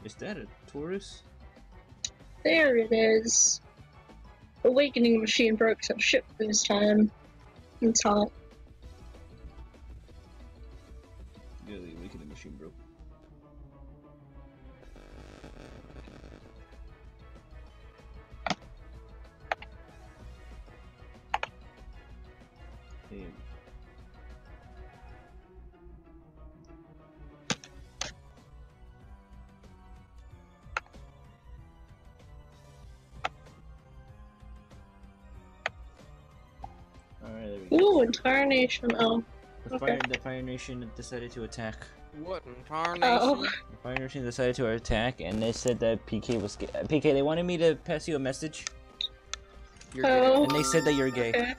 Is that a Taurus? There it is. Awakening machine broke, so Shipfus time. It's hot. Yeah, the awakening machine broke. Damn. Alright, there we go. Ooh, Incarnation. Oh. Okay. The Fire Nation decided to attack. What incarnation? Oh. The Fire Nation decided to attack, and they said that PK was gay. PK, they wanted me to pass you a message, You're Oh. gay. and they said that you're gay. Okay.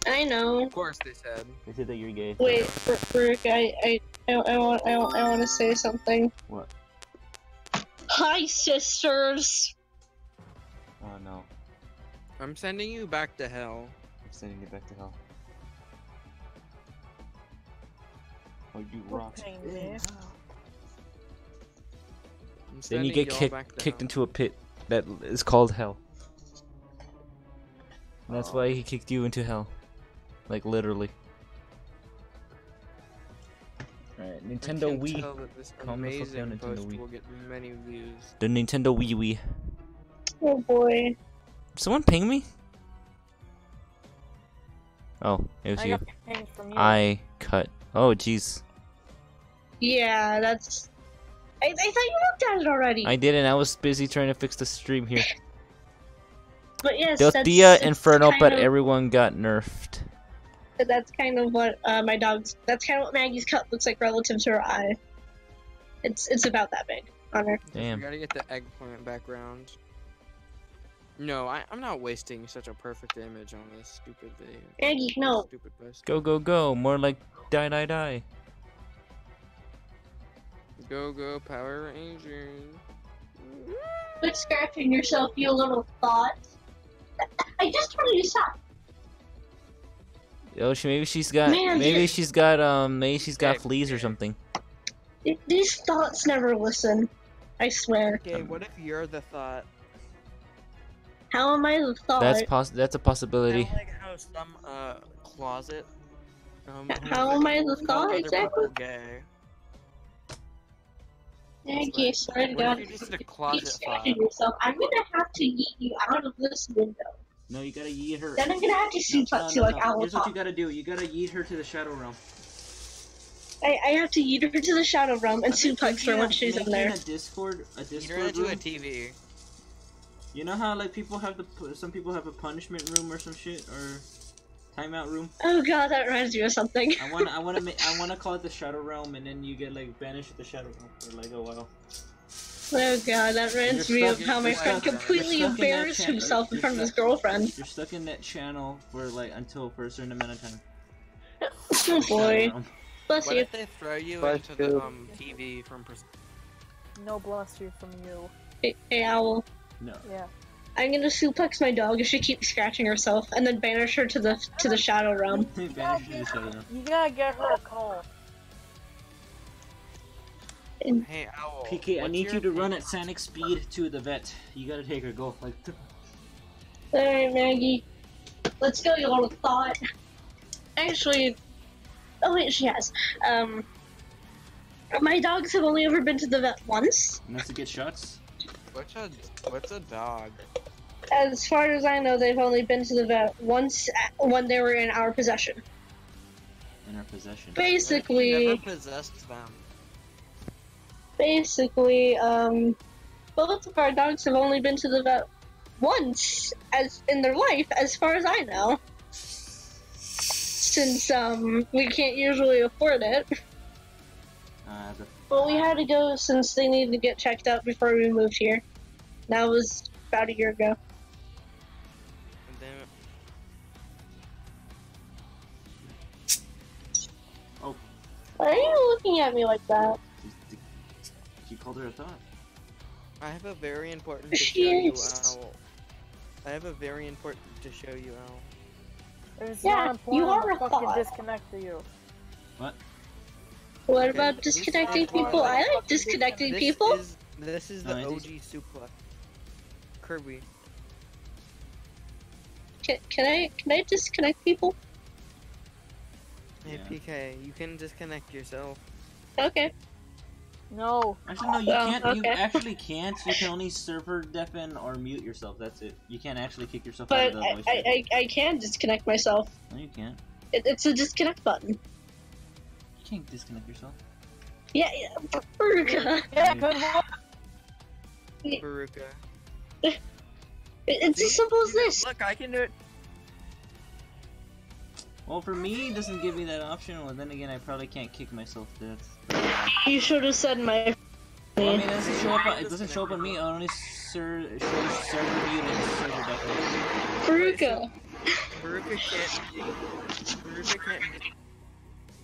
I know. Of course they said. They said that you're gay. Wait, Beruka, I want to say something. What? Hi, sisters. Oh no. I'm sending you back to hell. I'm sending it back to hell. Oh, you rot. I'm Then you sending get y'all back to kicked hell. into a pit that is called hell. And that's why he kicked you into hell. Like, literally. Alright, I Nintendo can Wii. tell that this Calm the fuck down, amazing Nintendo post Wii. will get many views. The Nintendo Wii. Oh boy. Someone ping me? Oh, it was I you. got pinged from you. I cut. Oh, jeez. Yeah, that's. I thought you looked at it already. I didn't. I was busy trying to fix the stream here. But yes, Deltia that's Inferno, kind but of- everyone got nerfed. That's kind of what my dog's. That's kind of what Maggie's cut looks like relative to her eye. It's about that big on her. Damn. We gotta get the eggplant background. No, I'm not wasting such a perfect image on this stupid video. Maggie, no. Stupid post. Go, go, go. More like die, die, die. Go, go, Power Rangers. Quit scratching yourself, you little thought. I just told you to stop. Oh, maybe she's got. Man, maybe dude. she's got. Maybe she's got Okay, fleas or okay. something. These thoughts never listen. I swear. Okay, what if you're the thought? How am I the thought? That's a possibility. Kinda like how some closet. How am I the call thought other exactly? people Gay. Maggie, I swear to What God, if you're just a keep closet thought? scratching yourself, I'm gonna have to yeet you out of this window. No, you gotta yeet her. Then I'm gonna have to suplex you like Owl Here's what you Top. gotta do. You gotta yeet her to the Shadow Realm. I have to yeet her to the Shadow Realm and suplex her once she's in there. A Discord You're gonna do a room. TV. You know how like people have some people have a punishment room or some shit or timeout room. Oh God, that reminds me of something. I wanna call it the Shadow Realm, and then you get like banished to the Shadow Realm for like a while. Oh God, that reminds me of how my friend completely embarrassed himself in front of his girlfriend. You're stuck in that channel for like for a certain amount of time. Oh boy. Bless What you. if they throw you Bless into the you. TV from No bless you from you. Hey, Owl. No. Yeah. I'm gonna suplex my dog if she keeps scratching herself, and then banish her to the Shadow Realm. Banish you to the Shadow Realm. You gotta get her a call. Hey, Owl. PK, I what's need your you to run opinion? at Sonic speed to the vet. You gotta take her. Go like. Alright, Maggie. Let's go, you little thought. Actually, oh wait, she has. My dogs have only ever been to the vet once. And that's to get shots. What's a dog? As far as I know, they've only been to the vet once when they were in our possession. In our possession. What if you Basically, never possessed them. both of our dogs have only been to the vet once as in their life, as far as I know. Since we can't usually afford it. But we had to go since they needed to get checked out before we moved here. That was about a year ago. And then Oh, Why are you looking at me like that? you called her a thought. I have a very important to She show you, is. Owl. I have a very important to show you, Owl. It's Yeah, not important. you are I'm a fucking thought. disconnect to you. What? What Okay, about this disconnecting is why- people? I like disconnecting people. This is No, the it is- OG suplex. Kirby. Can I disconnect people? Hey Yeah. PK, you can disconnect yourself. Okay. No. Actually, no, you Oh, can't. You okay. actually can't. You can only server deafen or mute yourself. That's it. You can't actually kick yourself out of But the voice chat. I can disconnect myself. No, you can't. It's a disconnect button. You can't disconnect yourself. Yeah, Beruka. Yeah, good one. Beruka. It's as simple as this. Look, I can do it. Well, for me, it doesn't give me that option. Well, then again, I probably can't kick myself to death. You should have said my. Well, I mean, it doesn't show up. It doesn't show up on me. It only shows server mute and server deafen. Beruka. Beruka can't. Beruka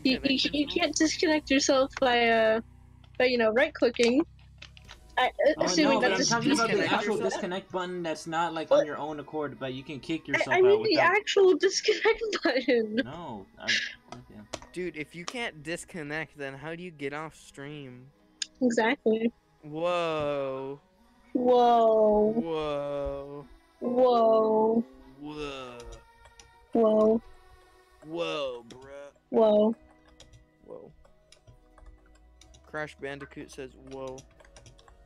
can't. You can't disconnect yourself by right clicking. Oh Assuming no, but I'm that's talking about the disconnect actual yourself. disconnect button. That's not like What? on your own accord, but you can kick yourself I out mean the without. actual disconnect button. No. Okay. Dude, if you can't disconnect, then how do you get off stream? Exactly. Whoa. Whoa. Whoa. Whoa. Whoa. Whoa. Whoa, bruh. Whoa. Whoa. Crash Bandicoot says, whoa.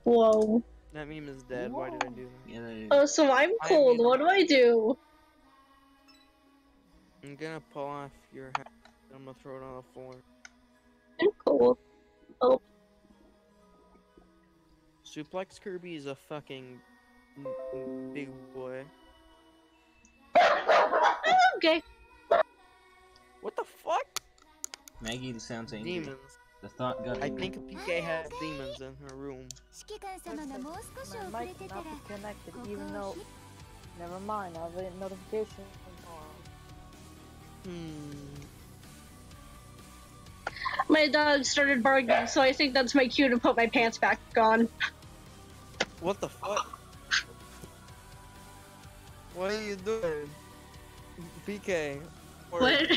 Whoa. That meme is dead. Why did I do that? Yeah. That is. Oh, so I'm I cold. mean- What do I do? I'm gonna pull off your hat. I'm gonna throw it on the floor. I'm cold. Suplex Kirby is a fucking big boy. Okay. What the fuck? Maggie sounds angry. Demons. The thought got. I think PK has demons in her room. 指揮官様がもう少し My 遅れ mic てたら cannot be connected, ここ even を though. Never mind, I have a notification on. My dog started barking, so I think that's my cue to put my pants back on. What the fuck? What are you doing? PK. What?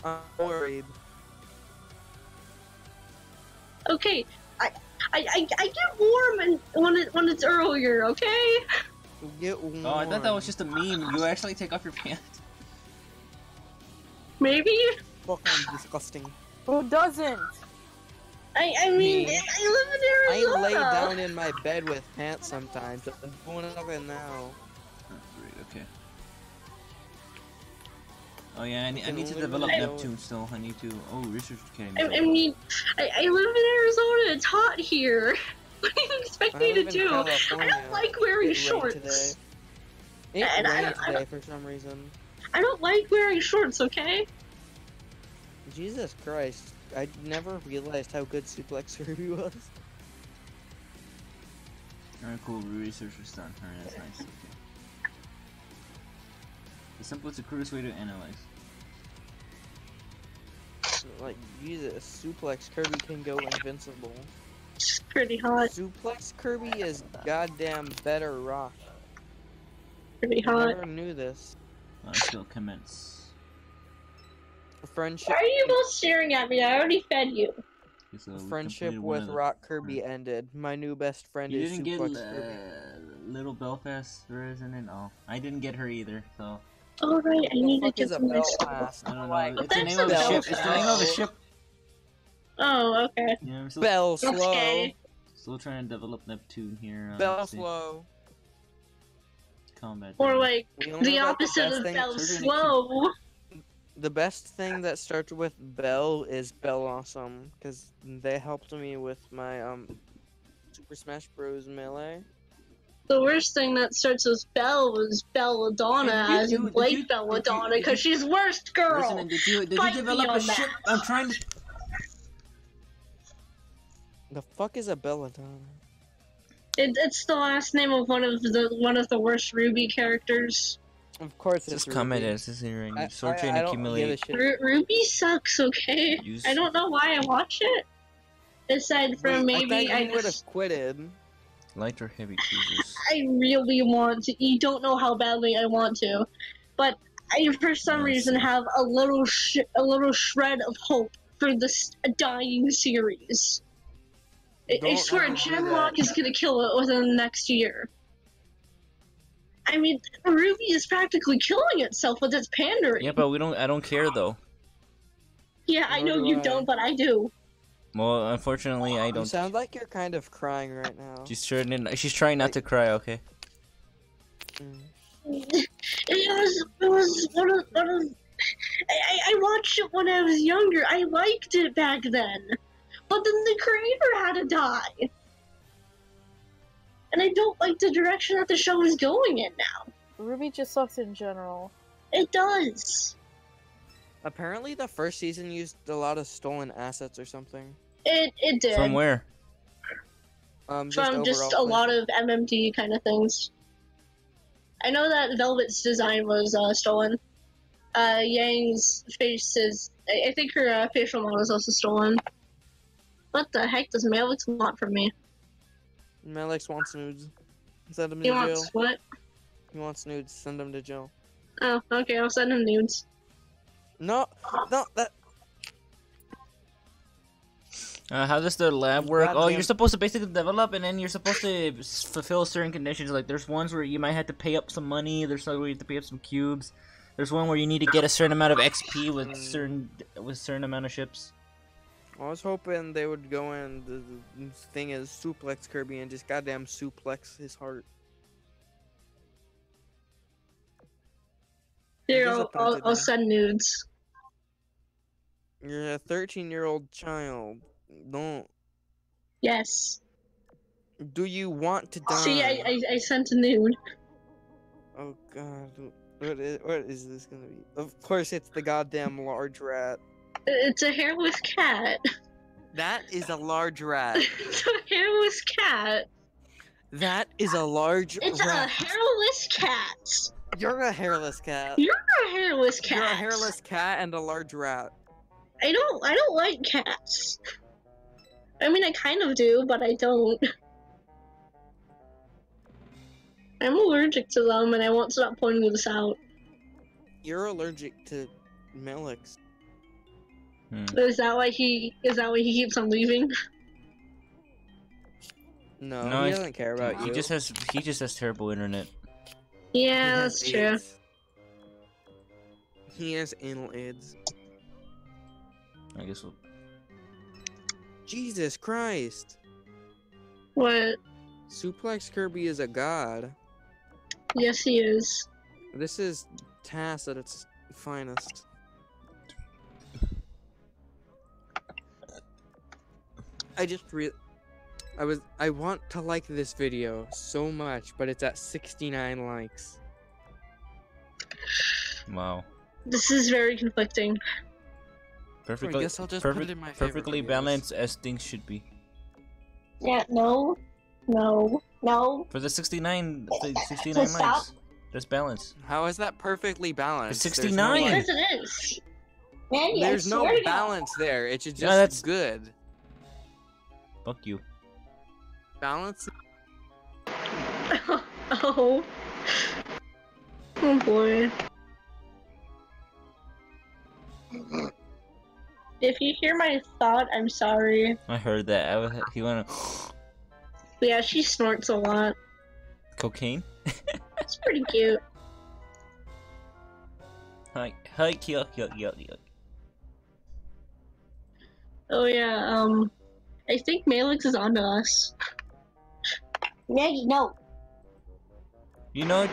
I'm worried. Okay. I get warm and when it's earlier, okay? Get warm. Oh, I thought that was just a meme. You actually take off your pants. Maybe? fucking disgusting. Who doesn't? I mean, Me. I live in I Arizona. lay down in my bed with pants sometimes. I'm doing nothing now. Oh, great, okay. Oh yeah, I need to literally develop know Neptune still. I need to. Oh, research academy. I mean, I live in Arizona. It's hot here. What do you expect I me to live in do? I California. don't like wearing It rained shorts. today. It And I rained don't- today for some reason. I don't like wearing shorts, okay? Jesus Christ. I never realized how good Suplex Kirby was. Alright, cool. Research was done. Alright, that's nice. Okay. The simplest and crudest way to analyze. Like, Jesus, Suplex Kirby can go invincible. It's pretty hot. Suplex Kirby is goddamn better rock. Pretty I hot. never knew this. Still commence. Friendship, Why are you both staring at me? I already fed you. Okay, so we friendship completed one with of the- Rock Kirby ended. My new best friend You is didn't get Suplex Kirby. Little Belfast version and all. I didn't get her either, so Alright, I need to Fuck get is a some nice. Belfast? I don't know. Like, It's the That's name of the a ship. It's the name of the ship. Oh, okay. Yeah, I'm still, Bell slow. Okay. still trying to develop Neptune here. Bell let's see. slow. Combat. Or damage. like We all the know that opposite best of thing- Bell surgery Slow. The best thing that starts with Bell is Bell Awesome, because they helped me with my Super Smash Bros. Melee. The worst thing that starts with Bell was Belladonna, Hey, as in did Blake you- Belladonna, did you- because she's worst girl. Listen, and did you Fight me develop a on that. ship? I'm trying to. The fuck is a Belladonna? It's the last name of one of the worst Ruby characters. Of course it's Just comment Ruby. as this is here I- and sort I and don't give a accumulate. shit. Ruby sucks, okay? Use- I don't know why I watch it. Aside from Wait, maybe I I thought you would just have quitted. Light or heavy cruisers. I really want to. You don't know how badly I want to, but I for some Yes. reason have a little shred of hope for this dying series. I Don't swear, ever do Gemlock that. is gonna kill it within the next year. I mean, Ruby is practically killing itself with its pandering. Yeah, but we don't. I don't care though. Yeah, I Nor know do you I. don't, but I do. Well, unfortunately, I You don't. sound like you're kind of crying right now. She's trying not to cry. Okay. Mm. It was one of I watched it when I was younger. I liked it back then. But then the creator had to die. And I don't like the direction that the show is going in now. Ruby just sucks in general. It does. Apparently, the first season used a lot of stolen assets or something. It did. From where? From just a lot of MMT kind of things. I know that Velvet's design was stolen. Yang's face is... I think her facial model is also stolen. What the heck does Malix want from me? Malix wants nudes. Send him to He jail. wants what? He wants nudes. Send him to jail. Oh, okay, I'll send him nudes. No, that. How does the lab work? Oh, Goddamn. you're supposed to basically develop, and then you're supposed to fulfill certain conditions. Like, there's ones where you might have to pay up some money. There's some where you have to pay up some cubes. There's one where you need to get a certain amount of XP with certain amount of ships. I was hoping they would go in. The thing is, suplex Kirby and just goddamn suplex his heart. Here, I'm disappointed I'll now. send nudes. You're a 13-year-old child. Don't. Yes. Do you want to die? See, I sent a nude. Oh god. What is this gonna be? Of course, it's the goddamn large rat. It's a hairless cat. That is a large rat. It's a hairless cat. That is a large It's rat. a hairless cat. You're a hairless cat. You're a hairless cat. You're a hairless cat and a large rat. I don't like cats. I mean, I kind of do, but I don't. I'm allergic to them, and I won't stop pointing this out. You're allergic to Melix. Is that why he keeps on leaving? No, No, he it's- doesn't care about He you. just has terrible internet. Yeah, He that's has true. AIDS. He has anal AIDS. I guess we'll... Jesus Christ. What? Suplex Kirby is a god. Yes, he is. This is TAS at its finest. I want to like this video so much, but it's at 69 likes. Wow. This is very conflicting. Perfectly, guess I'll just put it in my favorite perfectly videos. balanced as things should be. Yeah, no. For the 69 So stop. likes. That's balance. How is that perfectly balanced? It's There's no, 69. like- Yes, it is. Mandy, There's I no swear to God. balance there. It's just No, that's- good. Fuck you. Balance. Oh. Oh boy. If you hear my thought, I'm sorry. I heard that. He went But yeah, she snorts a lot. cocaine. It's pretty cute. Hi, yuck. Oh yeah, I think Malix is onto us. Maggie, no. You know,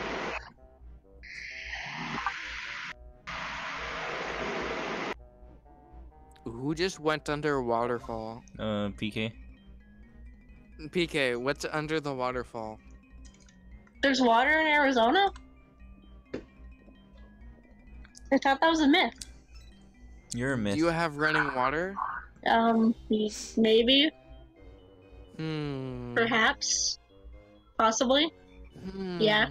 Who just went under a waterfall? PK. PK, what's under the waterfall? There's water in Arizona? I thought that was a myth. You're a myth. Do you have running water? Maybe, Hmm. perhaps, possibly. Hmm. Yeah.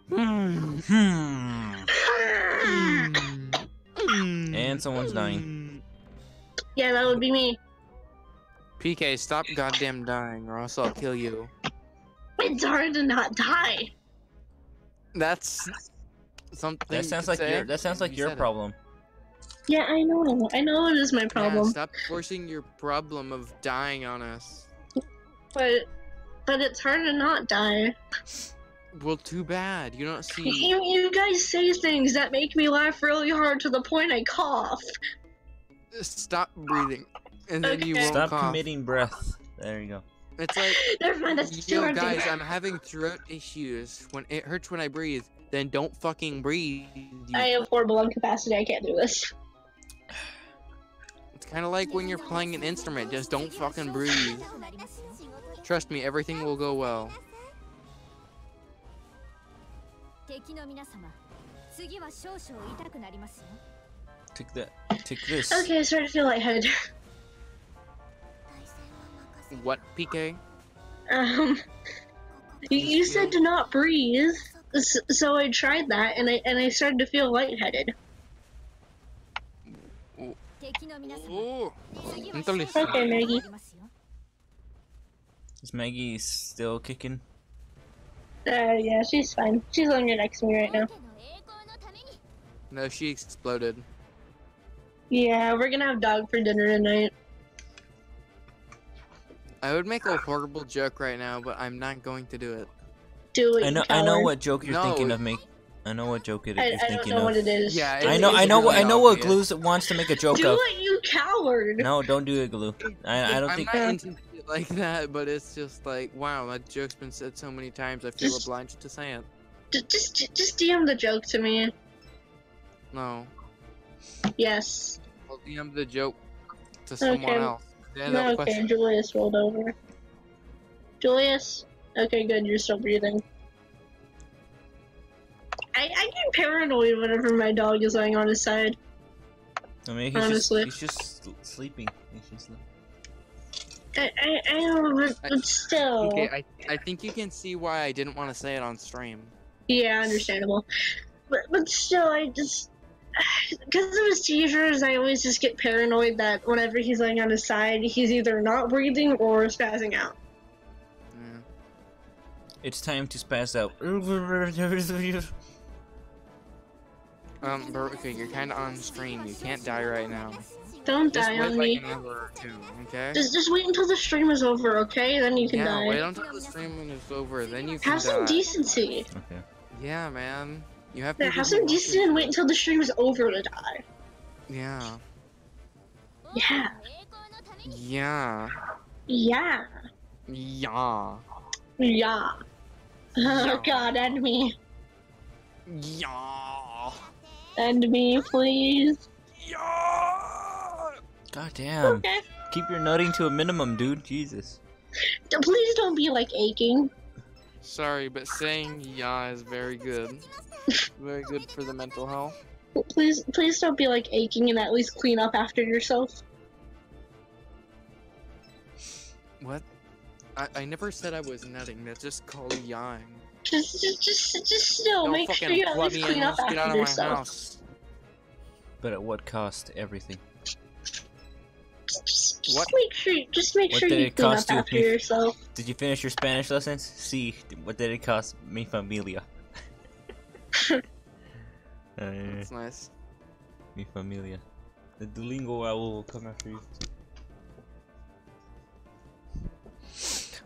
Hmm. And someone's dying. Yeah, that would be me. PK, stop goddamn dying, or else I'll kill you. It's hard to not die. That's something. That you sounds could like say. your You your said it. problem. Yeah, I know. I know it is my problem. Yeah, stop forcing your problem of dying on us. But it's hard to not die. Well, too bad. You don't see. You guys say things that make me laugh really hard to the point I cough. Stop breathing, and then you won't Stop cough. committing breath. There you go. It's like, Never mind, that's too yo hard. guys, I'm having throat issues. When it hurts when I breathe, then don't fucking breathe. I have horrible lung capacity. I can't do this. It's kind of like when you're playing an instrument. Just don't fucking breathe. Trust me, everything will go well. Take that. Take this. Okay, I start to feel lightheaded. What, PK? You said to not breathe, so I tried that, and I started to feel lightheaded. Oh. Okay, Maggie. Is Maggie still kicking? Yeah, she's fine. She's on your next to me right now. No, she exploded. Yeah, we're gonna have dog for dinner tonight. I would make a horrible joke right now, but I'm not going to do it. Do it. I know what joke you're No. thinking of. I know what joke you're I don't thinking know of. what it is. Yeah, I know what Glue obvious. wants to make a joke Do of. it, you coward! No, don't do it, Glue. I don't I'm think. not into it like that, but it's just like, wow, that joke's been said so many times. I feel Just- obliged to say it. Just DM the joke to me. No, Yes. I'll DM the joke to someone Okay. else. Yeah, No, that okay, question. Julius rolled over. Julius? Okay, good, you're still breathing. I get paranoid whenever my dog is laying on his side. I mean, Honestly. he's just sleeping. He's just. I know, but still. Okay, I think you can see why I didn't want to say it on stream. Yeah, understandable. But still, I just... Because of his seizures, I always just get paranoid that whenever he's laying on his side, he's either not breathing or spazzing out. Yeah. It's time to spaz out. Beruka, you're kind of on stream. You can't die right now. Don't Just die wait on like me. an hour or two, okay? Just wait until the stream is over, okay? Then you can Yeah, die. wait until the stream is over, then you can Have some die. decency. Okay. Yeah, man. You have Yeah, people have who some want decency to- and wait until the stream is over to die. Yeah. Yeah. Yeah. Yeah. Yeah. Yeah. Oh Yeah. god, end me. Yeah. End me, please. Yeah. God damn. Okay. Keep your nutting to a minimum, dude. Jesus. Please don't be like aching. Sorry, but saying yeah is very good. Very good for the mental health. Please don't be like aching and at least clean up after yourself. What? I never said I was nutting. That's just called yawing. Just still Don't make sure fucking you at plug least me in. clean up Just get out after of my yourself. house. But at what cost? Everything. Just What? make What sure did you it clean cost up you? after yourself. Did you finish your Spanish lessons? See, what did it cost? Mi familia. That's nice. Mi familia. The Duolingo owl will come after you.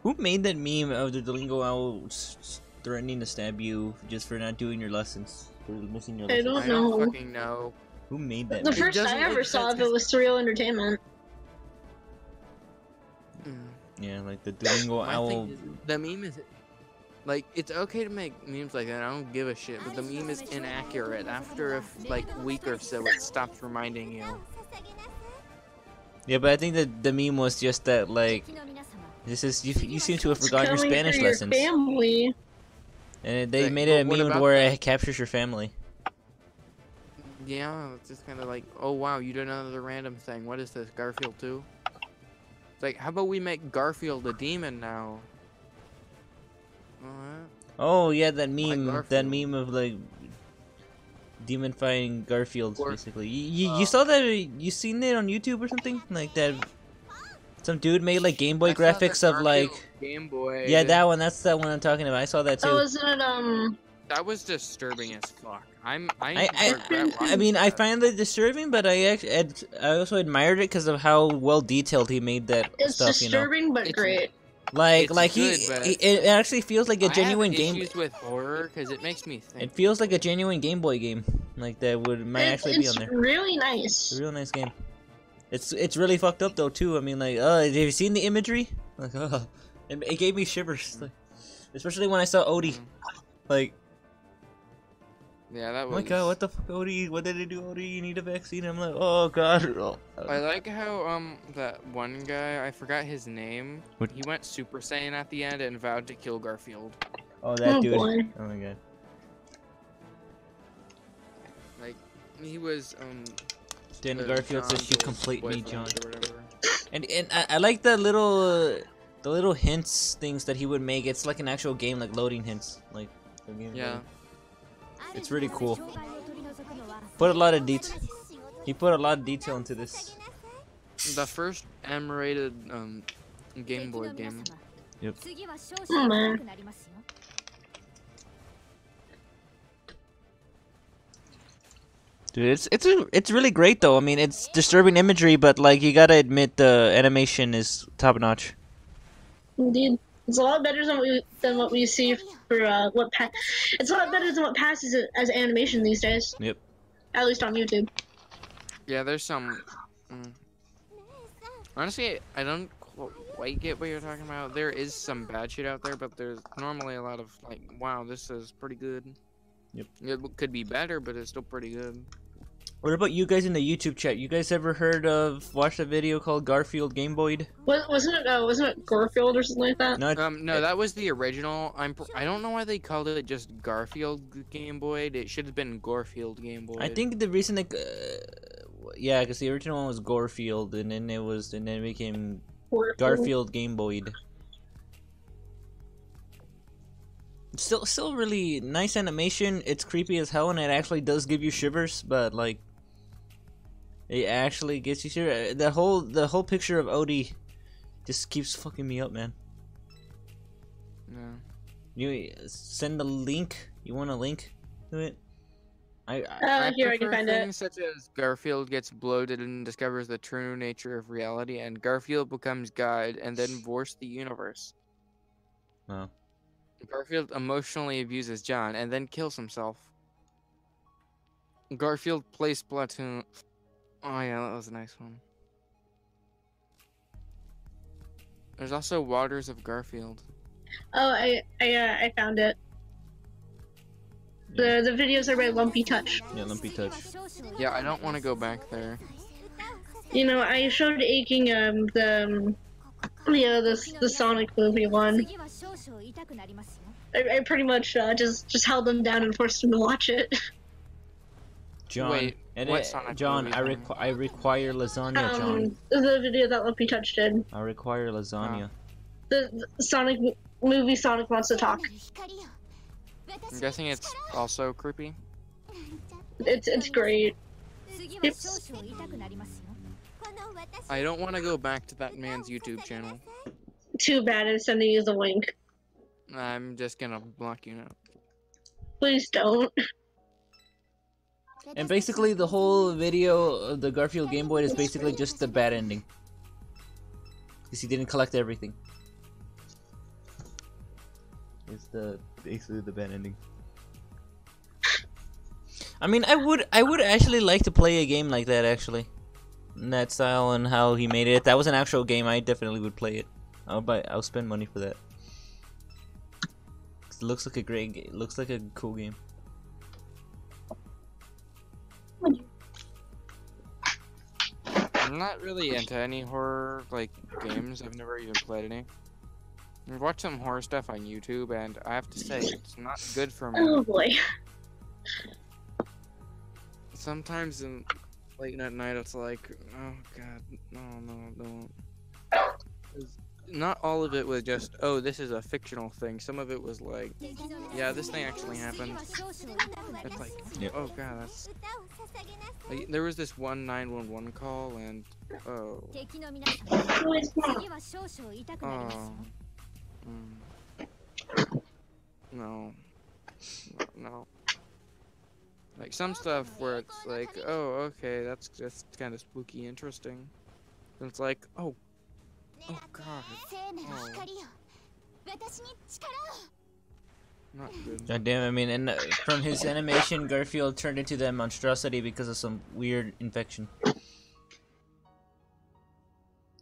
Who made that meme of the Duolingo owl threatening to stab you just for not doing your lessons? For missing your I lessons? don't I don't know. fucking know. Who made that The meme? first doesn't I ever make saw sense of it was Surreal Entertainment. Mm. Yeah, like the Duolingo My owl. thing is, the meme is like, it's okay to make memes like that. I don't give a shit, but the meme is inaccurate. After a like week or so, it stops reminding you. Yeah, but I think that the meme was just that, like, this is you seem to have forgotten your Coming Spanish for your lessons, family. and they Like, made it a but what meme about where that? it captures your family. Yeah, it's just kind of like, oh wow, you did another random thing. What is this, Garfield 2? It's like, how about we make Garfield a demon now? Alright. Oh yeah, that meme, that Garfield. meme of like demon fighting Garfield, Or- basically. You saw that? You seen it on YouTube or something like that? Some dude made like Game Boy I saw the graphics of like, Garfield Game Boy. yeah, that one. That's the one I'm talking about. I saw that too. Oh, isn't it That was disturbing as fuck. I mean, I find it disturbing, but I also admired it because of how well detailed he made that It's stuff. disturbing, but great. Like good, it actually feels like a genuine I have game. issues with horror because it makes me think. It feels like a genuine Game Boy game, like that might actually be on there. It's really nice. It's a real nice game. It's really fucked up though too. I mean, like, have you seen the imagery? Like, it gave me shivers, like, especially when I saw Odie. Like, yeah, that was. Oh my god, what the fuck, Odie? What did they do, Odie? You need a vaccine. I'm like, oh god. I like how that one guy, I forgot his name. What? He went Super Saiyan at the end and vowed to kill Garfield. Oh, that dude. Boy. Oh my god. Like, he was Then Garfield says, "You complete me, John." Or whatever. And I like the little hints things that he would make. It's like an actual game, like loading hints, like. Yeah. It's really cool. Put a lot of detail. He put a lot of detail into this. The first M-rated Game Boy game. Yep. Oh, man. Dude, it's really great though. I mean, it's disturbing imagery, but like you gotta admit the animation is top notch. Indeed. It's a lot better than what we see for it's a lot better than what passes as animation these days. Yep. At least on YouTube. Yeah, there's some. Honestly, I don't quite get what you're talking about. There is some bad shit out there, but there's normally a lot of like, wow, this is pretty good. Yep. It could be better, but it's still pretty good. What about you guys in the YouTube chat? You guys ever watched a video called Garfield Game Boyed? Wasn't it Garfield or something like that? No, that was the original. I don't know why they called it just Garfield Game Boy. It should have been Garfield Game Boy. I think the reason yeah, because the original one was Garfield, and then it became Garfield Game Boyed. Still really nice animation. It's creepy as hell, and it actually does give you shivers, but like. It actually gets you serious. The whole picture of Odie just keeps fucking me up, man. Yeah. You send a link. You want a link to it? Here I can find things it. such as Garfield gets bloated and discovers the true nature of reality, and Garfield becomes God and then vorsts the universe. Wow. Garfield emotionally abuses John and then kills himself. Garfield plays Splatoon. Oh yeah, that was a nice one. There's also Waters of Garfield. Oh, I found it. Yeah. The videos are by Lumpy Touch. Yeah, Lumpy Touch. Yeah, I don't want to go back there. You know, I showed Aching the Sonic movie one. I pretty much just held him down and forced him to watch it. John, wait, what Sonic John, movie I require lasagna, John. The video that Lumpy Touch did. I require lasagna. The Sonic movie Sonic Wants to Talk. I'm guessing it's also creepy. It's great. I don't want to go back to that man's YouTube channel. Too bad I'm sending you the link. I'm just gonna block you now. Please don't. And basically, the whole video of the Garfield Game Boy is basically just the bad ending. Because he didn't collect everything. It's basically the bad ending. I mean, I would actually like to play a game like that, actually. In that style and how he made it. If that was an actual game, I definitely would play it. I'll spend money for that. 'Cause it looks like a great game. It looks like a cool game. I'm not really into any horror games. I've never even played any. I've watched some horror stuff on YouTube, and I have to say it's not good for me. Oh boy. Sometimes late at night, it's like, oh god, no, don't. Not all of it was just, oh, this is a fictional thing. Some of it was like, yeah, this thing actually happened. It's like, yep. Oh god, that's... Like, there was this one 911 call, and, oh. Oh. No. no. Like some stuff where it's like, oh, okay, that's just kind of spooky, interesting. And it's like, oh god, oh, not good. God damn, I mean, and from his animation, Garfield turned into that monstrosity because of some weird infection.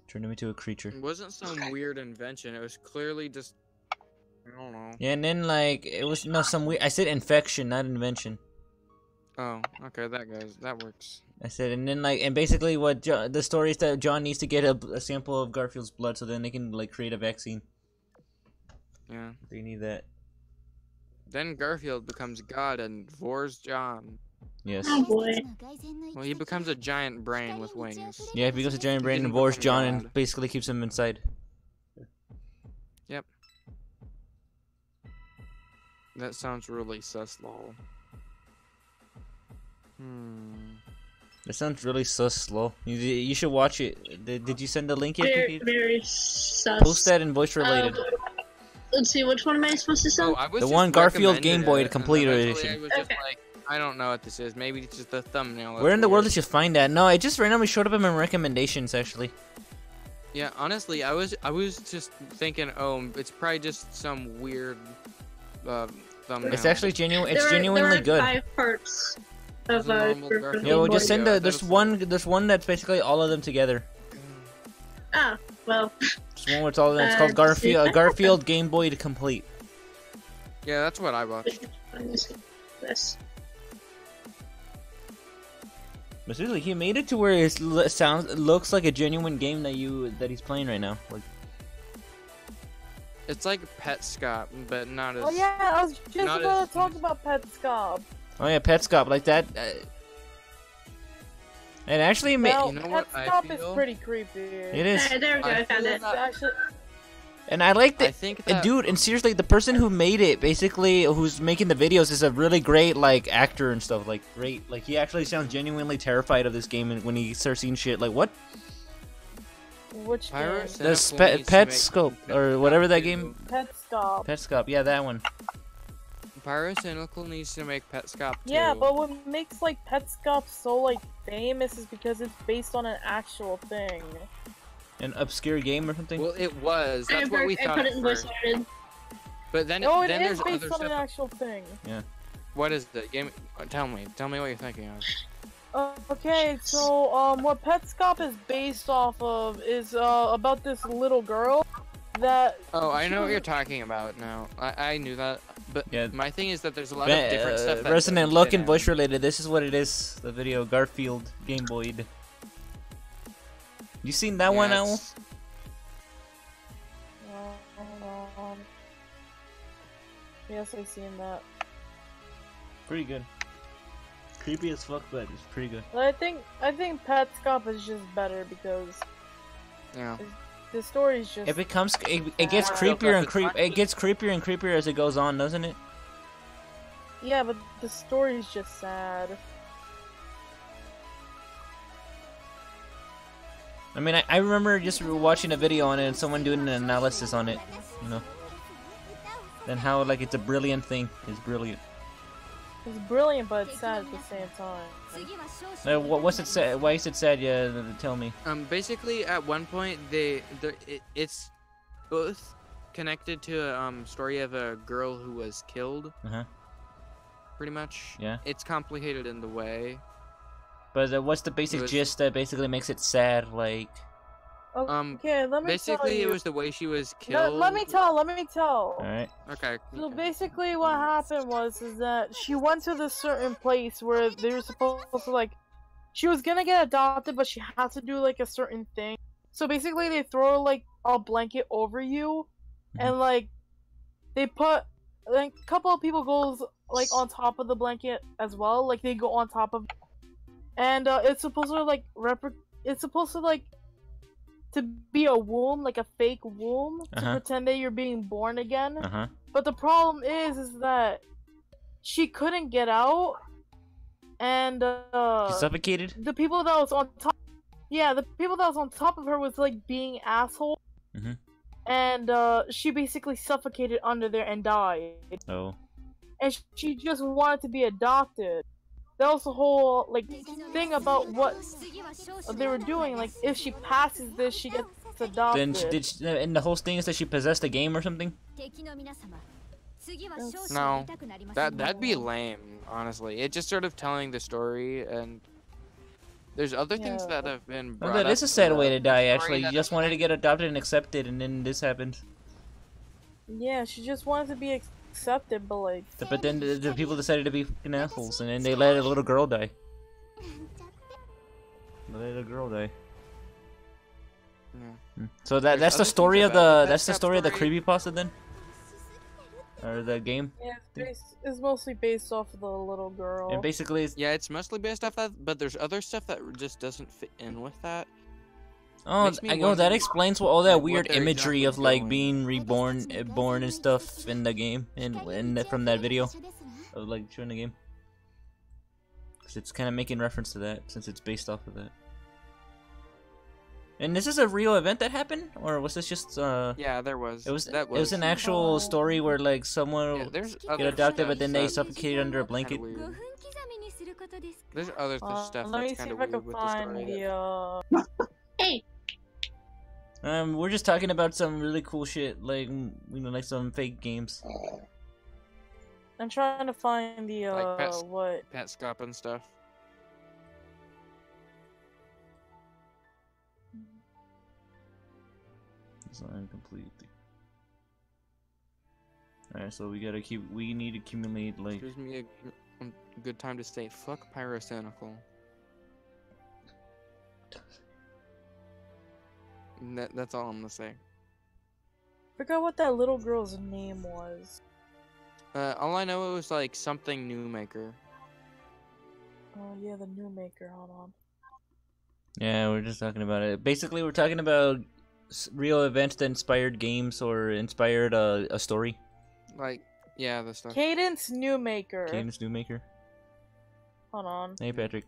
Turned him into a creature. It wasn't some weird invention. It was clearly just, I don't know. Yeah, and then like it was some weird. I said infection, not invention. Oh, okay, that works. I said, and then like, and basically what the story is that John needs to get a sample of Garfield's blood so then they can like create a vaccine. Yeah. They need that. Then Garfield becomes God and vores John. Yes. Oh boy. Well, he becomes a giant brain with wings. Yeah, he becomes a giant brain and didn't vores become John God. and basically keeps him inside. Yep. That sounds really sus, lol. That sounds really sus, lol. You should watch it. Did you send the link yet? Very, very sus. Post that in voice related. Let's see, which one am I supposed to send? Oh, I was The just one Garfield recommended Game Boy it, and Complete eventually Edition. I was just Okay. like, I don't know what this is. Maybe it's just the thumbnail. Where in the world did you find that? No, it just randomly showed up in my recommendations actually. Yeah, honestly, I was just thinking, oh, it's probably just some weird thumbnail. It's actually genuine. It's there genuinely are good. 5 parts There's of a normal Garfield Garfield Yeah, well, Game just Boy. send Yeah, there's that's- one that's basically all of them together. Ah, well. There's one where it's all of them. It's called Just see. Garfield Game Boy Complete. Yeah, that's what I watched. This. But seriously, he made it to where it looks like a genuine game that he's playing right now. Like, It's like Petscop, but not as. Oh yeah, I was just not about as- to talk about Petscop. oh yeah, Petscop, like that. It actually made. Well, You know what I Petscop is feel? pretty creepy. It is, There we go, I found feel it. that- Actually, and I like I that. think that. Dude, and seriously, the person who made it, basically, who's making the videos, is a really great like actor and stuff. Like great, like he actually sounds genuinely terrified of this game, and when he starts seeing shit, like what? which game? Pirates The needs to make Petscope or whatever that too. game. Petscop. Petscop, yeah, that one. Pyrocynical needs to make Petscop too. Yeah, but what makes like Petscop so like famous is because it's based on an actual thing. An obscure game or something. Well, it was. That's what we I thought put it at in voice first. loaded. But then, No, it then is there's based other on an stuff. actual thing. What is the game? Tell me what you're thinking of. Okay, so what Petscop is based off of is about this little girl that. Oh, I know what you're talking about now. I knew that, but Yeah. my thing is that there's a lot of different stuff. That Resident, doesn't look fit and in. voice related. This is what it is. The video Garfield Game Boy. You seen that one, Owl? Yes. Yes, I've seen that. Pretty good. Creepy as fuck, but it's pretty good. But I think Petscop is just better because Yeah. the story is just. It gets creepier and creepier as it goes on, doesn't it? Yeah, but the story is just sad. I mean, I remember just watching a video on it and someone doing an analysis on it, you know. And how like it's a brilliant thing. It's brilliant. It's brilliant, but it's sad at the same time. What's it sad? Why is it sad? Yeah, tell me. Basically, at one point, it's both connected to a story of a girl who was killed. Pretty much. Yeah. It's complicated in the way. But what's the basic gist that basically makes it sad? Like. Okay, let me basically, tell you. it was the way she was No, killed. let me tell. All right. Okay. So basically, what happened is that she went to this certain place where they were supposed to like. She was gonna get adopted, but she had to do like a certain thing. So basically, they throw like a blanket over you, and like they put like a couple of people goes like on top of the blanket as well. Like they go on top of, and it's supposed to like It's supposed to like to be a womb, like a fake womb, to pretend that you're being born again. But the problem is that she couldn't get out, and She suffocated? the people that was on top, the people that was on top of her was like being asshole, Mhm. and she basically suffocated under there and died. Oh. and she just wanted to be adopted. That was the whole like thing about what they were doing. Like, if she passes this, she gets adopted. And the whole thing is that she possessed a game or something. No, that'd be lame, honestly. It's just sort of telling the story, and there's other things that have been brought that up. is a sad way to die, actually. You just wanted to get adopted and accepted, and then this happened. Yeah, she just wanted to be accepted, but like... But then the people decided to be fucking assholes, and then they let a little girl die. They let a girl die. Yeah. So that's the story of the creepypasta then? Or the game? Yeah, it's mostly based off of the little girl. And basically, it's mostly based off that, but there's other stuff that just doesn't fit in with that. Oh, I know that explains all that weird imagery of like being reborn, born and stuff in the game, and from that video of like showing the game. Because it's kind of making reference to that since it's based off of that. And this is a real event that happened, or was this just Yeah, there was. It was an actual story where like someone get adopted, but then they suffocated under a blanket. There's other stuff that's kind of weird with the story. Hey. We're just talking about some really cool shit, like like some fake games. I'm trying to find the like what pet scop and stuff. Incomplete. Alright, so we need to accumulate like. Gives me a good time to say fuck pyrocynical. That's all I'm gonna say. Forgot what that little girl's name was. All I know it was like something new maker. Oh yeah, the new maker. Hold on. Yeah, we're just talking about it. Basically, we're talking about real events that inspired games or inspired a story. Like, yeah, the stuff. Cadence New Maker. Cadence New Maker. Hold on. Hey, Patrick.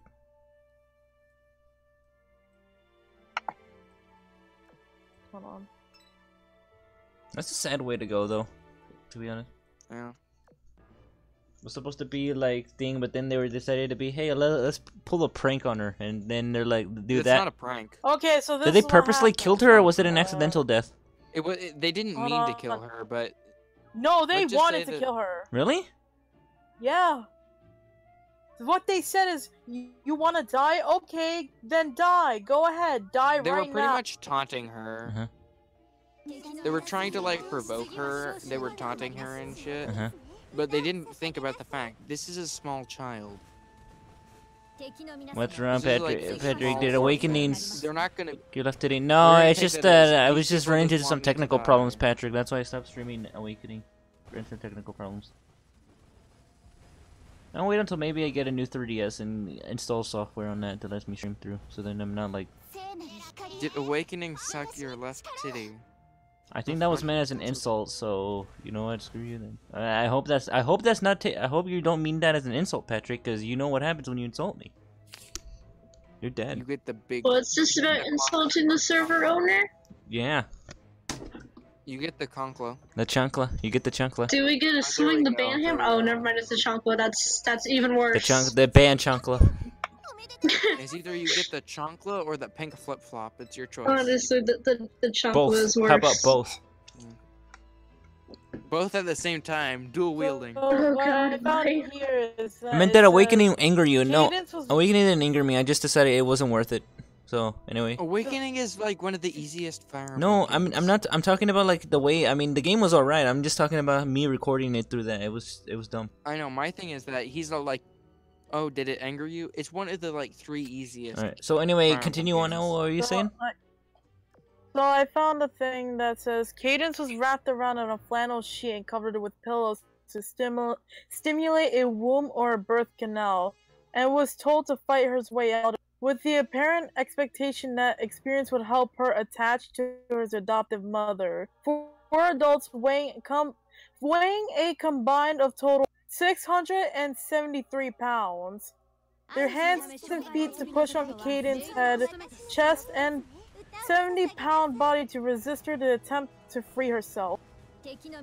Hold on. That's a sad way to go, though. To be honest. Yeah. It was supposed to be like thing, but then they were decided to be, hey, let's pull a prank on her, and then they're like, do that. It's not a prank. Okay, so this. Did they purposely killed her, or was it an accidental death? It was. They didn't mean to kill her, but. No, they wanted to kill her. Really? Yeah. What they said is, you want to die? Okay, then die. Go ahead, die right now. They were pretty much taunting her. They were trying to like provoke her. They were taunting her and shit. But they didn't think about the fact this is a small child. What's wrong, Patrick? Patrick, did Awakenings? They're not gonna. You left it in. No, it's just that I was just running into some technical problems, Patrick. That's why I stopped streaming Awakening. Ran into technical problems. I'll wait until maybe I get a new 3DS and install software on that that lets me stream through. So then I'm not like. Did Awakening suck your left titty? I think that was meant as an insult, so you know what? Screw you then. I hope that's not. I hope you don't mean that as an insult, Patrick, because you know what happens when you insult me. You're dead. You get the big. Well, it's just about insulting the server owner. Yeah. You get the conkla. The chancla. You get the chancla. Do we get to swing the ban him? Oh, never mind. It's the chancla. That's even worse. The ban chancla. It's either you get the chancla or the pink flip flop. It's your choice. Honestly, the chancla both. is worse. How about both? Both at the same time, dual wielding. I meant that Awakening anger you. No, Awakening didn't anger me. I just decided it wasn't worth it. So anyway. Awakening is like one of the easiest Fire Emblem No, games. I'm not. I'm talking about like the way. I mean, the game was alright. I'm just talking about me recording it through that. It was dumb. I know. My thing is that he's not like, oh, did it anger you? It's one of the like 3 easiest. Alright. So anyway, Fire continue on now. What were you saying? So I found a thing that says Cadence was wrapped around in a flannel sheet and covered with pillows to stimulate a womb or a birth canal, and was told to fight her way out, with the apparent expectation that experience would help her attach to her adoptive mother. Four adults weighing a combined of total 673 pounds. Their hands and feet to push on Cadence's head, chest, and 70-pound body to resist her to attempt to free herself.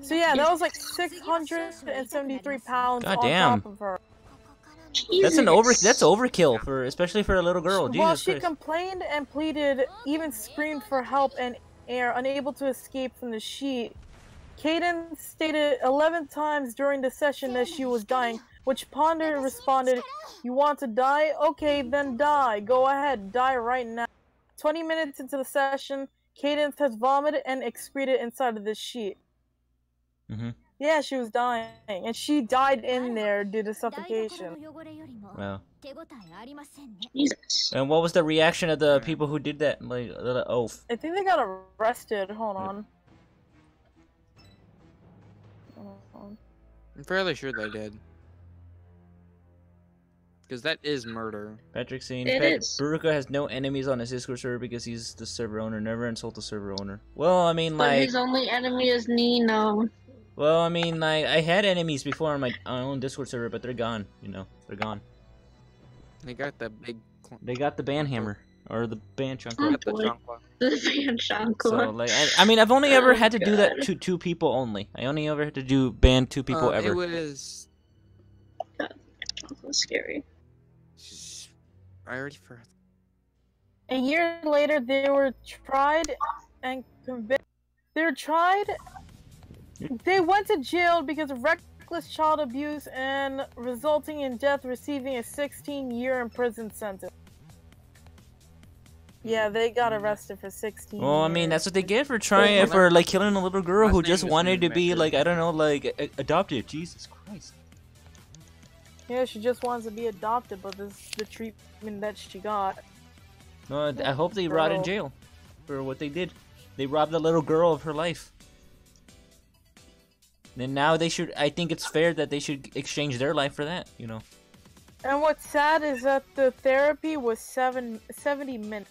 So yeah, that was like 673 pounds God on damn. top of her. That's overkill for especially for a little girl. Well, Jesus she Christ. complained and pleaded, even screamed for help and air, unable to escape from the sheet. Cadence stated 11 times during the session that she was dying, which Ponder responded, "You want to die? Okay, then die. Go ahead, die right now." 20 minutes into the session, Cadence has vomited and excreted inside of this sheet. Yeah, she was dying, and she died in there due to suffocation. Wow. Jesus. And what was the reaction of the people who did that? Like, oath. I think they got arrested. Hold on. I'm fairly sure they did. Because that is murder. Patrick saying It is. Beruka has no enemies on his Discord server because he's the server owner. Never insult the server owner. Well, I mean, But like. his only enemy is Nino. Well, I mean, like, I had enemies before on my own Discord server, but they're gone. You know, they're gone. They got the big. They got the ban hammer or the ban chunk. Oh, Got the boy. chancla. The fan shankla. So, like, I mean, I've only ever had to do that God. to 2 people only. I only ever had to do ban 2 people ever. It was. That was scary. I already forgot. A year later, they were tried and convicted. They were tried. They went to jail because of reckless child abuse and resulting in death, receiving a 16-year in prison sentence. Yeah, they got arrested for 16 Well, I years. mean, that's what they get for trying for like killing a little girl who Last name just is wanted to be Maker. like, I don't know, like adopted. Jesus Christ. Yeah, she just wants to be adopted, but this is the treatment that she got. No, I hope they rot in Girl. jail for what they did. They robbed the little girl of her life. And now they should. I think it's fair that they should exchange their life for that. You know. And what's sad is that the therapy was 70 minutes.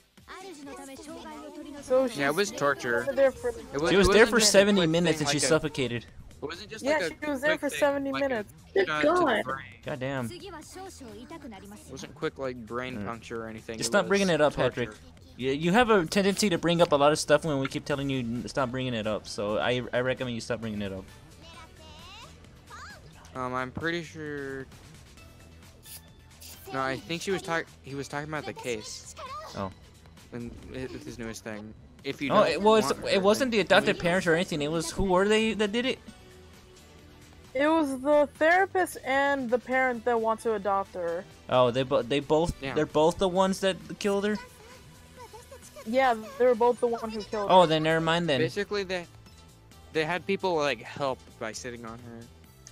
So Yeah, it was torture. there for, She was there for 70 quick minutes thing and she like a- suffocated. It wasn't just yeah, like a she was there quick for thing, 70 like a minutes. Good shot to the God. brain. God damn. It wasn't quick like brain puncture or anything. Just it stop was bringing it up, torture. Patrick. You have a tendency to bring up a lot of stuff when we keep telling you stop bringing it up. So I recommend you stop bringing it up. I'm pretty sure. No, I think he was talking about the case. Oh. And with his newest thing. If you Oh, don't well, want her, it wasn't the then adopted leave. parents or anything. It was who were they that did it? It was the therapist and the parent that wants to adopt her. Oh, they both Yeah. they're both the ones that killed her. Yeah, they were both the one who killed her. Oh, then never mind then. Basically, they had people like help by sitting on her.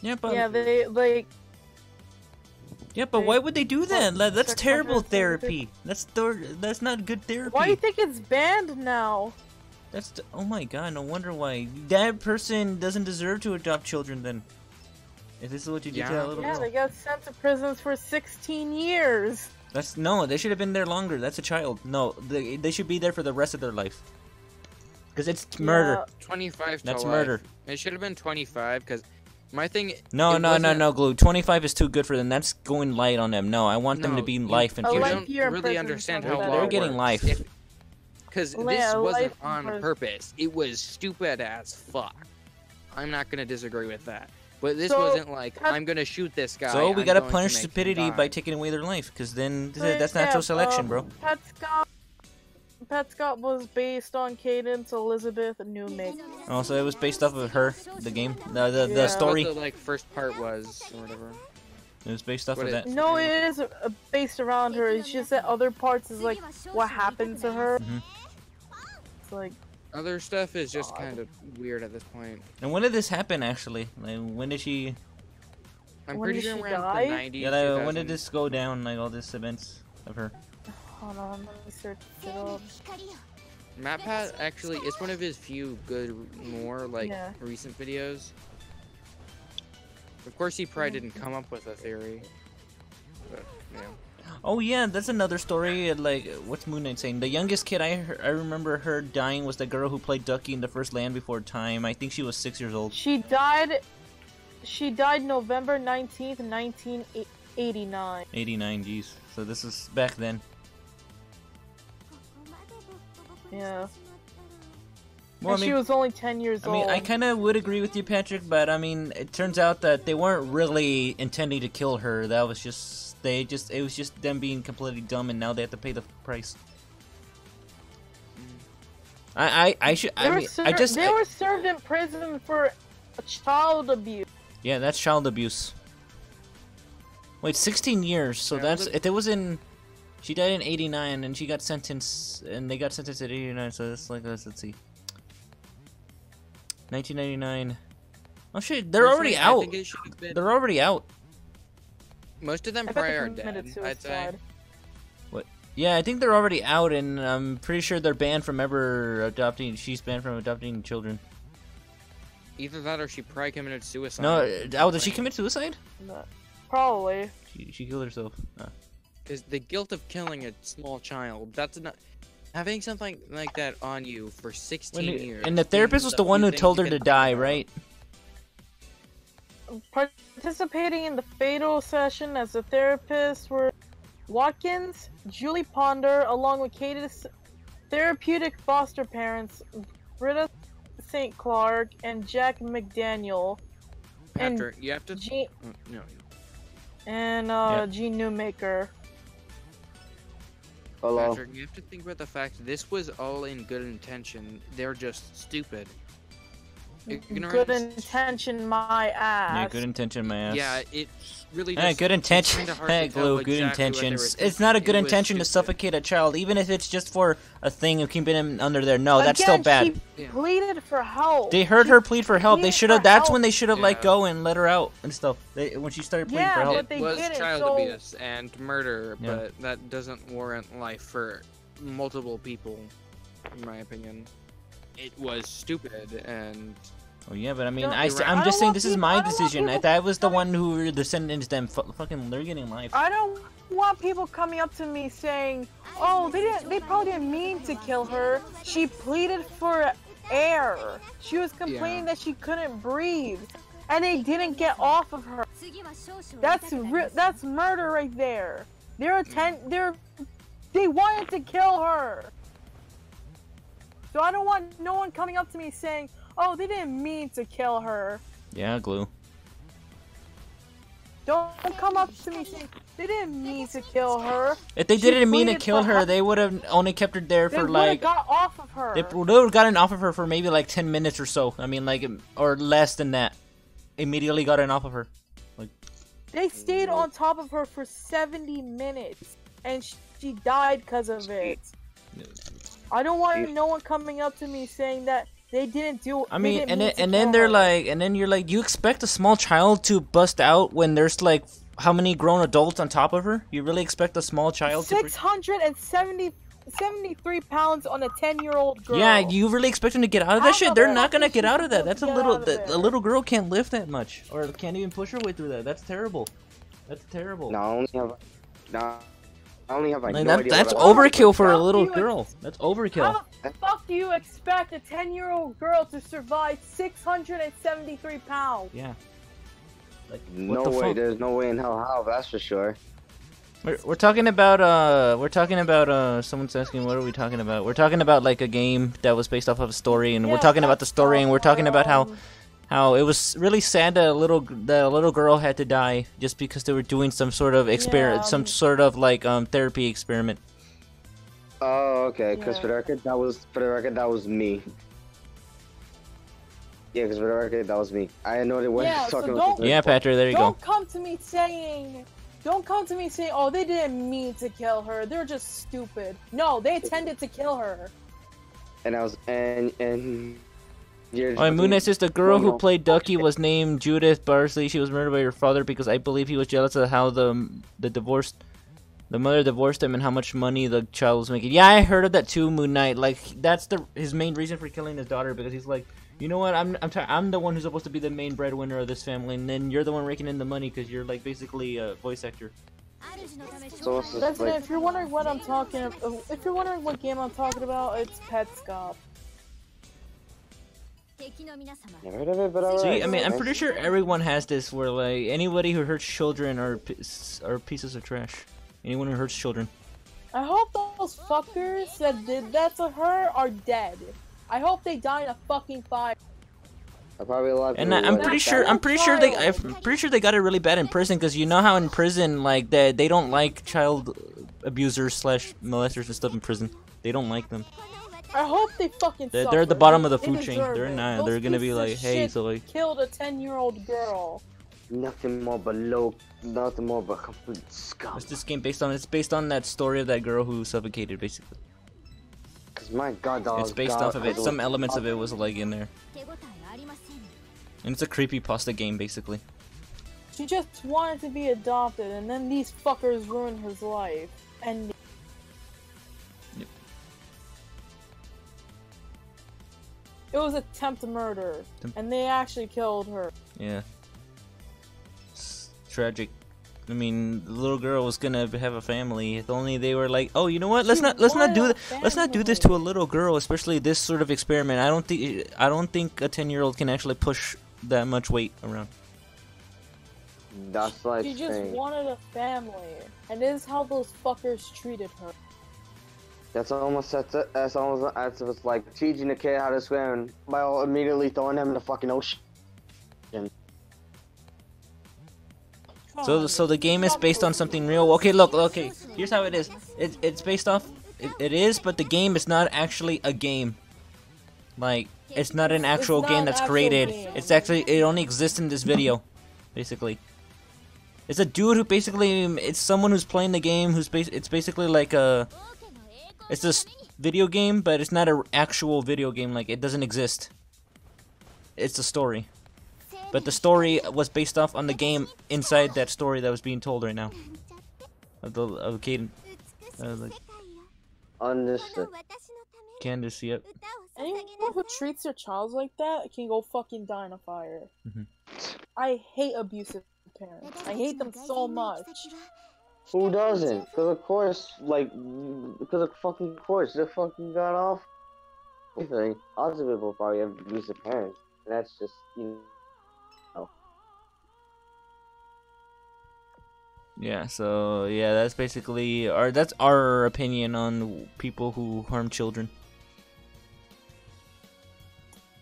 Yeah, but Yeah, they like. yeah, but why would they do that? Like, that's 600 terrible something. therapy. That's not good therapy. Why do you think it's banned now? Oh my god, no wonder why. That person doesn't deserve to adopt children then. If this is what you did to Yeah. that little Yeah, girl. they got sent to prisons for 16 years. No, they should have been there longer. That's a child. No, they should be there for the rest of their life. Because it's murder. 25 to That's life. murder. It should have been 25 because my thing. No, it no, wasn't- Glue. 25 is too good for them. That's going light on them. No, I want them No, to be you- life in A You life prison. don't year in really prison understand is how not law They're getting works. life. Because Yeah, this wasn't life in on prison. purpose. It was stupid as fuck. I'm not gonna disagree with that. But this So, wasn't like Pat- I'm gonna shoot this guy. So we I'm gotta going to punish make him stupidity die. by taking away their life, because then So, that's yeah, natural selection, bro. Pet Scott was based on Cadence Elizabeth Newmake. Oh, so it was based off of her, the game, the Yeah. story. What the like first part was or whatever. It was based off What of it- that. No, it is based around her. It's just that other parts is like what happened to her. Mhm. It's like Other stuff is just kind of weird at this point. And when did this happen, actually? Like, when did she? I'm When pretty did sure she around die? the 90s. Yeah, like, when 2000s. did this go down? Like all these events of her. hold on, let me search it up. MatPat actually is one of his few good, more like Yeah. recent videos. Of course, he probably didn't come up with a theory, but yeah. Oh yeah, that's another story. Like, what's Moon Knight saying? The youngest kid I remember her dying was the girl who played Ducky in the first Land Before Time. I think she was 6 years old. She died November 19th, 1989. 89, geez. So this is back then. Yeah. Well, she was only 10 years old. I mean, I kind of would agree with you, Patrick, but I mean, it turns out that they weren't really intending to kill her. That was just, it was just them being completely dumb, and now they have to pay the price. They were served in prison for child abuse. Yeah, that's child abuse. Wait, 16 years, so that's, if it was in, she died in 89, and she got sentenced, and they got sentenced at 89, so that's like, let's see. 1999. Oh shit, they're already out. They're already out. Most of them probably are dead, I'd say. What? Yeah, I think they're already out, and I'm pretty sure they're banned from ever adopting. She's banned from adopting children. Either that, or she probably committed suicide. No, did she commit suicide? No, probably. She killed herself. Because the guilt of killing a small child, that's not. Having something like that on you for 16 years. And the therapist was the one who told her to die, right? Participating in the fatal session as a therapist were Watkins, Julie Ponder, along with Katie's therapeutic foster parents, Britta St. Clark, and Jack McDaniel. Patrick, you have to. Gene Newmaker. Hello. Patrick, you have to think about the fact this was all in good intention. They're just stupid. Good intention, my ass. Yeah, good intention, my ass. Yeah, it really. Hey, good intention. Hey, Glue, good intentions. It's not a good intention to suffocate a child, even if it's just for a thing of keeping him under there. No, that's still bad. She pleaded for help. They heard her plead for help. They should have. That's when they should have let go and let her out and stuff. When she started pleading for help. It was child abuse and murder, but that doesn't warrant life for multiple people, in my opinion. It was stupid and. Oh yeah, but I mean, I'm just saying this is my decision. I was the one who sentenced them. Fucking, they're getting life. I don't want people coming up to me saying, "Oh, they probably didn't mean to kill her. She pleaded for air. She was complaining that she couldn't breathe, and they didn't get off of her. That's murder right there. They wanted to kill her. So I don't want no one coming up to me saying, "Oh, they didn't mean to kill her." Yeah, Glue. Don't come up to me saying they didn't mean to kill her. If they didn't mean to kill her, they would have only kept her there for like. They would have got off of her. They would have gotten off of her for maybe like 10 minutes or so. I mean, like, or less than that. Immediately gotten off of her. Like. They stayed on top of her for 70 minutes, and she died because of it. I don't want no one coming up to me saying that they didn't do. I mean, and then they're like, and then you're like, you expect a small child to bust out when there's like how many grown adults on top of her? You really expect a small child? 673 pounds on a 10-year-old girl. Yeah, you really expect them to get out of that shit? They're not gonna get out of that. That's a little girl can't lift that much, or can't even push her way through that. That's terrible. That's terrible. I only have like no idea. That's overkill for a little girl. That's overkill. How the fuck do you expect a 10-year-old girl to survive 673 pounds? Yeah. Like, no way. There's no way in hell how. That's for sure. We're talking about someone's asking what are we talking about? We're talking about like a game that was based off of a story, and we're talking about the story, and we're talking about how it was really sad that the little girl had to die just because they were doing some sort of some sort of like therapy experiment. Oh, okay. Because for the record, that was me. Yeah, because for the record, that was me. I know they were talking about. Yeah, Patrick, there you go. Don't come to me saying, "Oh, they didn't mean to kill her. They're just stupid." No, they intended to kill her. And I was and. Moon says the girl who played Ducky was named Judith Barsley. She was murdered by her father because I believe he was jealous of how the mother divorced him and how much money the child was making. Yeah, I heard of that too, Moon Knight. Like that's his main reason for killing his daughter, because he's like, you know what? I'm the one who's supposed to be the main breadwinner of this family, and then you're the one raking in the money because you're like basically a voice actor. So if you're wondering what I'm talking about, if you're wondering what game I'm talking about, it's Petscop. Never heard of it, but alright. See, I mean, I'm pretty sure everyone has this, where like anybody who hurts children are pieces of trash. Anyone who hurts children. I hope those fuckers that did that to her are dead. I hope they die in a fucking fire. Probably a lot of And I'm pretty sure they got it really bad in prison, because you know how in prison like they don't like child abusers / molesters and stuff in prison. They don't like them. I hope they fucking They're at the bottom of the food chain. They're not. They're gonna be like, hey, so like killed a 10-year-old girl. Nothing more but complete scum. What's this game based on? It's based on that story of that girl who suffocated, basically. Cause my God, dog. It's based off of it. Some elements of it was like in there. And it's a creepy pasta game, basically. She just wanted to be adopted, and then these fuckers ruined his life. And yep. It was attempted murder, and they actually killed her. Yeah. It's tragic. I mean, the little girl was gonna have a family. If only they were like, oh, you know what? Let's not do this to a little girl, especially this sort of experiment. I don't think a 10-year-old can actually push that much weight around. That's like she just wanted a family, and this is how those fuckers treated her. That's almost as if it's like teaching a kid how to swim by immediately throwing them in the fucking ocean. So the game is based on something real. Okay, look, okay. Here's how it is. It's based off. It is, but the game is not actually a game. Like, it's not an actual game that's created. It's actually, it only exists in this video, basically. It's a dude who basically, it's someone who's playing the game. It's basically like a. It's a video game, but it's not an actual video game. Like, it doesn't exist. It's a story. But the story was based off on the game inside that story that was being told right now. Of Caden. Like, understood. Candace, yep. Anyone who treats their child like that can go fucking die in a fire. Mm-hmm. I hate abusive parents. I hate them so much. Who doesn't? Because of course, they fucking got off. Anything. Other people probably have abusive parents. And that's just, you know. Yeah, so yeah, that's basically our opinion on people who harm children.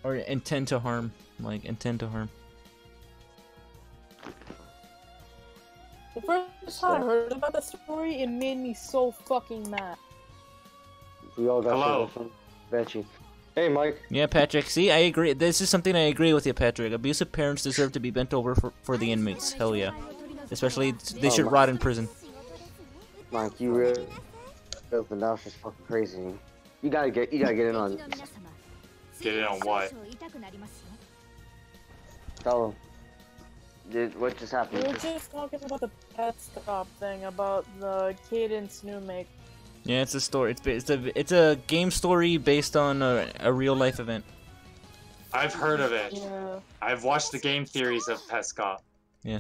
Or intend to harm. The first time I heard about the story, it made me so fucking mad. We all got Veggie. Hey, Mike. Yeah, Patrick. See, I agree. This is something I agree with you, Patrick. Abusive parents deserve to be bent over for the inmates. Hell yeah. Especially, they should rot in prison. Mike, you really opened up. It's fucking crazy. You gotta get in on it. Get in on what? Tell them. What just happened? We were just talking about the pet stop thing, about the Cadence new make. Yeah, it's a story. It's a game story based on a real life event. I've heard of it. Yeah. I've watched the game theories of Pesca. Yeah.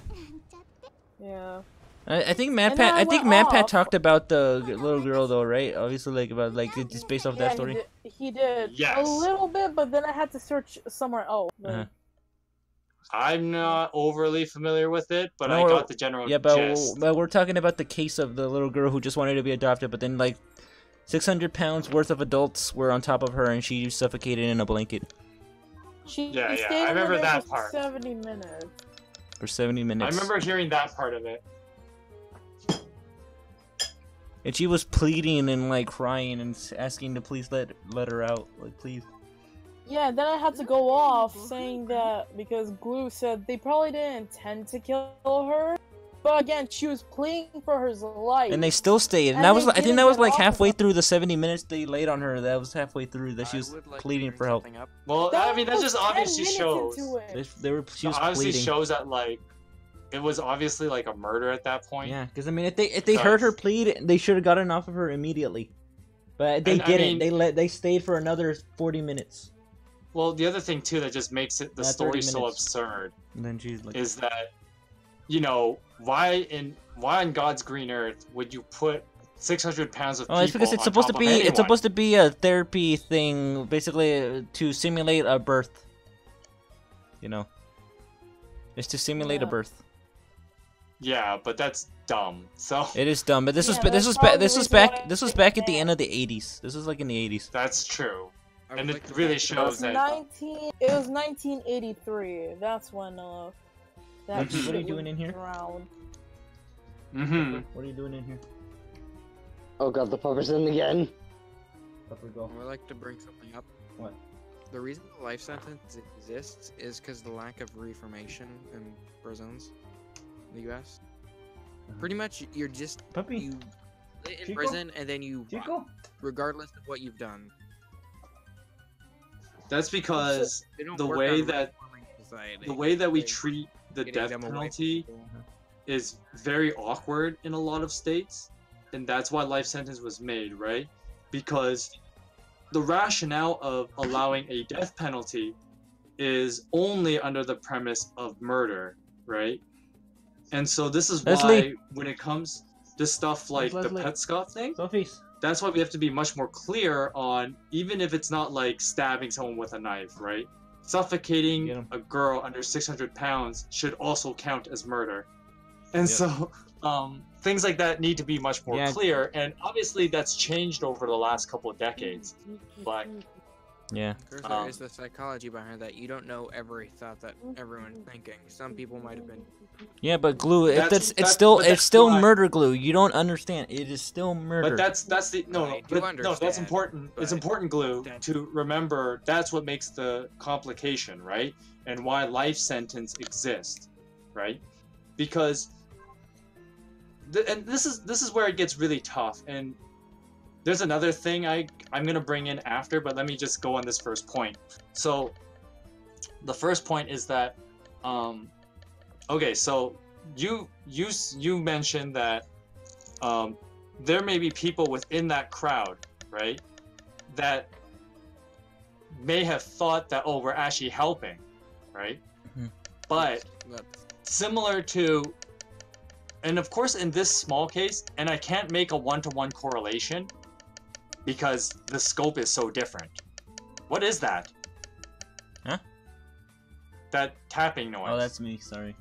Yeah. I think MatPat talked about the little girl though, right? Obviously, it's based off that story. He did. Yes. A little bit, but then I had to search somewhere else. I'm not overly familiar with it, but I got the general gist. But we're talking about the case of the little girl who just wanted to be adopted, but then like 600 pounds worth of adults were on top of her and she suffocated in a blanket. Yeah, I remember that part. 70 minutes. For 70 minutes. I remember hearing that part of it. And she was pleading and like crying and asking to please let her out, like please. Yeah, then I had to go off saying that because Glue said they probably didn't intend to kill her, but again, she was pleading for her life. And they still stayed. And I think that was like halfway through the 70 minutes they laid on her. That was halfway through that she was pleading for help. Well, I mean, that just obviously shows. She was pleading. Shows that like it was obviously like a murder at that point. Yeah, because I mean, if they heard her plead, they should have gotten off of her immediately. But they didn't. I mean, they stayed for another 40 minutes. Well, the other thing too that just makes the story so absurd is that, you know, why in God's green earth would you put 600 pounds of people? It's because it's supposed to be a therapy thing, basically to simulate a birth. You know, it's to simulate a birth. Yeah, but that's dumb. So it is dumb. But this was back at the end of the 80s. This was like in the 80s. That's true. And it really shows that... It was 1983. That's when, that shit What are you doing in here? around. What are you doing in here? Oh god, the pupper's in again. Pupper, go. I would like to bring something up. What? The reason the life sentence exists is because the lack of reformation in prisons in the U.S. Pretty much, you're just you in prison and then you rot, regardless of what you've done. That's because the way that we treat the death penalty is very awkward in a lot of states, and that's why life sentence was made, right? Because the rationale of allowing a death penalty is only under the premise of murder, right? And so this is why when it comes to stuff like the pet Scott thing, that's why we have to be much more clear on, even if it's not like stabbing someone with a knife, right? Suffocating a girl under 600 pounds should also count as murder. And so things like that need to be much more clear, and obviously that's changed over the last couple of decades. But of course, there is the psychology behind that. You don't know every thought that everyone's thinking. Some people might have been. Yeah, but Glue, it's still murder, Glue. You don't understand. It is still murder. But that's important. It's important, Glue, to remember that's what makes the complication, right? And why life sentence exists, right? Because and this is where it gets really tough. And there's another thing I'm gonna bring in after, but let me just go on this first point. So the first point is that okay, so you mentioned that there may be people within that crowd, right, that may have thought that, oh, we're actually helping, right? But similar to, and of course in this small case, and I can't make a one-to-one correlation because the scope is so different. What is that? Huh? That tapping noise. Oh, that's me, sorry.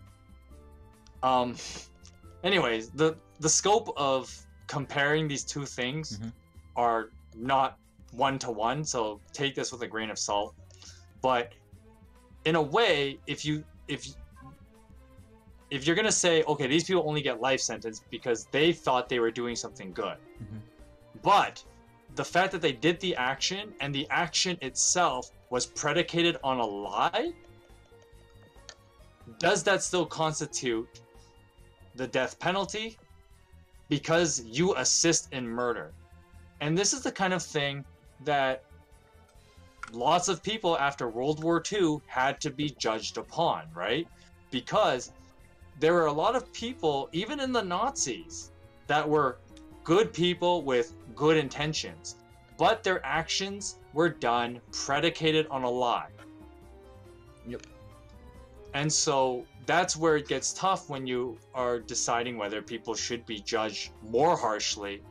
Anyways, the scope of comparing these two things are not one-to-one, so take this with a grain of salt. But in a way, if you're gonna say, okay, these people only get life sentence because they thought they were doing something good, but the fact that they did the action and the action itself was predicated on a lie, does that still constitute the death penalty? Because you assist in murder. And this is the kind of thing that lots of people after World War II had to be judged upon, right? Because there were a lot of people, even in the Nazis, that were good people with good intentions, but their actions were done predicated on a lie. Yep. And so that's where it gets tough when you are deciding whether people should be judged more harshly,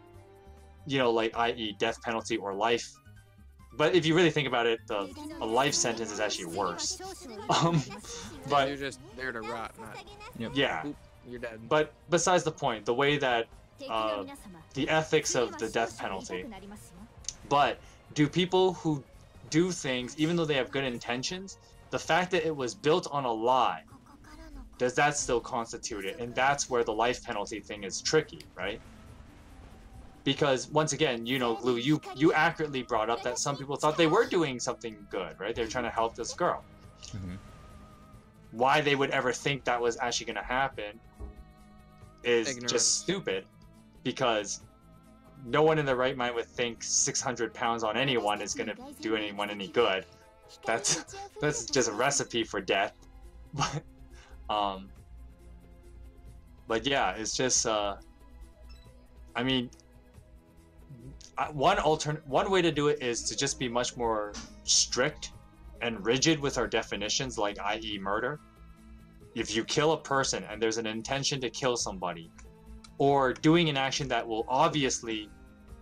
you know, like i.e. death penalty or life. But if you really think about it, a life sentence is actually worse. But you're just there to rot, not. Yeah. Oop, you're dead. But besides the point, the way that the ethics of the death penalty. But do people who do things, even though they have good intentions, the fact that it was built on a lie, does that still constitute it? And that's where the life penalty thing is tricky, right? Because once again, you know, Glue, you accurately brought up that some people thought they were doing something good, right? They're trying to help this girl. Why they would ever think that was actually going to happen is just stupid, because no one in their right mind would think 600 pounds on anyone is going to do anyone any good. That's just a recipe for death. But yeah, it's just I mean, one way to do it is to just be much more strict and rigid with our definitions, like i.e. murder. If you kill a person and there's an intention to kill somebody, or doing an action that will obviously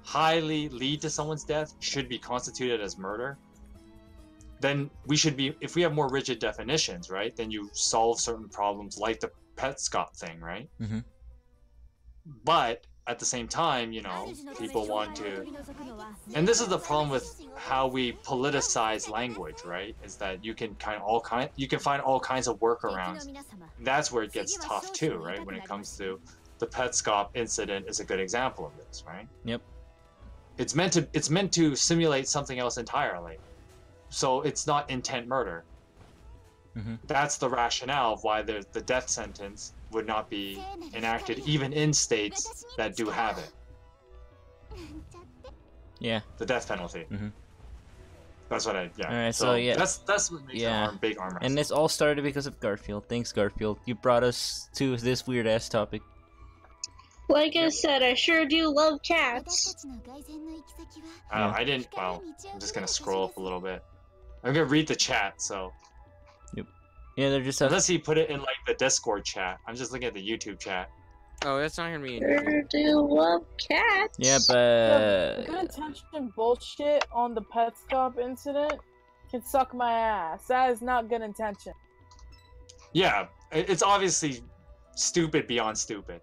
highly lead to someone's death should be constituted as murder, then we should be, if we have more rigid definitions, right, then you solve certain problems like the pet Scott thing, right? But at the same time, you know, people want to, and this is the problem with how we politicize language, right? Is that you can find all kinds of workarounds. That's where it gets tough too, right? When it comes to the Petscop incident is a good example of this, right? Yep. It's meant to simulate something else entirely, so it's not intent murder. That's the rationale of why the death sentence would not be enacted even in states that do have it. Yeah. The death penalty. That's what I. Yeah. All right. So yeah. That's what makes it big arm wrestling. And this all started because of Garfield. Thanks, Garfield. You brought us to this weird ass topic. Like I said, I sure do love cats. I didn't. Well, I'm just gonna scroll up a little bit. I'm gonna read the chat. So. Yeah, they're just. Unless he put it in like the Discord chat. I'm just looking at the YouTube chat. Oh, that's not gonna be. Sure do love cats. Yeah, but good intention bullshit on the Petscop incident can suck my ass. That is not good intention. Yeah, it's obviously stupid beyond stupid.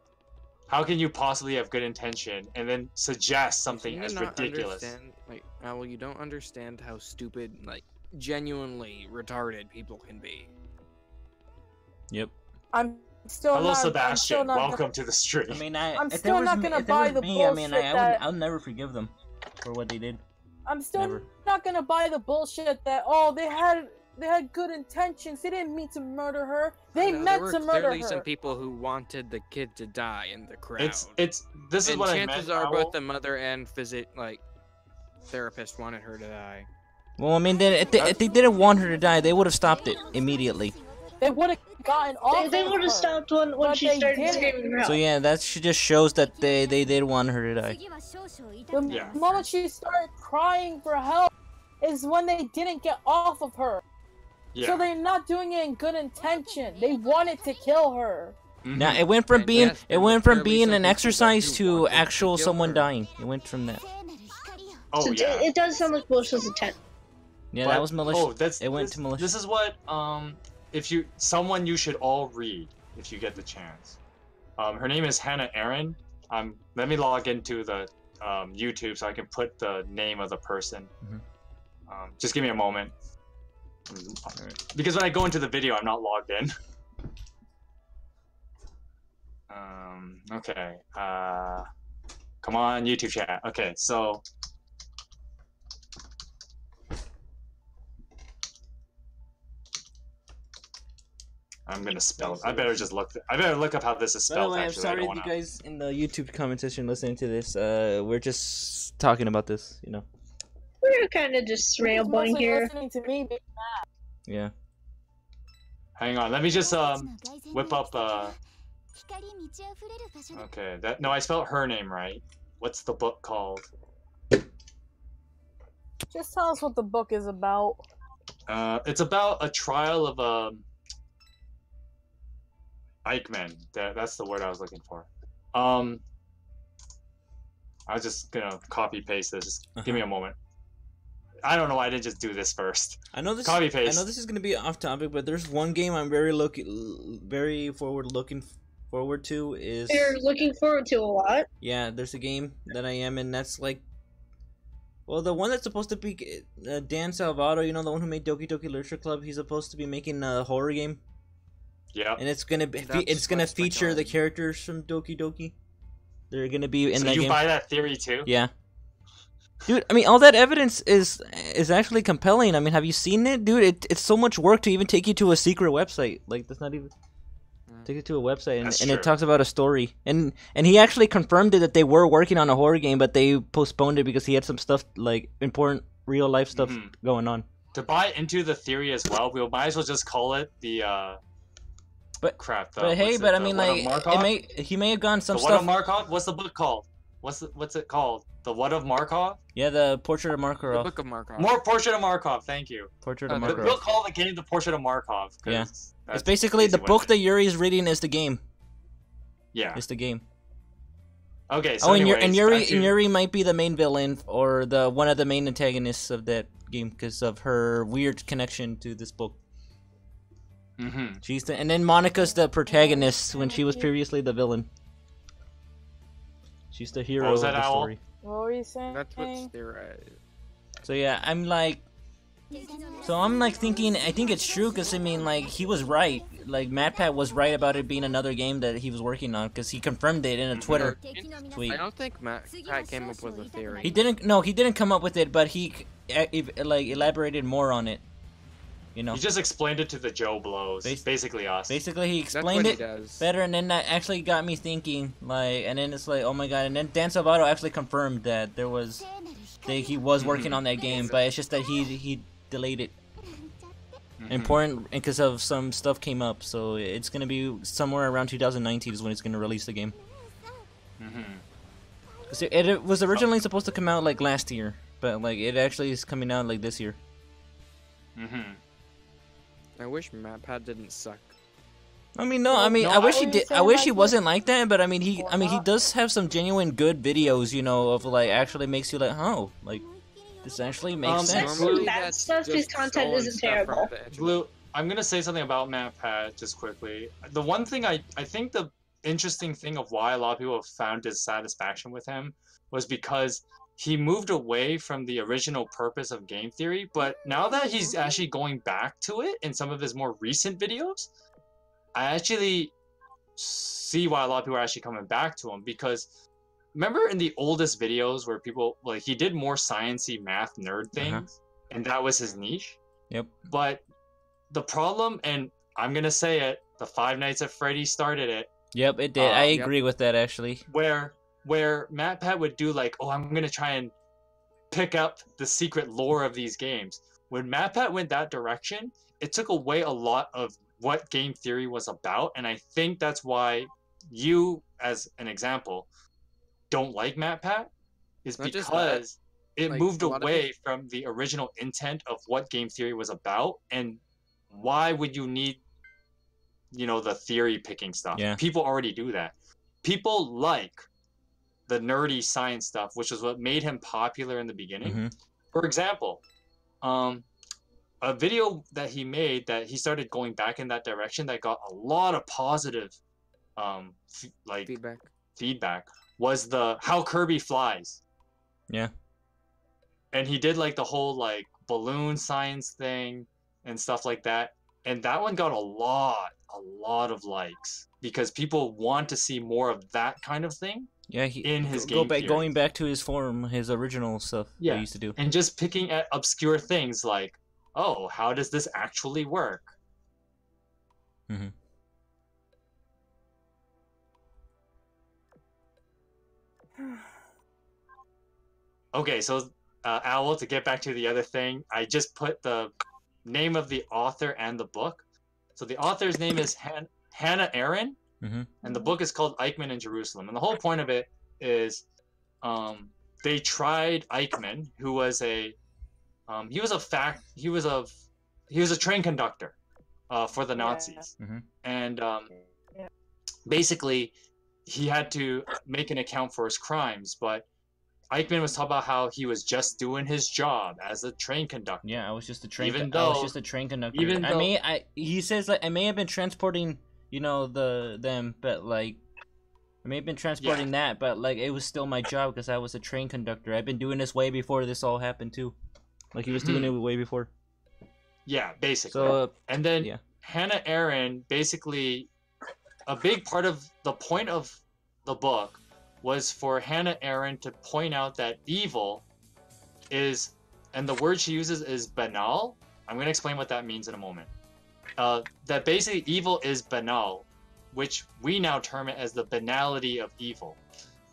How can you possibly have good intention and then suggest something as ridiculous? Like, well, you don't understand how stupid, like, genuinely retarded people can be. Yep. I'm still Hello, not. Sebastian. Welcome gonna, to the stream. I mean, I'm still not gonna buy the bullshit. I mean, I'll never forgive them for what they did. I'm still not gonna buy the bullshit that they had good intentions. They didn't mean to murder her. They meant to murder her. There were clearly some people who wanted the kid to die in the crowd. This is what I meant. Chances are both the mother and therapist wanted her to die. Well, I mean, if they didn't want her to die, they would have stopped it immediately. They would have gotten off. They would have stopped when she started screaming for help. So yeah, that just shows that they did want her to die. The moment she started crying for help is when they didn't get off of her. Yeah. So they're not doing it in good intention. They wanted to kill her. Now it went from being an exercise to actual someone dying. It went from that. Oh yeah. It does sound like malicious intent. Yeah, that was malicious. It went to malicious. This is what someone you should all read if you get the chance. Her name is Hannah Aaron. Let me log into the YouTube so I can put the name of the person. Just give me a moment. Because when I go into the video, I'm not logged in. Okay. Come on, YouTube chat. Okay, so. I'm gonna spell it. I better look up how this is spelled. By the way, I'm sorry if you guys in the YouTube comment section listening to this. We're just talking about this, you know. We're kind of just rambling here. Listening to me, yeah. Hang on, let me just whip up. Okay, no, I spelled her name right. What's the book called? Just tell us what the book is about. It's about a trial of Eichmann. That's the word I was looking for. I was just gonna copy paste this. Just give me a moment. I don't know why I didn't just do this first. I know this. Copy paste. I know this is gonna be off topic, but there's one game I'm very looking forward to. Is you're looking forward to a lot? Yeah, there's a game that I am, and that's like, well, the one that's supposed to be Dan Salvato. You know, the one who made Doki Doki Literature Club. He's supposed to be making a horror game. Yeah. And it's gonna feature the characters from Doki Doki. They're gonna be in that game. So you buy that theory too? Yeah. Dude, I mean, all that evidence is actually compelling. I mean, have you seen it, dude? It's so much work to even take you to a secret website. Like, that's not even take it to a website, and it talks about a story. And he actually confirmed it that they were working on a horror game, but they postponed it because he had some stuff, like important real life stuff going on. To buy into the theory as well, we might as well just call it the But crap. But hey, but I mean, like, he may have gone some stuff. What of Markov? What's the book called? What's it called? The What of Markov? Yeah, the Portrait of Markov. The Book of Markov. More Portrait of Markov. Thank you. Portrait of Markov. We'll call the game the Portrait of Markov. Yeah. It's basically the book that Yuri is reading is the game. Yeah. It's the game. Okay. So and Yuri might be the main villain or one of the main antagonists of that game because of her weird connection to this book. And then Monica's the protagonist when she was previously the villain. She's the hero What was of that, the Owl? story. What were you saying? That's what's theorized. So yeah, I'm like thinking, I think it's true, because I mean, like, he was right. Like, MatPat was right about it being another game that he was working on, because he confirmed it in a Twitter tweet. I don't think MatPat came up with a theory. He didn't come up with it, but he like elaborated more on it. You know, He just explained it to the Joe Blows. Basically us. basically he explained it better, and then that actually got me thinking, like, and then it's like, oh my god, and then Dan Salvato actually confirmed that he was working on that game, but it's just that he delayed it. Important because of some stuff came up, so it's gonna be somewhere around 2019 is when it's gonna release the game. It was originally supposed to come out like last year, but like it actually is coming out like this year. I wish MatPat didn't suck. I mean, no, I wish he did. I wish he wasn't like that, but I mean, he does have some genuine good videos, you know, of like actually makes you like, oh, like this actually makes sense. That stuff, his content isn't terrible. Blue, I'm gonna say something about MatPat just quickly. The one thing I think the interesting thing of why a lot of people have found dissatisfaction with him was because he moved away from the original purpose of game theory, but now that he's actually going back to it in some of his more recent videos, I actually see why a lot of people are actually coming back to him, because remember in the oldest videos where people, like, he did more sciencey math nerd things, and that was his niche? Yep. But the problem, and I'm gonna say it, the Five Nights at Freddy's started it. Yep, it did. I agree with that, actually. Where MatPat would do like, oh, I'm gonna try and pick up the secret lore of these games. When MatPat went that direction, it took away a lot of what game theory was about, and I think that's why you, as an example, don't like MatPat, is because it moved away from the original intent of what game theory was about, and why would you need, you know, the theory picking stuff? Yeah. People already do that. People like the nerdy science stuff, which is what made him popular in the beginning. For example, a video that he made that he started going back in that direction that got a lot of positive feedback was the How Kirby Flies. Yeah. And he did like the whole like balloon science thing and stuff like that. And that one got a lot of likes because people want to see more of that kind of thing. Yeah, in his game going back to his forum, his original stuff he used to do. And just picking at obscure things like, oh, how does this actually work? Okay, so Owl, to get back to the other thing, I just put the name of the author and the book. So the author's name is Hannah Arendt, and the book is called Eichmann in Jerusalem. And the whole point of it is they tried Eichmann, who was a train conductor for the Nazis. And basically he had to make an account for his crimes, but Eichmann was talking about how he was just doing his job as a train conductor. Yeah, I was just a train conductor. He says like I may have been transporting, you know, them, but like I may have been transporting that, but like it was still my job because I was a train conductor. I've been doing this way before this all happened too. Like he was doing it way before. Yeah, basically. So and then Hannah Arendt, basically a big part of the point of the book was for Hannah Arendt to point out that evil is, and the word she uses is banal. I'm going to explain what that means in a moment. That basically evil is banal, which we now term it as the banality of evil.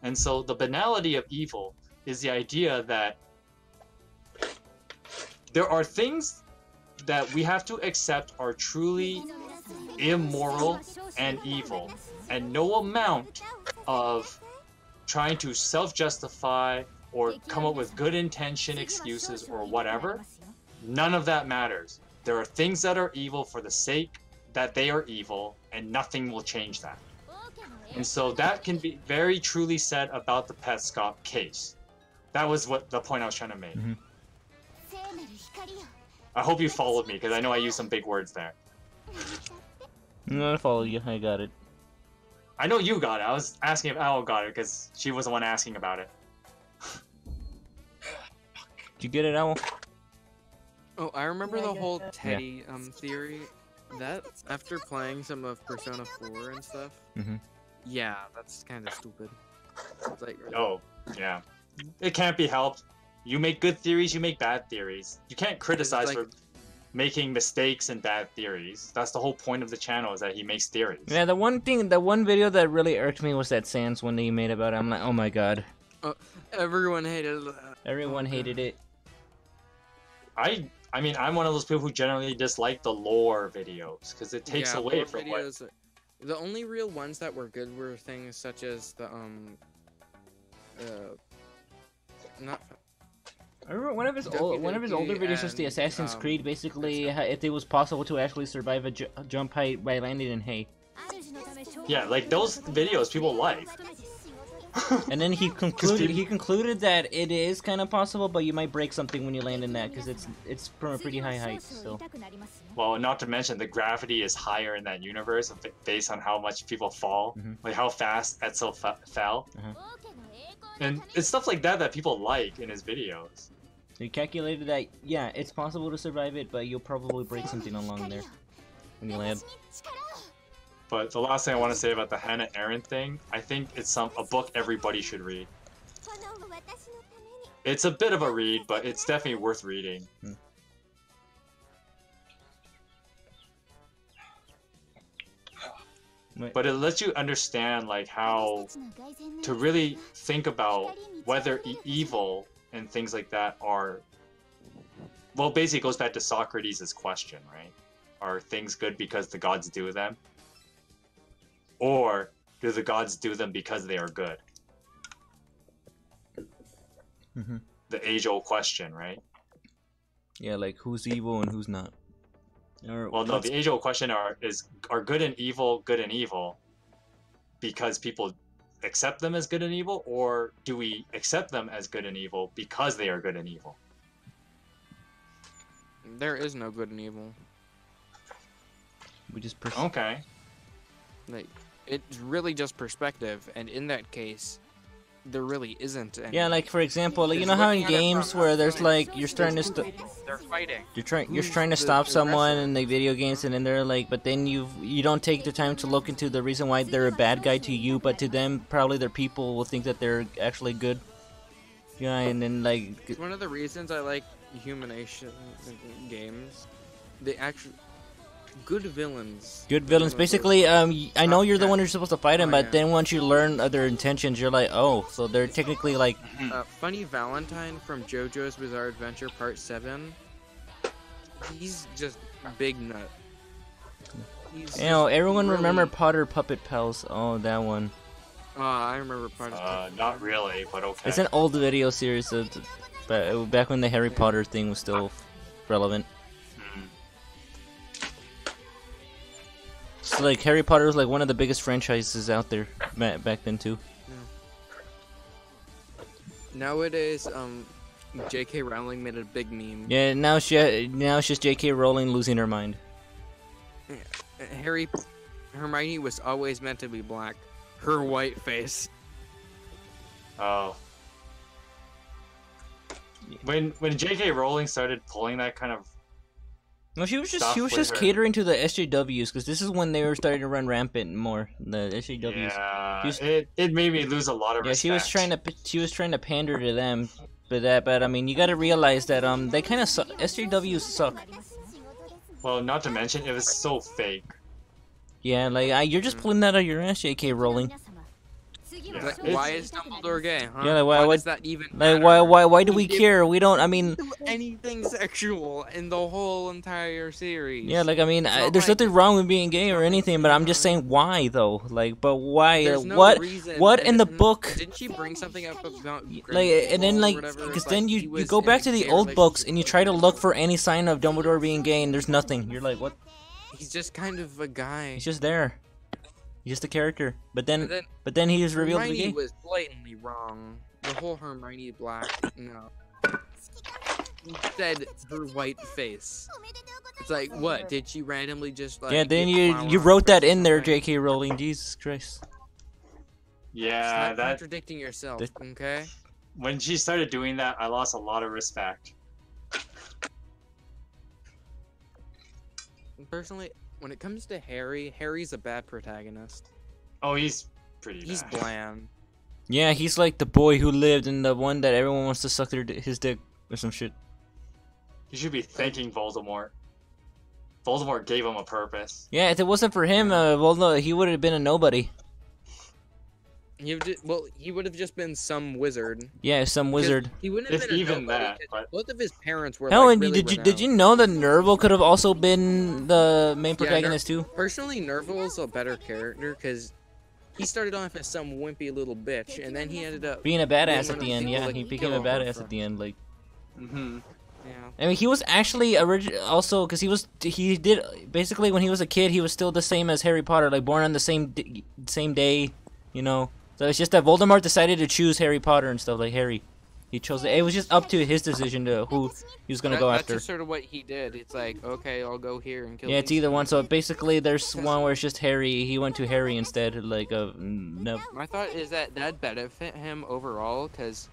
And so the banality of evil is the idea that there are things that we have to accept are truly immoral and evil, and no amount of trying to self-justify or come up with good intention excuses or whatever, none of that matters. There are things that are evil for the sake that they are evil, and nothing will change that. And so that can be very truly said about the Petscop case. That was what the point I was trying to make. I hope you followed me, because I know I used some big words there. No, I follow you. I got it. I know you got it. I was asking if Owl got it because she was the one asking about it. Did you get it, Owl? Oh, I remember Yeah, the I get whole that. Teddy theory. That after playing some of Persona 4 and stuff. Yeah, that's kind of stupid. It's like, Oh, yeah. It can't be helped. You make good theories, you make bad theories. You can't criticize like- for making mistakes and bad theories. That's the whole point of the channel, is that he makes theories. Yeah, the one video that really irked me was that Sans one that you made about it. I'm like, oh my god. everyone hated that. Everyone hated it. I mean, I'm one of those people who generally dislike the lore videos because it takes away lore from videos, the only real ones that were good were things such as the not. I remember one of his older videos was the Assassin's Creed. Basically, if it was possible to actually survive a jump height by landing in hay. Yeah, like those videos people like. And then he concluded that it is kind of possible, but you might break something when you land in that because it's from a pretty high height. So. Well, not to mention the gravity is higher in that universe based on how much people fall, like how fast Etzel fell, and it's stuff like that that people like in his videos. He calculated that yeah, it's possible to survive it, but you'll probably break something along there when you land. But the last thing I want to say about the Hannah Arendt thing, I think it's a book everybody should read. It's a bit of a read, but it's definitely worth reading. But it lets you understand like how to really think about whether evil and things like that are, well, basically it goes back to Socrates' question, right? Are things good because the gods do them? Or do the gods do them because they are good? The age-old question, right? Yeah, like who's evil and who's not. Well, no, the age-old question are good and evil because people accept them as good and evil, or do we accept them as good and evil because they are good and evil? There is no good and evil. We just okay. Like, it's really just perspective, and in that case, there really isn't any. Yeah, like for example, like, you know how in games where there's like you're starting to they're fighting. You're trying to stop someone in the video games, and then they're like, but then you don't take the time to look into the reason why they're a bad guy to you, but to them probably their people will think that they're actually good. Yeah, and then like It's one of the reasons I like humanation games. They actually good villains. Good villains. Basically, I know you're the one who's supposed to fight him, but then once you learn their intentions, you're like, oh, so they're technically like. Funny Valentine from JoJo's Bizarre Adventure Part 7. He's just big nut. You know, everyone remember Potter Puppet Pals? Oh, that one. I remember Potter. Not really, but okay. It's an old video series, back when the Harry Potter thing was still relevant. So, like, Harry Potter was like one of the biggest franchises out there back then too. Nowadays, J.K. Rowling made a big meme. Yeah, now it's just J.K. Rowling losing her mind. Hermione was always meant to be black. Her white face. Oh. When J.K. Rowling started pulling that kind of. No, she was just catering to the SJWs because this is when they were starting to run rampant more. The SJWs. Yeah, it made me lose a lot of respect. Yeah, she was trying to pander to them, but I mean, you got to realize that they kind of suck. SJWs suck. Well, not to mention it was so fake. Yeah, like you're just pulling that out of your ass, J.K. Rowling. Yeah, why is Dumbledore gay? Huh? Yeah, like, why does that even like matter? why do we care? We don't. I mean, anything sexual in the whole entire series. Yeah, like I mean, there's nothing wrong with being gay or anything, but I'm just saying why though. Like, but why? There's no what? reason. What in the book? Didn't she bring something up about like, and then like, because then you go back to the old books and you try to look for any sign of Dumbledore being gay, and there's nothing. You're like, what? He's just kind of a guy. He's just there. He's just a character. But then he was revealed to be gay. Hermione was blatantly wrong. The whole Hermione black, no. Instead, her white face. It's like, what? Did she randomly just like? Yeah, then you wrote that in there, J.K. Rowling. Jesus Christ. Yeah, Stop contradicting yourself, okay? When she started doing that, I lost a lot of respect. Personally, when it comes to Harry, Harry's a bad protagonist. Oh, he's pretty He's bad. bland. Yeah, he's like the boy who lived and the one that everyone wants to suck his dick or some shit. He should be thanking Voldemort. Voldemort gave him a purpose. Yeah, if it wasn't for him, he would have been a nobody. He would have just been some wizard. Yeah, some wizard. He wouldn't have If been a even nobody, that, but... both of his parents were Hell, like, and really did you know that Nerval could have also been the main protagonist too? Personally, Nerval's a better character because he started off as some wimpy little bitch, and then he ended up being a badass at the end. Yeah, he became a badass at the end. Like, yeah. I mean, he was actually also because he did basically when he was a kid, he was still the same as Harry Potter, like born on the same day, you know. So it's just that Voldemort decided to choose Harry Potter and stuff, like Harry. He chose it. It was just up to his decision to who he was gonna go after. That's just sort of what he did. It's like, okay, I'll go here and kill. Yeah, it's either one. So basically, there's one where it's just Harry. He went to Harry instead. Like, no. My thought is that that'd benefit him overall because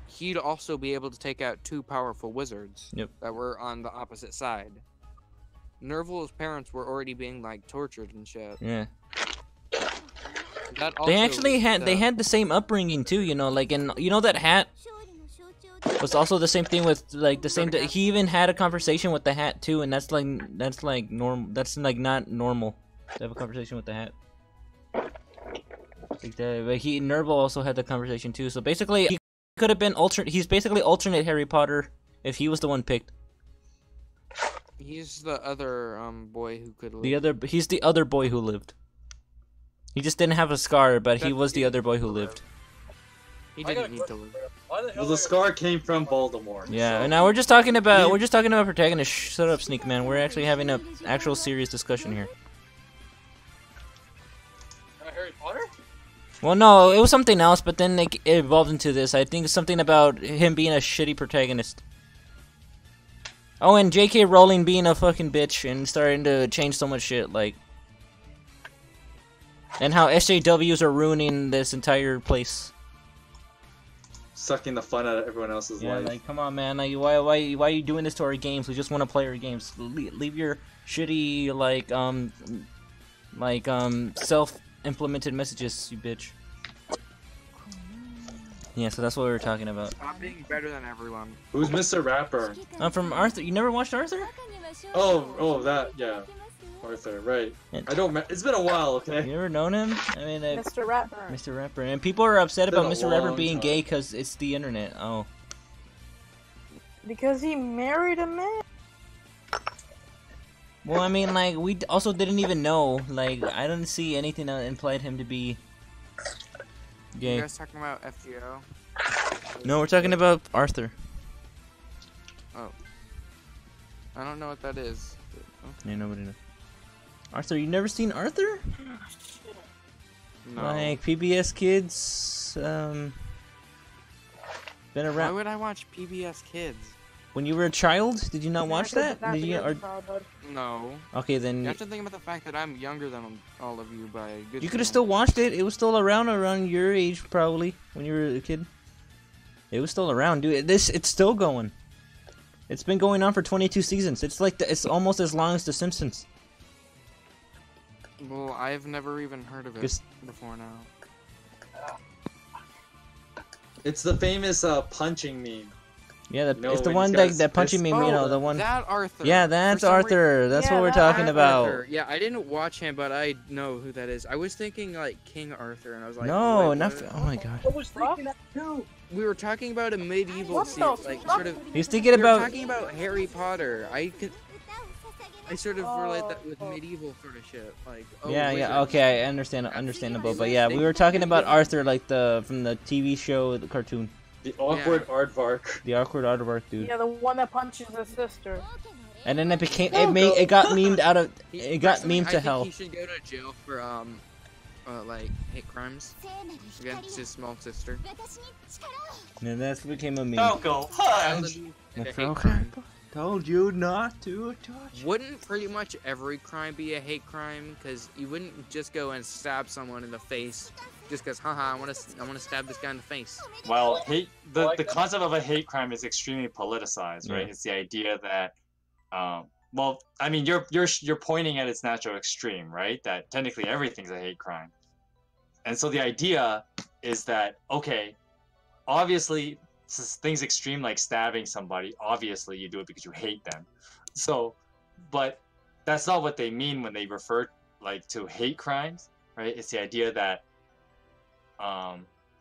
he'd also be able to take out two powerful wizards that were on the opposite side. Nerval's parents were already being like tortured and shit. Yeah. They actually had the same upbringing too, you know, like, and you know that hat was also the same thing with like the same. He even had a conversation with the hat too, and that's like normal. That's like not normal to have a conversation with the hat. Like that, but Nerval also had the conversation too. So basically, he could have been alternate. He's basically alternate Harry Potter if he was the one picked. He's the other boy who could live. He's the other boy who lived. He just didn't have a scar, but he was the other boy who lived. He didn't need to live. Well, the scar came from Voldemort. Yeah, so. And now we're just talking about protagonists. Shut up, Sneak Man. We're actually having a actual serious discussion here. Harry Potter? Well, no, it was something else, but then it evolved into this. I think it's something about him being a shitty protagonist. Oh, and J.K. Rowling being a fucking bitch and starting to change so much shit, like. And how SJWs are ruining this entire place. Sucking the fun out of everyone else's life. Yeah, like, come on, man. Like, why are you doing this to our games? We just want to play our games. Leave your shitty, self-implemented messages, you bitch. Yeah, so that's what we were talking about. Stop being better than everyone. Who's Mr. Rapper? I'm from Arthur. You never watched Arthur? Oh, that, yeah. Arthur, right. I don't. It's been a while, okay? You ever known him? I mean, Mr. Rapper. Mr. Rapper. And people are upset about Mr. Rapper being gay because it's the internet. Oh. Because he married a man. Well, I mean, like, we also didn't even know. Like, I didn't see anything that implied him to be gay. You guys talking about FGO? No, we're talking about Arthur. Oh. I don't know what that is. Okay. Yeah, nobody knows. Arthur, you never seen Arthur? No. Like PBS Kids, been around. Why would I watch PBS Kids? When you were a child, did you not watch that? Did you? Or... No. Okay, then. You have to think about the fact that I'm younger than all of you by a good. You could have still watched it. It was still around your age, probably when you were a kid. It was still around, dude. It's still going. It's been going on for 22 seasons. It's like it's almost as long as The Simpsons. Well, I've never even heard of it before now. It's the famous punching meme. Yeah, it's the one that punching meme. You know, the one. That Arthur. Yeah, that's Arthur. That's what we're talking about. Arthur. Yeah, I didn't watch him, but I know who that is. I was thinking like King Arthur, and I was like, no, not. Oh my god. I was thinking that too. We were talking about a medieval scene, like sort of. He's thinking about. We were talking about Harry Potter. I sort of relate that with medieval sort of shit, like. Oh, yeah, okay, I understand, understandable, but yeah, we were talking about Arthur, like from the TV show, the cartoon. The awkward aardvark. The awkward aardvark, dude. Yeah, the one that punches his sister. And then it got memed out of, it got memed to hell. I think he should go to jail for like hate crimes against his small sister. And that became a meme. Falco, punch! Told you not to touch. Wouldn't pretty much every crime be a hate crime? Because you wouldn't just go and stab someone in the face just because, haha, I want to stab this guy in the face. Well, the concept of a hate crime is extremely politicized, right? It's the idea that, well, I mean, you're pointing at its natural extreme, right? That technically everything's a hate crime, and so the idea is that, okay, obviously things extreme like stabbing somebody, obviously you do it because you hate them. So, but that's not what they mean when they refer like to hate crimes, right? It's the idea that,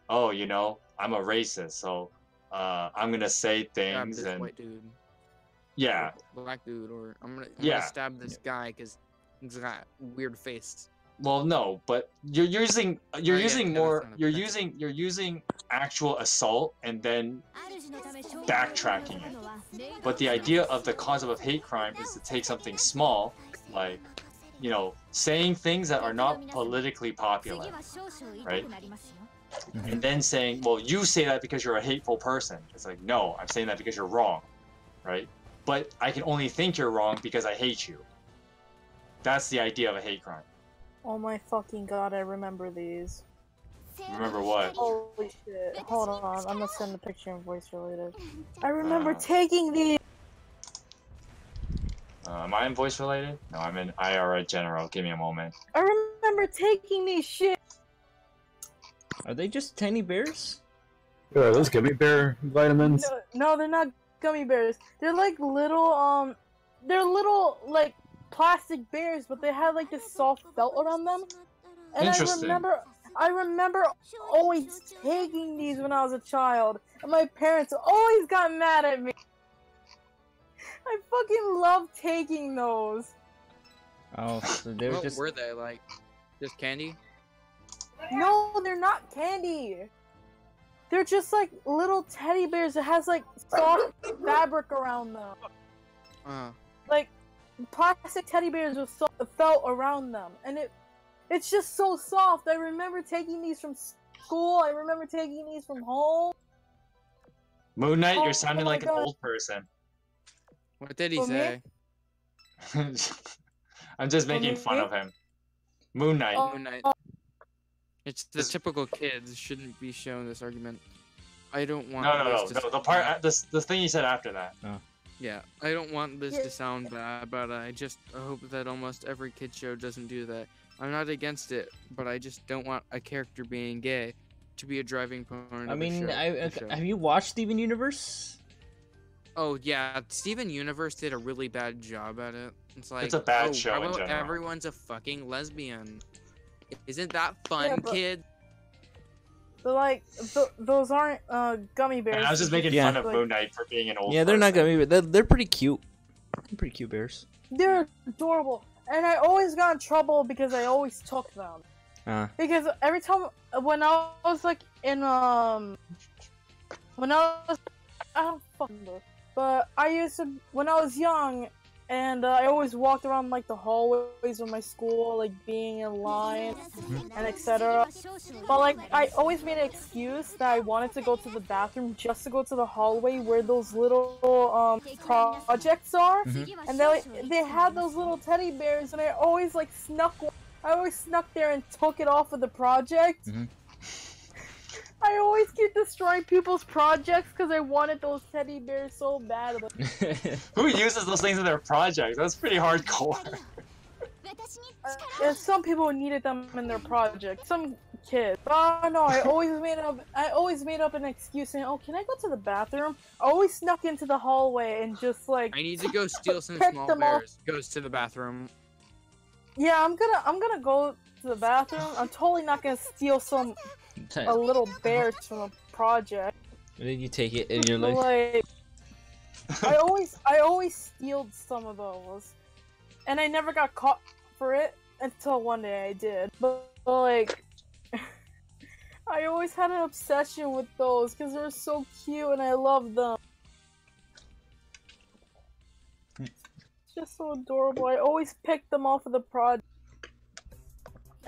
oh, you know, I'm a racist, so I'm gonna say things this and white dude. Yeah. Or black dude, or I'm gonna stab this guy because he's got weird face. Well, no, but you're using actual assault and then backtracking it. But the idea of the concept of hate crime is to take something small, like, you know, saying things that are not politically popular, right? And then saying, well, you say that because you're a hateful person. It's like, no, I'm saying that because you're wrong, right? But I can only think you're wrong because I hate you. That's the idea of a hate crime. Oh my fucking god, I remember these. Remember what? Holy shit. Hold on, I'm gonna send a picture and voice related. I remember taking these! Am I in voice related? No, I'm in IRA general. Give me a moment. I remember taking these shit! Are they just tiny bears? Are those gummy bear vitamins? No, they're not gummy bears. They're like little, they're little, like, plastic bears, but they had like this soft felt around them. And I remember always taking these when I was a child, and my parents always got mad at me. I fucking love taking those. Oh, so they were What just... were they, like, just candy? No, they're not candy. They're just like little teddy bears that has like soft fabric around them. Like plastic teddy bears with felt around them, and it's just so soft. I remember taking these from school. I remember taking these from home. Moon Knight, you're sounding like an old person. What did he say? I'm just making fun of him. Moon Knight. Moon Knight. It's the typical kids shouldn't be shown this argument. I don't want. No. The part, the thing you said after that. Oh. Yeah, I don't want this to sound bad, but I hope that almost every kid show doesn't do that. I'm not against it, but I just don't want a character being gay to be a driving point. I mean, have you watched Steven Universe? Oh yeah, Steven Universe did a really bad job at it. It's like, it's a bad show in general. Everyone's a fucking lesbian. Isn't that fun, kid? But like, those aren't gummy bears. And I was just making fun of Moon Knight for being an old. Yeah, they're not gummy bears. They're pretty cute. They're pretty cute bears. They're adorable, and I always got in trouble because I always took them. Because every time when I was like in I don't fucking know, but I used to when I was young. And I always walked around like the hallways of my school, like being in line and etc. But like I always made an excuse that I wanted to go to the bathroom just to go to the hallway where those little projects are. And they had those little teddy bears, and I always like snuck there and took it off of the project. I always keep destroying people's projects because I wanted those teddy bears so bad. Who uses those things in their projects? That's pretty hardcore. Some people needed them in their projects. Some kids. Oh no! I always made up an excuse saying, "Oh, can I go to the bathroom?" I always snuck into the hallway and just like. I need to go steal some small bears. Goes to the bathroom. Yeah, I'm gonna go to the bathroom. I'm totally not gonna steal a little bear from a project. And then you take it and you're like... I always stealed some of those. And I never got caught for it until one day I did. But like... I always had an obsession with those because they're so cute and I love them. It's just so adorable. I always picked them off of the project.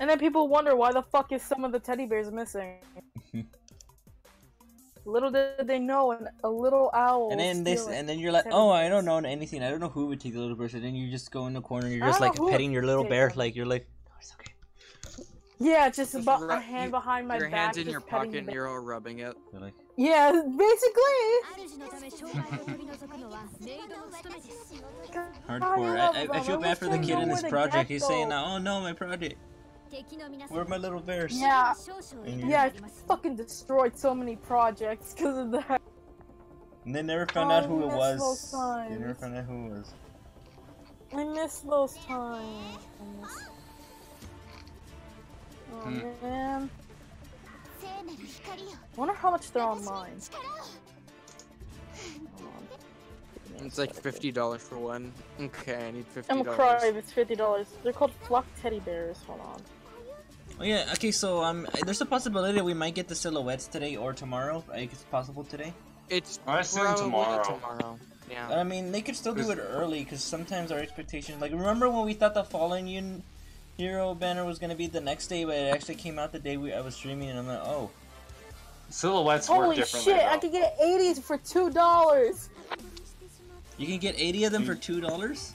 And then people wonder why the fuck is some of the teddy bears missing. Little did they know, a little owl. And then you're like, oh, I don't know anything. I don't know who would take the little bears. And then you just go in the corner and you're just like petting your little bear, like you're like, oh, it's okay. Yeah, just about a hand behind my back. Your hand's in just your petting pocket and the you're all rubbing it. Yeah, basically. Hardcore. I feel bad for the kid in this project. He's saying, "Oh no, my project. Where are my little bears?" Yeah, yeah, I fucking destroyed so many projects because of that. And they never found out who it was. Those times. They never found out who it was. I miss those times. Oh man. I wonder how much they're online. It's like $50 for one. Okay, I need $50. I'm gonna cry if it's $50. They're called flock teddy bears. Hold on. Oh yeah, okay, so there's a possibility that we might get the silhouettes today or tomorrow. I think it's possible today. It's I assume tomorrow. Yeah. I mean, they could still do it early, because sometimes our expectations... Like, remember when we thought the Fallen Hero banner was going to be the next day, but it actually came out the day I was streaming, and I'm like, oh. Silhouettes work differently, Holy shit, though. I could get 80s for $2! You can get 80 of them for $2?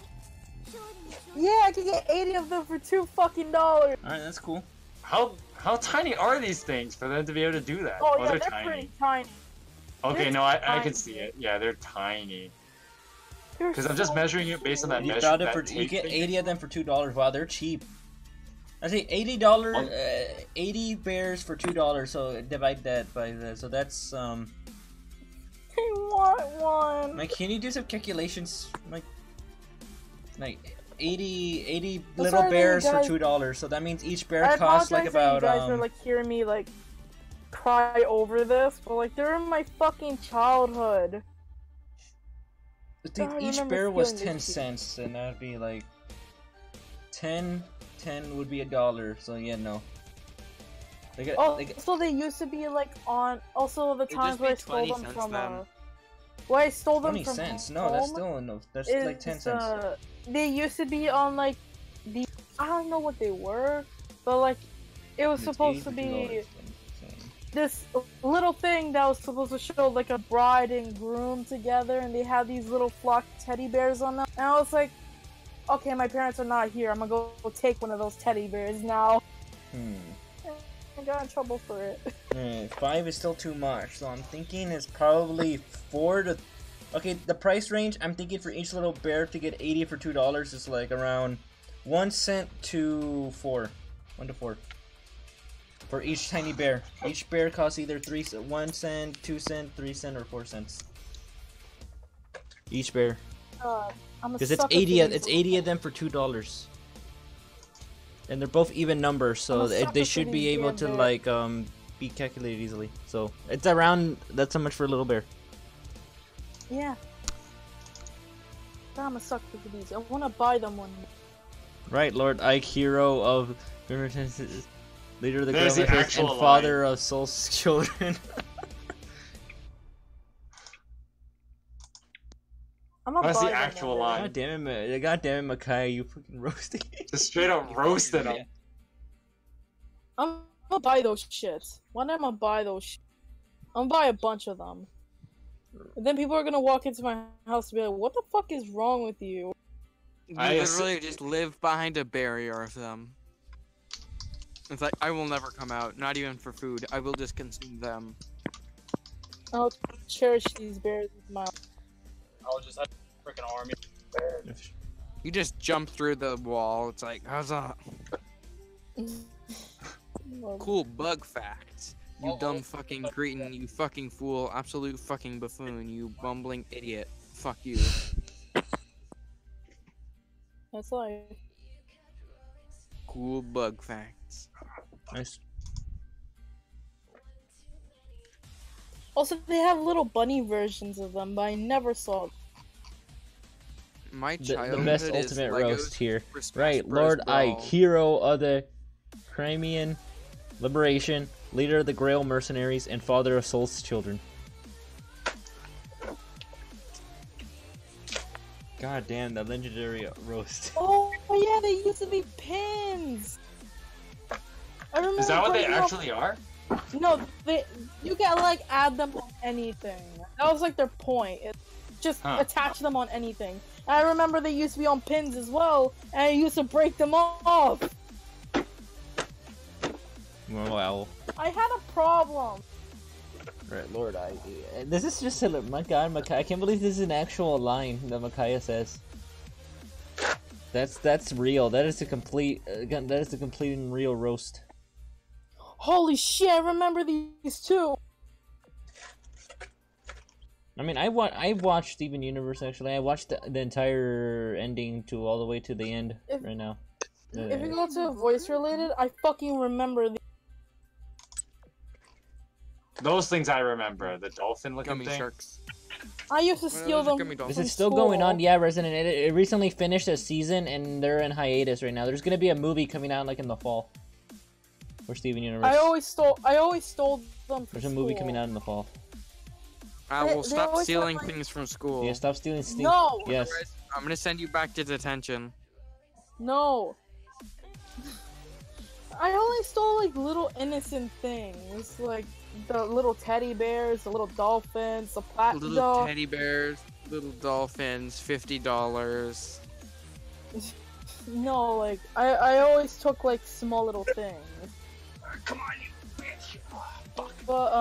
Yeah, I could get 80 of them for $2 fucking dollars! Alright, that's cool. How tiny are these things for them to be able to do that? Oh, yeah, they're tiny. Pretty tiny. Okay, they're no, I tiny. can see it. Yeah, they're tiny. Because I'm just measuring it based on that You measure. you get 80 of them for $2. Wow, they're cheap. I say $80, 80 bears for $2, so divide that by that. So that's, I want one! Like, can you do some calculations? Like 80 little bears for $2, so that means each bear costs like about, you guys are, like, hearing me, like, cry over this, but, like, they're in my fucking childhood. Each bear was 10 cents, and that'd be like 10 would be $1. So yeah, no. So they used to be like on. Also the times where I stole them from. Where I stole them 20 from. cents? No, that's still no. That's like 10 cents. They used to be on like the. I don't know what they were, but like it was supposed to be. This little thing that was supposed to show like a bride and groom together, and they had these little flock teddy bears on them. And I was like, okay, my parents are not here. I'm gonna go take one of those teddy bears now. I got in trouble for it. 5 is still too much, so I'm thinking it's probably 4 to. Okay, the price range I'm thinking for each little bear to get 80 for $2 is like around 1 cent to 4, 1 to 4. For each tiny bear. Each bear costs either 1 cent, 2 cent, 3 cent, or 4 cents. Each bear. Because it's 80 of them for $2. And they're both even numbers, so they should be able to like be calculated easily. So it's around that's how much for a little bear. Yeah. I'm a sucker for these. I wanna buy them one. Right, Lord Ike, hero of leader of the There's Grail and father of Soul's children. That's the actual line. God damn it, Makai, you fucking roasted. Just straight up roasted him. I'm gonna buy those shits. One day I'm gonna buy those shits. I'm gonna buy a bunch of them. And then people are gonna walk into my house and be like, what the fuck is wrong with you? You literally just live behind a barrier of them. It's like, I will never come out, not even for food. I will just consume them. I'll cherish these bears with my... I'll just have a freaking army of bears. You just jump through the wall. It's like, how's that? Cool bug facts. You dumb fucking cretin, you fucking fool, absolute fucking buffoon, you bumbling idiot. Fuck you. That's life. Cool bug facts. Nice. Also, they have little bunny versions of them, but I never saw them. My the childhood best is ultimate Legos roast here. for Smash Right, Bros. Lord Brawl. Ike, hero of the Crimean Liberation, leader of the Grail mercenaries, and father of Soul's children. God damn, the legendary roast. Oh yeah, they used to be pins. I remember. Is that what they actually are? No, you can like add them on anything. That was like their point. Just attach them on anything. And I remember they used to be on pins as well, and I used to break them off. Wow. I had a problem. Right, Lord, this is just a, my God, I can't believe this is an actual line that Micaiah says. That's real. That is a complete and real roast. Holy shit! I remember these too. I mean, I watched Steven Universe actually. I watched the entire ending to all the way to the end right now. If you go to voice related, I fucking remember Those things I remember. The dolphin-looking thing. Sharks. I used to steal them. This is still going on, yeah, Resident. It recently finished a season, and they're in hiatus right now. There's gonna be a movie coming out like in the fall. For Steven Universe. I always stole them. There's a movie coming out in the fall. I will stop stealing things from school. Yeah, stop stealing. No. Yes. I'm gonna send you back to detention. No. I only stole like little innocent things, like the little teddy bears, the little dolphins, the little teddy bears, little dolphins, $50. No, like I always took like small little things. Come on, you bitch! Oh, fuck. But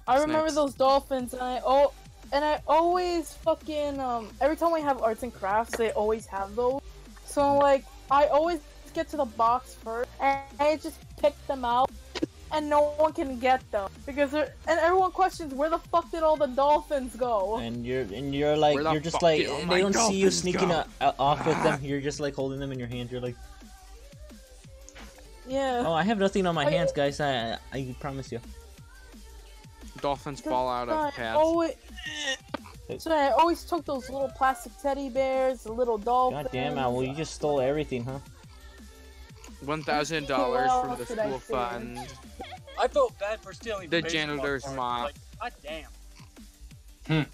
I remember those dolphins, and I always fucking every time we have arts and crafts, they always have those. So like I always get to the box first, and I just pick them out, and no one can get them because and everyone questions where the fuck did all the dolphins go? And you're like you're just like they don't see you sneaking off with them. You're just like holding them in your hand. You're like, yeah. Oh, I have nothing on my hands, guys. I promise you. Dolphins fall out of pads. So I always took those little plastic teddy bears, the little dolphins. God damn, Al, well, you just stole everything, huh? $1,000 from the school fund. I felt bad for stealing the janitor's mop. Like, God damn.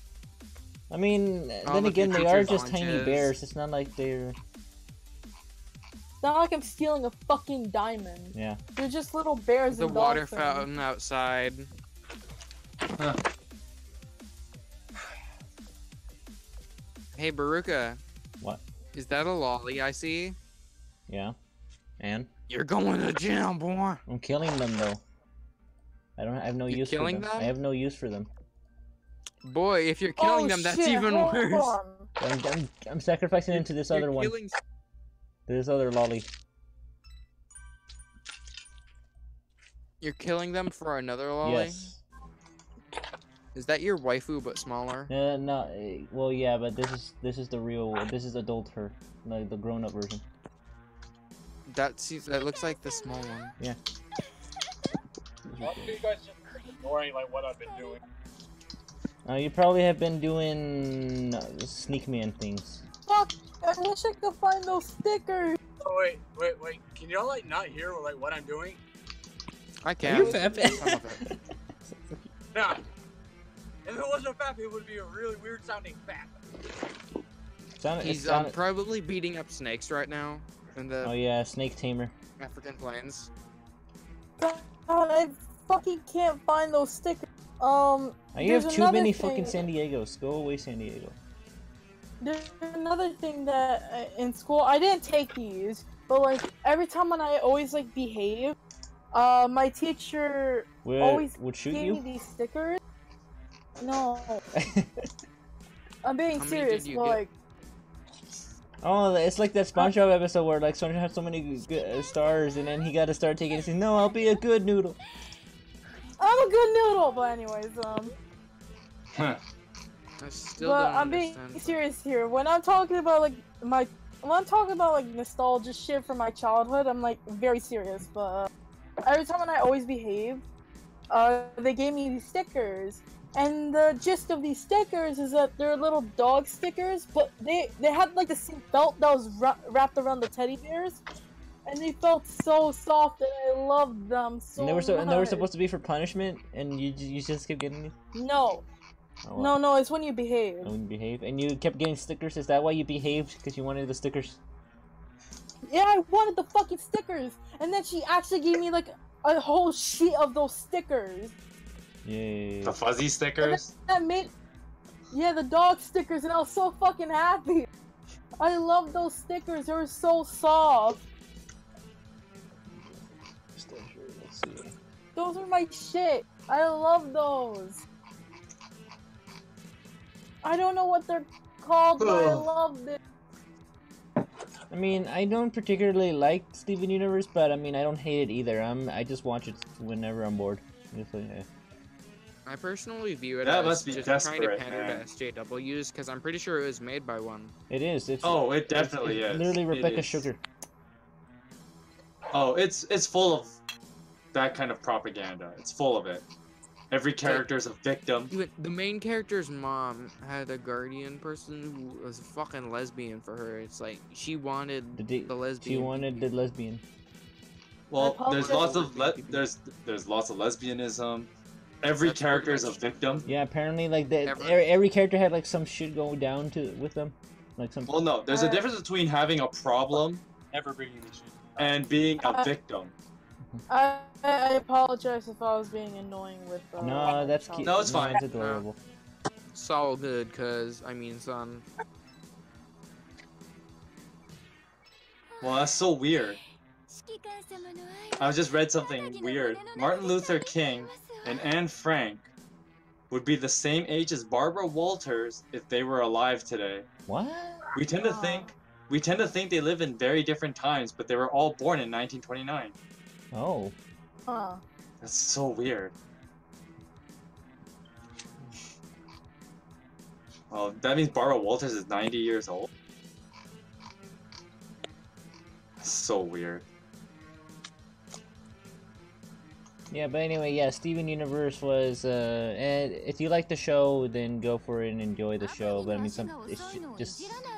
I mean, then again, they are just tiny bears. It's not like they're... It's not like I'm stealing a fucking diamond. Yeah. They're just little bears the and water dolphins. fountain outside. Huh. Hey, Beruka. What? Is that a lolly I see? Yeah. And? You're going to jail, boy. I'm killing them, though. I have no use for them. Them? I have no use for them. Boy, if you're killing them, that's even worse. I'm sacrificing them to this other one. This other lolly. You're killing them for another lolly? Yes. Is that your waifu but smaller? No. Well, yeah, but this is the real. This is adult her, like the grown-up version. That looks like the small one. Yeah. Why do you guys just ignoring like what I've been doing? You probably have been doing sneak man things. Fuck! I wish I could find those stickers. Oh wait! Can y'all like not hear like what I'm doing? I can. Are you fat? Nah. If it wasn't fap, it would be a really weird sounding fap. He's probably beating up snakes right now in the. Oh yeah, snake tamer. African plains. God, I fucking can't find those stickers. You have too many fucking San Diegos. Go away, San Diego. There's another thing that in school I didn't take these, but like every time when I always like behave, my teacher always would shoot gave you? me these stickers. No, I'm being serious. But like, oh, it's like that SpongeBob episode where like SpongeBob has so many stars, and then he got to start taking it. Saying, "No, I'll be a good noodle." I'm a good noodle, but anyways, I still but don't I'm being serious here. When I'm talking about like nostalgia shit from my childhood, I'm like very serious. But every time when I always behave, they gave me these stickers, and the gist of these stickers is that they're little dog stickers, but they had like the same felt that was wrapped around the teddy bears. And they felt so soft, and I loved them so much. And they were supposed to be for punishment, and you just kept getting these? No. Oh, well. No, it's when you behave. When you behave? And you kept getting stickers? Is that why you behaved? Because you wanted the stickers? Yeah, I wanted the fucking stickers! And then she actually gave me, like, a whole sheet of those stickers. Yay. The fuzzy stickers? That made... Yeah, the dog stickers, and I was so fucking happy! I love those stickers, they were so soft. Let's see. Those are my shit. I love those. I don't know what they're called, but I love them. I mean, I don't particularly like Steven Universe, but I mean, I don't hate it either. I just watch it whenever I'm bored. I personally view it That as must be just desperate, trying to pander man. to SJWs because I'm pretty sure it was made by one. It is. It's it definitely it's is. Literally Rebecca is. Sugar. Oh, it's full of that kind of propaganda. It's full of it. Every character is a victim. Even the main character's mom had a guardian person who was a fucking lesbian for her. It's like she wanted the lesbian. She wanted the lesbian. Well, there's lots of there's lots of lesbianism. Every character is a victim. Yeah, apparently, like every character had like some shit going down with them, like some. Well, no, there's a difference between having a problem and being a victim. I apologize if I was being annoying with. No, that's cute. No, it's fine. It's adorable. It's all good, cause I mean, son. Well, that's so weird. I just read something weird. Martin Luther King and Anne Frank would be the same age as Barbara Walters if they were alive today. What? We tend to think they live in very different times, but they were all born in 1929. Oh. Huh. That's so weird. Well, that means Barbara Walters is 90 years old. That's so weird. Yeah, but anyway, yeah, Steven Universe was, and if you like the show, then go for it and enjoy the show, but I mean,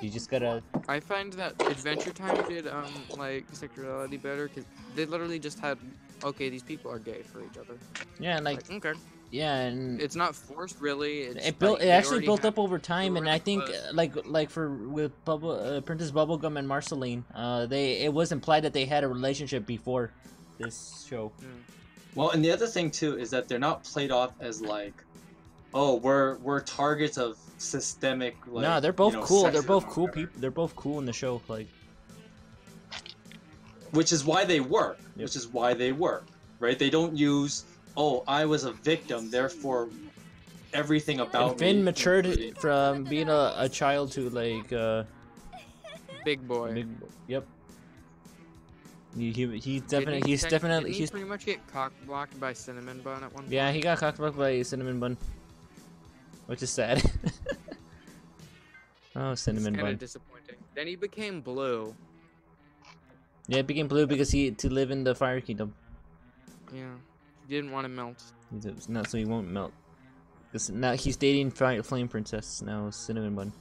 you just gotta... I find that Adventure Time did, like, sexuality better, because they literally just had, okay, these people are gay for each other. Yeah, and like okay. Yeah, and... It's not forced, really. It's it actually built up over time, and I think, with Princess Bubblegum and Marceline, it was implied that they had a relationship before this show. Well, and the other thing too is that they're not played off as like, oh, we're targets of systemic. Like, no, they're both cool. They're both cool people. They're both cool in the show, like. Which is why they work. Yep. Which is why they work, right? They don't use, oh, I was a victim, therefore everything about and Finn me. matured from being a child to like big boy. Yep. He's Did he definitely pretty much get cock blocked by Cinnamon Bun at one point? Yeah, he got cock blocked by Cinnamon Bun, which is sad. Oh, Cinnamon It's Bun. kind of disappointing. Then he became blue. Yeah, it became blue because to live in the Fire Kingdom. Yeah, he didn't want to melt. Not so he won't melt. Cause now he's dating Flame Princess now, Cinnamon Bun.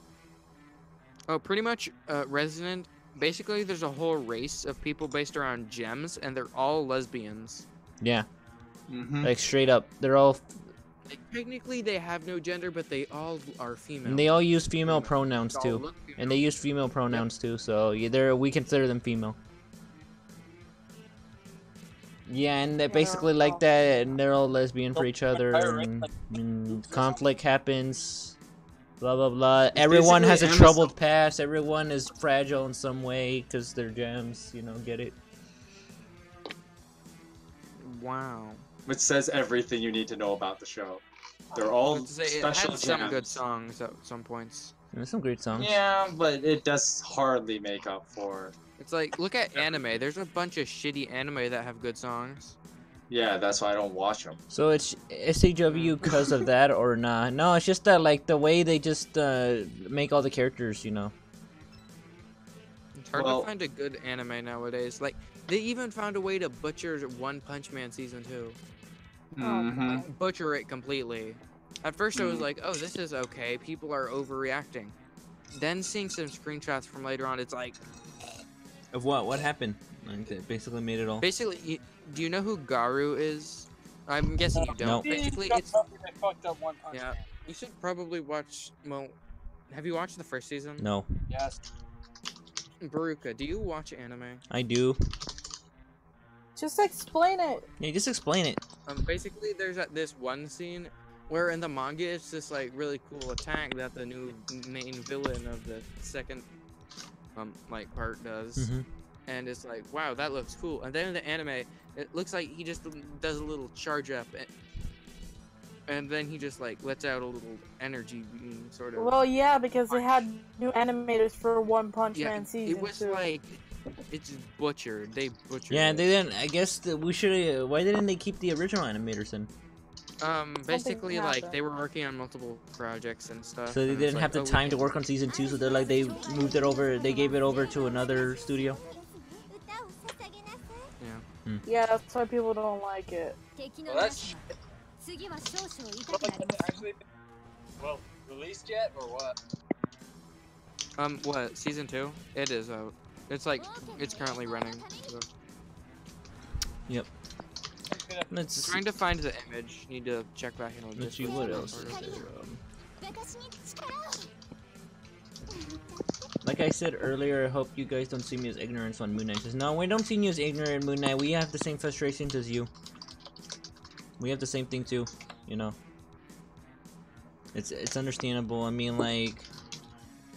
Oh, pretty much, Resident. Basically, there's a whole race of people based around gems, and they're all lesbians. Yeah. Like straight up, they're all. Like, technically, they have no gender, but they all are female. And they all use female pronouns too, and they use female pronouns too. So yeah, we consider them female. Yeah, and they basically like that, and they're all lesbian for each other, and conflict happens. Blah blah blah. Everyone has a troubled past. Everyone is fragile in some way because they're gems. You know, get it? Wow. Which says everything you need to know about the show. They're all special it had gems. some good songs at some points. There's some great songs. Yeah, but it does hardly make up for. It's like, look at anime. There's a bunch of shitty anime that have good songs. Yeah, that's why I don't watch them. So it's SJW because of that or not? No, it's just that like the way they just make all the characters, you know. It's hard to find a good anime nowadays. Like, they even found a way to butcher One Punch Man Season 2. Like, butcher it completely. At first I was like, oh, this is okay. People are overreacting. Then seeing some screenshots from later on, it's like... Of what? What happened? Like, they basically made it all. Basically, do you know who Garu is? I'm guessing you don't. No. Basically, it's... They fucked up One Punch Man. You should probably watch... Well, have you watched the first season? No. Yes. Beruka, do you watch anime? I do. Just explain it. Yeah, just explain it. Basically, there's this one scene where in the manga it's this like really cool attack that the new main villain of the second like part does. and it's like, wow, that looks cool. And then in the anime, it looks like he just does a little charge up, and then he just like lets out a little energy beam, sort of. Well, yeah, because they had new animators for One Punch Man season it was 2. like it's just butchered. They butchered. Yeah, it. they didn't. I guess we should. Why didn't they keep the original animators then? Basically, like they were working on multiple projects and stuff. So they and didn't like, have the time to work on season 2. So they're like they moved it over. They gave it over to another studio. Yeah. Yeah, that's why people don't like it. Well, that's actually, well, released yet or what? What, season 2? It is out. It's like, it's currently running. So. Yep. I'm trying to find the image. Need to check back in on Let's see what else is there. Like I said earlier, I hope you guys don't see me as ignorant on Moon Knight. Says, no, we don't see you as ignorant, Moon Knight. We have the same frustrations as you. We have the same thing too, you know. It's understandable. I mean, like,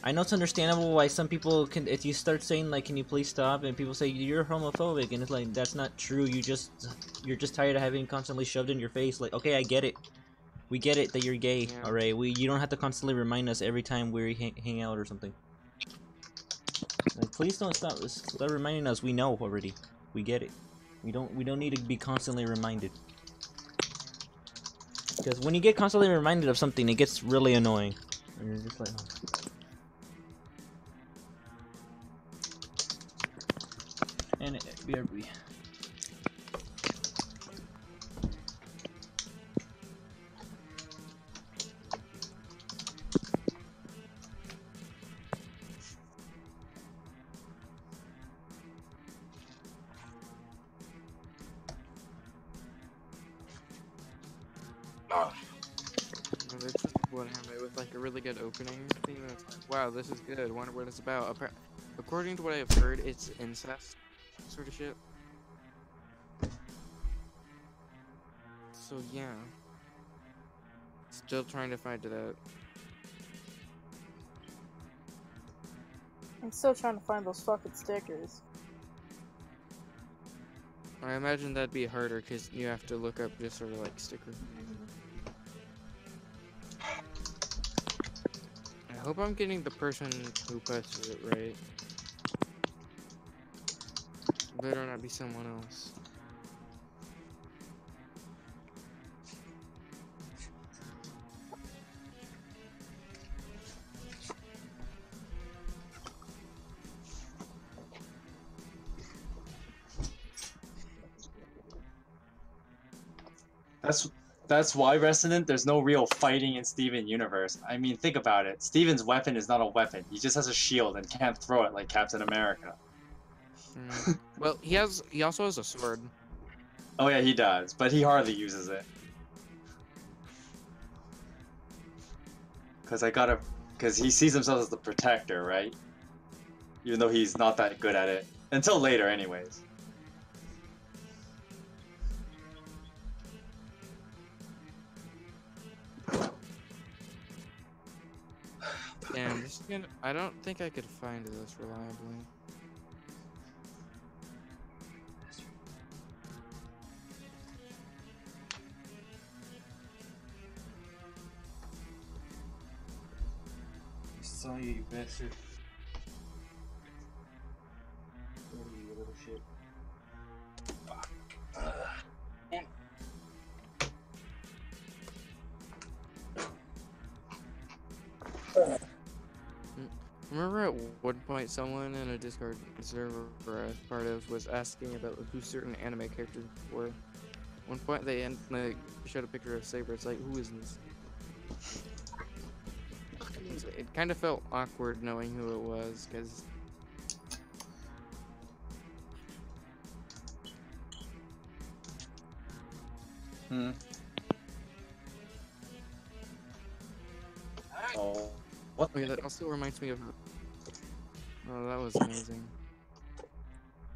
I know it's understandable why some people can. If you start saying like, "Can you please stop?" and people say you're homophobic, and it's like that's not true. You're just tired of having constantly shoved in your face. Like, okay, I get it. We get it that you're gay. Yeah. All right, you don't have to constantly remind us every time we hang out or something. Like, please don't stop reminding us. We know already. We get it. We don't need to be constantly reminded. Because when you get constantly reminded of something, it gets really annoying. And you're just like, oh. And BRB. There's just one anime with like a really good opening theme. That's like, wow, this is good. Wonder what it's about. According to what I've heard, it's incest sort of shit. So yeah, still trying to find it out. I'm still trying to find those fucking stickers. I imagine that'd be harder because you have to look up just sort of like sticker. I hope I'm getting the person who posted it right. Better not be someone else. That's why, Resident, there's no real fighting in Steven universe. I mean, think about it. Steven's weapon is not a weapon. He just has a shield and can't throw it like Captain America. Well, he also has a sword. Oh yeah, he does, but he hardly uses it. Because he sees himself as the protector, right? Even though he's not that good at it. Until later, anyways. And I don't think I could find this reliably. I saw you, you bastard. You little shit. Remember at one point someone in a Discord server I was part of was asking about who certain anime characters were. At one point they showed a picture of Saber. It's like, who is this? It kind of felt awkward knowing who it was, because Oh, what? Oh yeah, that also reminds me of. Oh, that was amazing.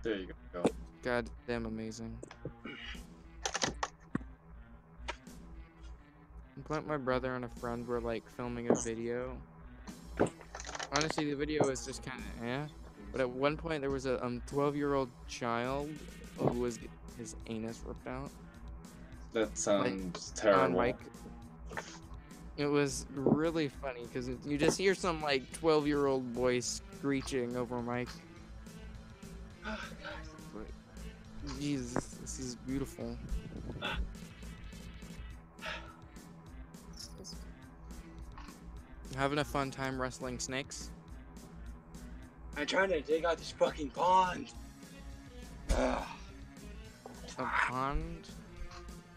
There you go. God damn amazing. But my brother and a friend were like filming a video. Honestly, the video was just kind of But at one point there was a 12-year-old child who was his anus ripped out. That sounds On terrible. mic. It was really funny because you just hear some like 12-year-old boy screeching over mic. Jesus, this is beautiful. Having a fun time wrestling snakes? I'm trying to dig out this fucking pond. A pond?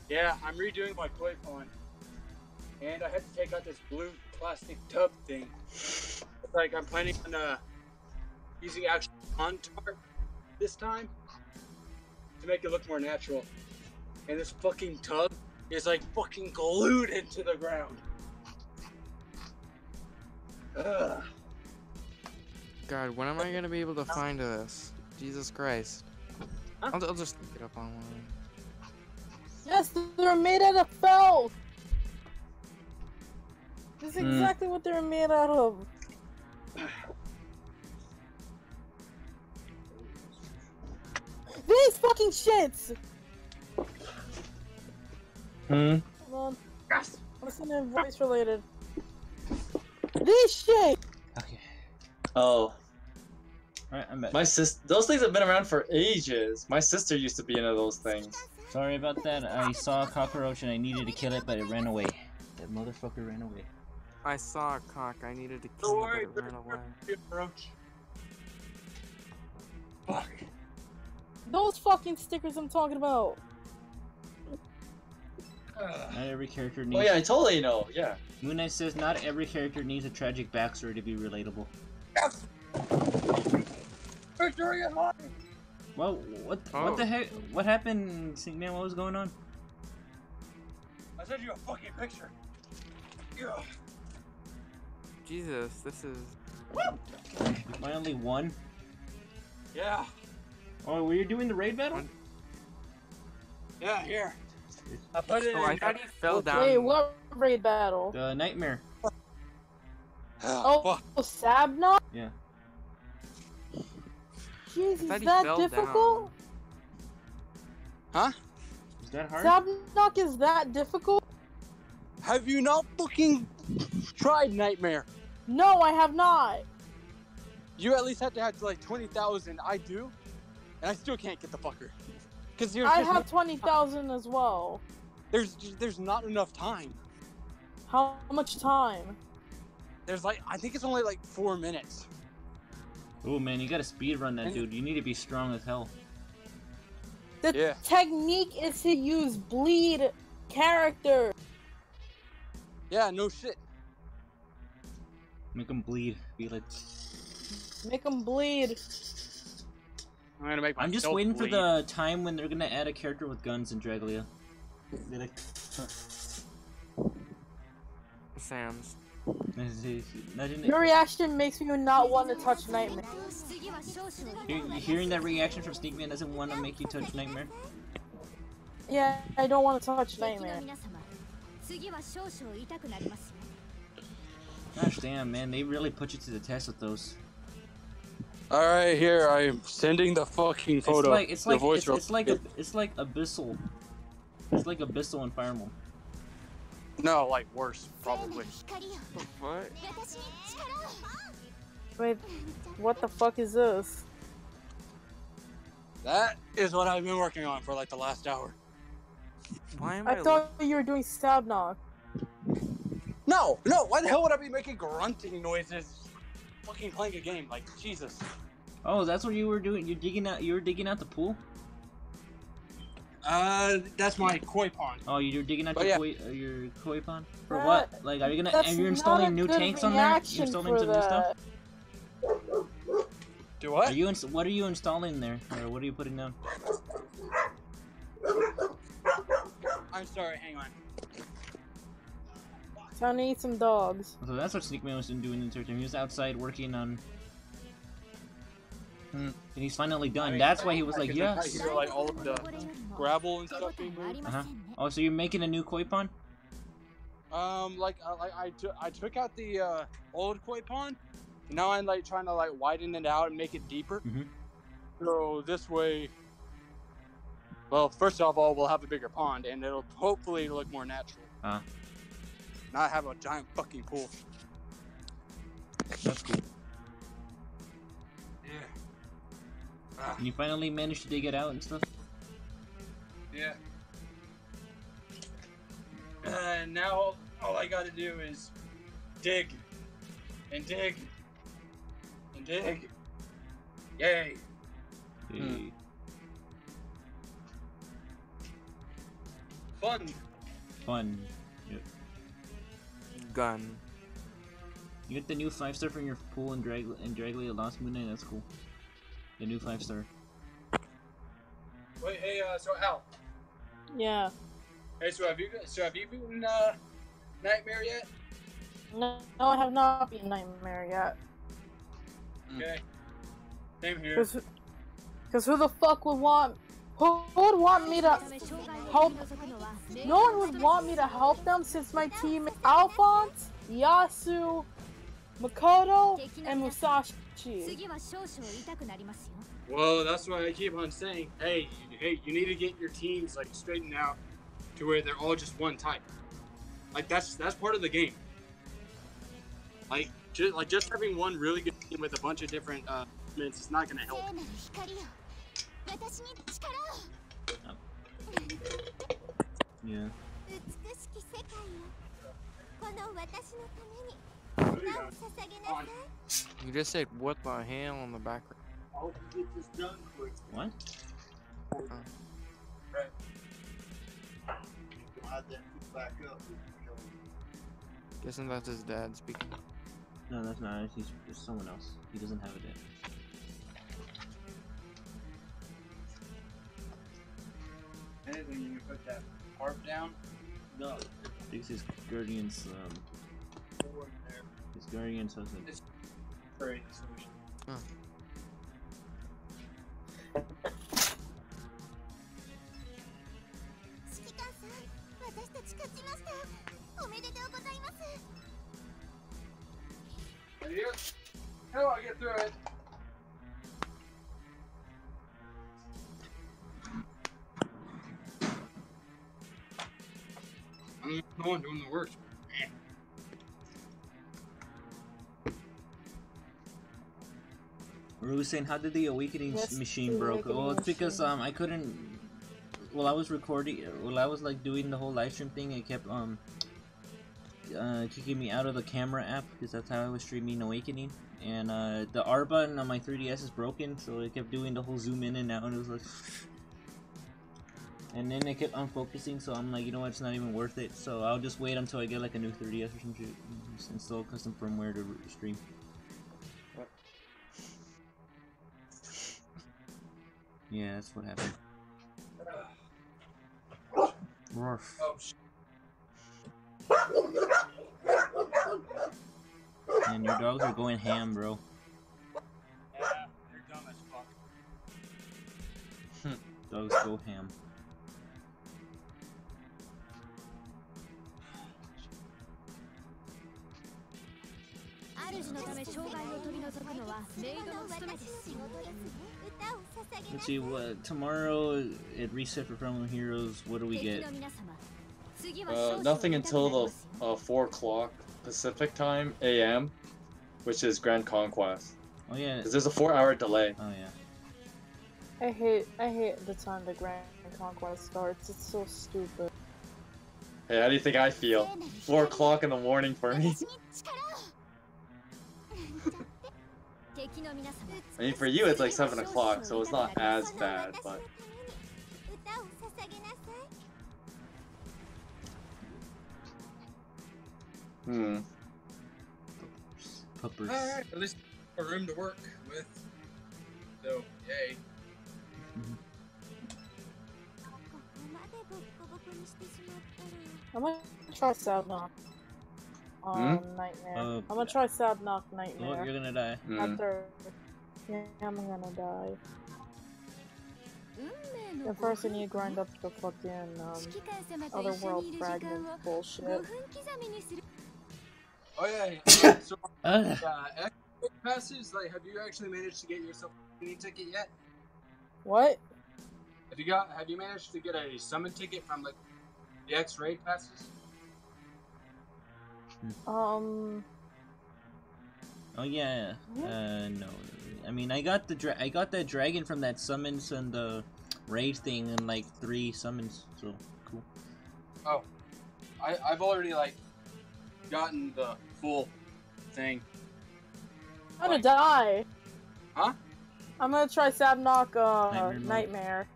Yeah, I'm redoing my koi pond. And I had to take out this blue plastic tub thing. It's like I'm planning on using actual pond tarp this time to make it look more natural. And this fucking tub is like fucking glued into the ground. Ugh. God, when am I gonna be able to find this? Jesus Christ. Huh? I'll just look it up online. Yes, they're made out of felt! This is exactly what they're made out of. These fucking shits! Hold on. Yes. Listen to voice related. These shit! Okay. Oh. Alright, I'm back. Those things have been around for ages. My sister used to be into those things. Sorry about that. I saw a cockroach and I needed to kill it, but it ran away. That motherfucker ran away. I saw a cock. I needed to kill it, but it ran away. Approach. Fuck. Those fucking stickers I'm talking about. Not every character needs. Oh yeah, I totally know. Yeah. Moon Knight says not every character needs a tragic backstory to be relatable. Yes. Victory is mine. Well, what the heck? What happened, Sink Man? What was going on? I sent you a fucking picture. Yeah. Jesus, this is... I only won? Yeah. Oh, were you doing the raid battle? Yeah, here. I put it in. I thought he fell down. Wait, what raid battle? The Nightmare. Oh, Sabna? Yeah. Jeez, is that difficult? Huh? Is that hard? Sabnock is that difficult? Have you not fucking tried Nightmare? No, I have not. You at least have to have like 20,000. I do, and I still can't get the fucker. Cause I have 20,000 as well. There's not enough time. How much time? There's like I think it's only like 4 minutes. Oh man, you gotta speed run that dude. You need to be strong as hell. The technique is to use bleed character. Yeah, no shit. Make them bleed. Be like. Make them bleed. I'm gonna make. I'm just waiting for the time when they're gonna add a character with guns in Draglia. Be like. Sam's. Your reaction makes me not want to touch Nightmare. Hearing that reaction from Sneakman doesn't want to make you touch Nightmare? Yeah, I don't want to touch Nightmare. Gosh damn, man, they really put you to the test with those. Alright, here, I'm sending the fucking photo. It's like Abyssal. It's like Abyssal in Fire Emblem. No, like worse, probably. What? Wait, what the fuck is this? That is what I've been working on for like the last hour. Why am I thought you were doing Sabnock. No, why the hell would I be making grunting noises? Fucking playing a game, like Jesus. Oh, that's what you were doing. You were digging out the pool. That's my koi pond. Oh, you're digging out your koi pond? For That- what? Like, are you installing new tanks on there? You're installing some new stuff? Do what? What are you installing there? Or what are you putting down? I'm sorry, hang on. Time to eat some dogs. So that's what Sneakman was doing in search. He was outside working on... And he's finally done. That's why he was like, yes. Hear, like all of the gravel and stuff being moved. Oh, so you're making a new koi pond? I took out the old koi pond, Now I'm like trying to like widen it out and make it deeper. So this way, well, first of all, we'll have a bigger pond, and it'll hopefully look more natural. Not have a giant fucking pool. That's cool. Yeah. And you finally managed to dig it out and stuff? Yeah. Now all I gotta do is dig. And dig. And dig. Yay. Fun. Yep. Gun. You get the new 5-star from your pool and Dragly at Lost Moon Knight. That's cool. The new 5-star. Wait, hey, so Al. Yeah. Hey, so have you beaten Nightmare yet? No, I have not beaten Nightmare yet. Okay. Same here. Because who the fuck would want... Who would want me to help? No one would want me to help them since my team is Alphonse, Yasu, Makoto, and Musashi. Well, that's why I keep on saying, hey, you need to get your teams like straightened out to where they're all just one type. Like that's part of the game. Like just having one really good team with a bunch of different elements is not gonna help. Yeah. You just said what the hell on the background? I'll get this done quick. What? Right. Add that back up. Guessing that's his dad speaking. No, that's not. He's someone else. He doesn't have it yet. Anything you can put that harp down? No. I think his guardian's his guardian's husband. It's great solution. Huh. How do I get through it? I'm the one doing the work. We were saying, how did the awakening machine broke? Well, it's because I couldn't. While I was recording, while I was like doing the whole live stream thing, it kept kicking me out of the camera app because that's how I was streaming Awakening. And the R button on my 3DS is broken, so it kept doing the whole zoom in and out, and it was like. And then it kept unfocusing, so I'm like, you know what, it's not even worth it. So I'll just wait until I get like a new 3DS or some shit, and just install custom firmware to stream. Yeah, that's what happened. Rough. Oh, shit. And your dogs are going ham, bro. Yeah, you're dumb as fuck. Dogs go ham. Let's see, what tomorrow at Reset for Problem Heroes, what do we get? Nothing until the 4 o'clock Pacific time AM, which is Grand Conquest. Oh yeah. Because there's a 4-hour delay. Oh yeah. I hate the time the Grand Conquest starts. It's so stupid. Hey, how do you think I feel? 4 o'clock in the morning for me. I mean, for you it's like 7 o'clock, so it's not as bad, but... Puppers. Alright, at least a room to work with. So, yay. I'm gonna try Sad Knock Nightmare. I'm gonna try Sad Knock Nightmare. Oh, you're gonna die. After. Yeah, I'm gonna die. And first I need to grind up the fucking Otherworld fragment bullshit. Oh yeah, so, passes? Like, have you actually managed to get yourself a speeding ticket yet? What? Have you managed to get a summon ticket from like the X-ray passes? Oh yeah. No. I mean, I got that dragon from that summons and the raid thing in like 3 summons. So cool. Oh, I've already like gotten the full thing. I'm gonna die. Huh? I'm gonna try Sabnock Nightmare.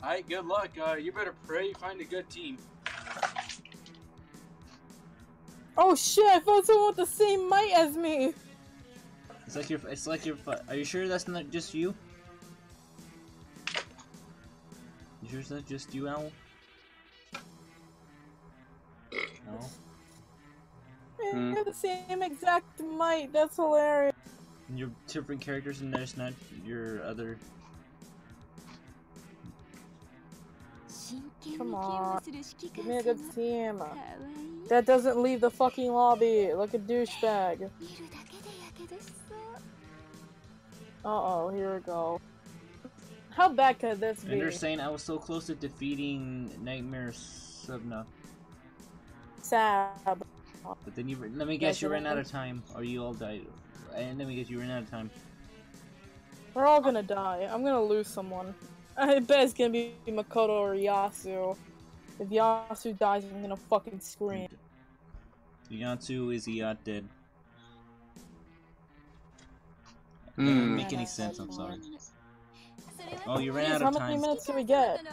Alright, good luck. You better pray you find a good team. Oh shit, I found someone with the same might as me! It's like your. Are you sure that's not just you? You sure it's not just you, Owl? No. We have the same exact might, that's hilarious. And you're different characters and there's not your other... Come on, give me a good team. That doesn't leave the fucking lobby like a douchebag. Uh-oh, here we go. How bad could this be? And they're saying I was so close to defeating Nightmare Subna. Sab. But then you, let me guess, you ran out of time, or you all died. And let me guess, you ran out of time. We're all gonna die. I'm gonna lose someone. I bet it's gonna be Makoto or Yasu. If Yasu dies, I'm gonna fucking scream. Yatsu is not dead. Doesn't make any sense, I'm sorry. Oh, you ran out of time. How many minutes do we get?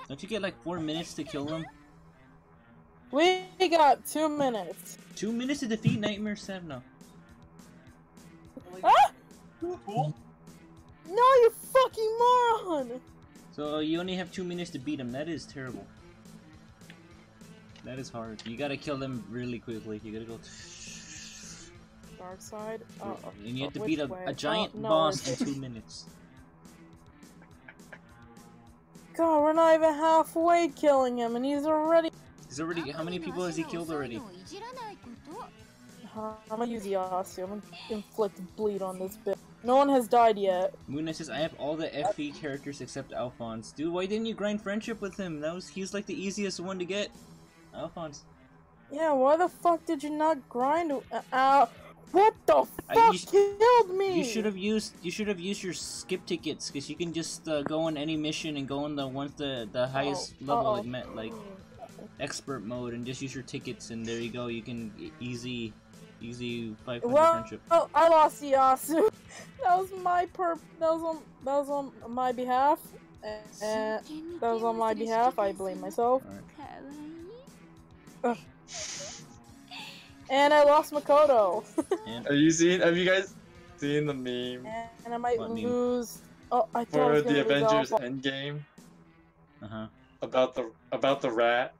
Don't you get like 4 minutes to kill them? We got 2 minutes. 2 minutes to defeat Nightmare 7? No. Ah! No, you fucking moron! So you only have 2 minutes to beat him. That is terrible. That is hard. You gotta kill them really quickly. You gotta go. Dark side. And you have to beat a giant boss in 2 minutes. God, we're not even halfway killing him, and he's already. He's already. How many people has he killed already? I'm gonna use Yasu. I'm gonna inflict bleed on this bit. No one has died yet. Moon says, I have all the FE characters except Alphonse. Dude, why didn't you grind friendship with him? He was like the easiest one to get. Alphonse. Yeah, why the fuck did you not grind? What the fuck killed me? You should have used your skip tickets, because you can just go on any mission and go on the ones the highest level, like expert mode, and just use your tickets, and there you go. You can easy 500 friendship. Oh, I lost Yasu. That was my That was on my behalf. That was on my behalf. I blame myself. Right. And I lost Makoto. Have you guys seen the meme? And I might lose. Oh, I thought for I was the gonna Avengers Endgame. About the rat.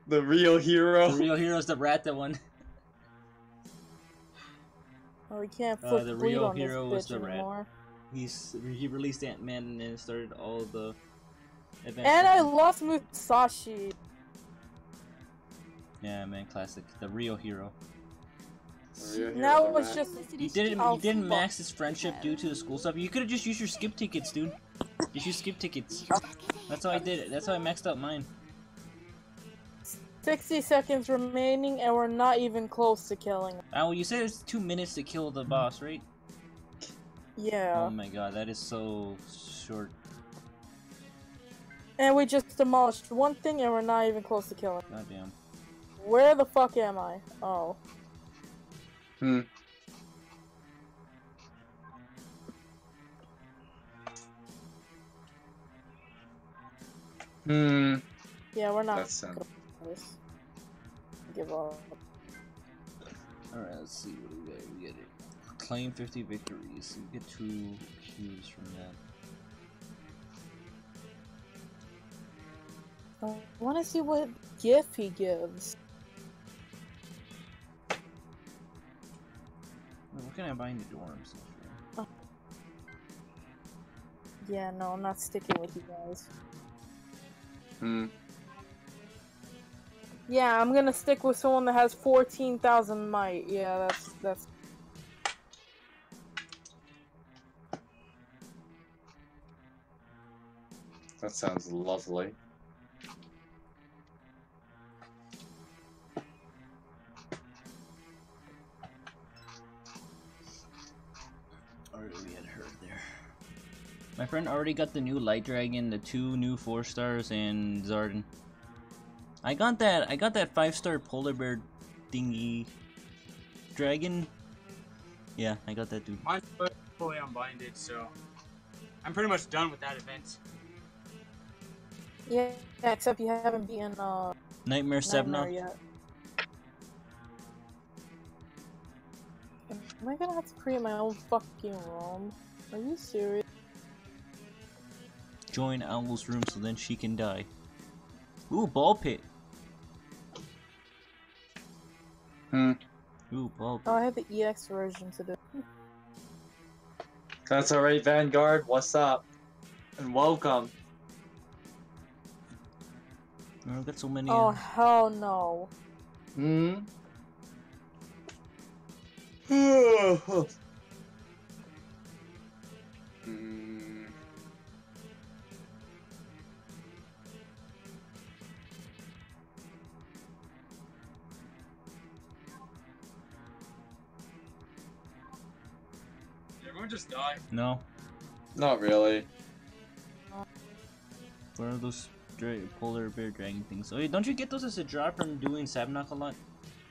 The real hero. The real hero is the rat that won. Oh, we can't flip the bleed real on hero this was the anymore. rat. He released Ant-Man and then started all the. And I lost Musashi. Yeah, man, classic. The real hero. Now it was just. You didn't max his friendship due to the school stuff. You could have just used your skip tickets, dude. Just use skip tickets. That's how I did it. That's how I maxed out mine. 60 seconds remaining, and we're not even close to killing him. Well, you said it's 2 minutes to kill the boss, right? Yeah. Oh my god, that is so short. And we just demolished one thing, and we're not even close to killing him. Goddamn. Where the fuck am I? Oh. Yeah, we're not. Give up. Alright, let's see what do we get. We get it. Claim 50 victories. You get 2 cubes from that. I want to see what gift he gives. What can I buy in the dorms? Oh. Yeah, no, I'm not sticking with you guys. Yeah, I'm gonna stick with someone that has 14,000 might. Yeah, that's. That sounds lovely. Alright, we had her there. My friend already got the new Light Dragon, the 2 new 4-stars, and Zardan. I got that 5-star polar bear thingy dragon. Yeah, I got that dude. Mine's fully unbinded, so I'm pretty much done with that event. Yeah, except you haven't beaten Nightmare Sebna yet. Am I gonna have to create my own fucking room? Are you serious? Join Owl's room so then she can die. Ooh, ball pit. Ooh, ball pit. Oh, I have the EX version to do. That's alright, Vanguard. What's up? And welcome. I've got so many. Oh, hell no. Did everyone just die? No. Not really. What are those polar bear dragon things? Oh, wait, don't you get those as a drop from doing Sabnok a lot?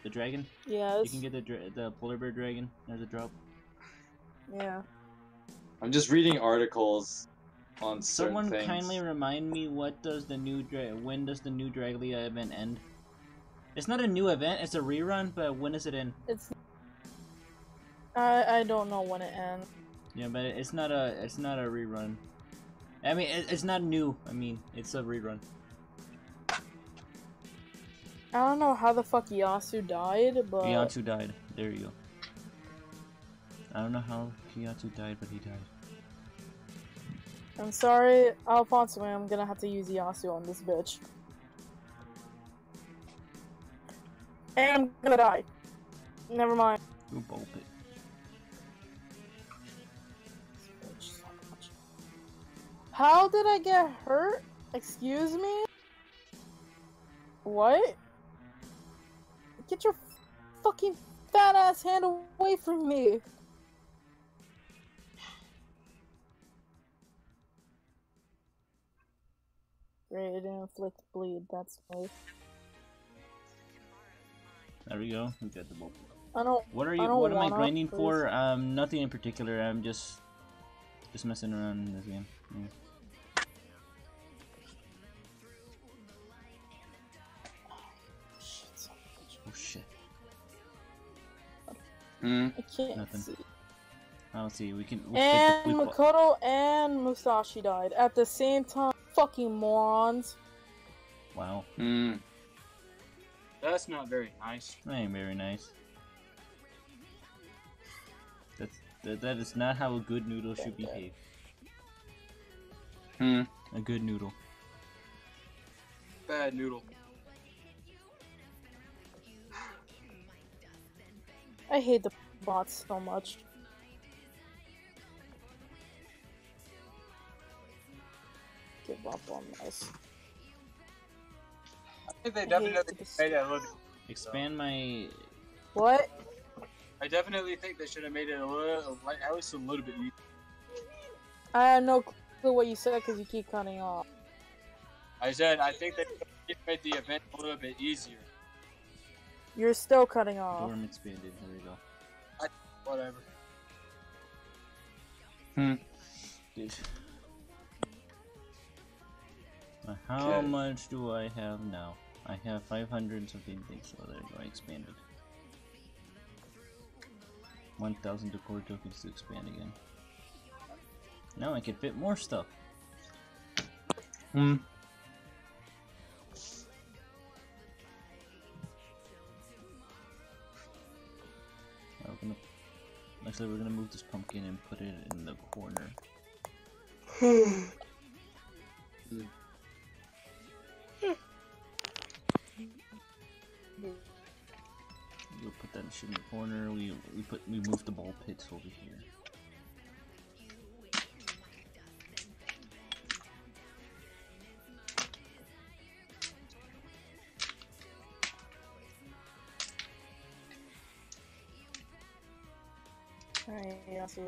The dragon? Yes. You can get the polar bear dragon as a drop. Yeah. I'm just reading articles on certain Someone things. kindly remind me when does the new Draglia event end? It's not a new event, it's a rerun, but when does it end? It's. I don't know when it ends. Yeah, but it's not a rerun. I mean, it's not new. I mean, it's a rerun. I don't know how the fuck Yasu died, but... Yasu died. There you go. I don't know how Yasu died, but he died. I'm sorry, Alfonso, I'm gonna have to use Yasu on this bitch. And I'm gonna die. Never mind. Ooh, bolt it. How did I get hurt? Excuse me? What? Get your fucking fat ass hand away from me! Great, it didn't inflict bleed, that's nice. There we go. We got the bolt. What am I grinding for? Nothing in particular. I'm just messing around in this game. Yeah. Oh shit. I can't Nothing. see. I'll see. And Makoto and Musashi died at the same time. Fucking morons. Wow. That's not very nice. That ain't very nice. That is not how a good noodle should behave. A good noodle. Bad noodle. I hate the bots so much. Give up on this. I think they definitely made it a little bit. Expand my... What? I definitely think they should have made it a little, like, at least a little bit easier. I have no clue what you said because you keep cutting off. I said I think they made the event a little bit easier. You're still cutting off. Dorm expanded. There we go. Whatever. Dude. How much do I have now? I have 500 something things, so there you go, I expanded. 1,000 decor tokens to expand again. Now I can fit more stuff. Actually, we're gonna move this pumpkin and put it in the corner. We'll put that shit in the corner. We moved the ball pits over here. Alright, yeah, so...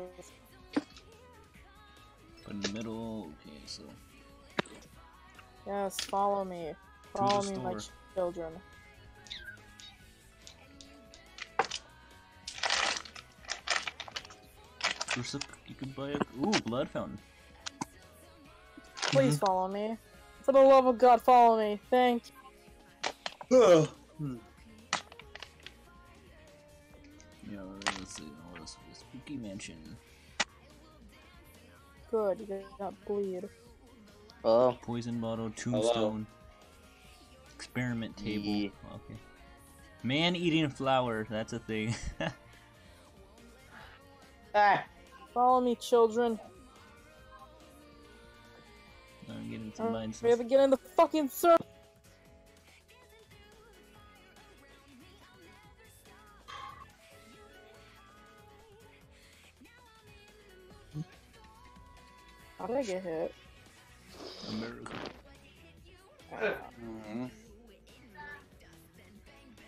Put in the middle. Okay, so. Yes, follow me. Follow me, my children. You can buy a blood fountain. Please follow me. For the love of God, follow me. Thank you. Yeah, let's see. Oh, this is a spooky mansion. Good, you did not bleed. Poison bottle, tombstone, experiment table. Yeah. Okay. Man eating flower. That's a thing. Follow me, children. I'm getting some lines. We have to get in the fucking circle. How did I get hit? America.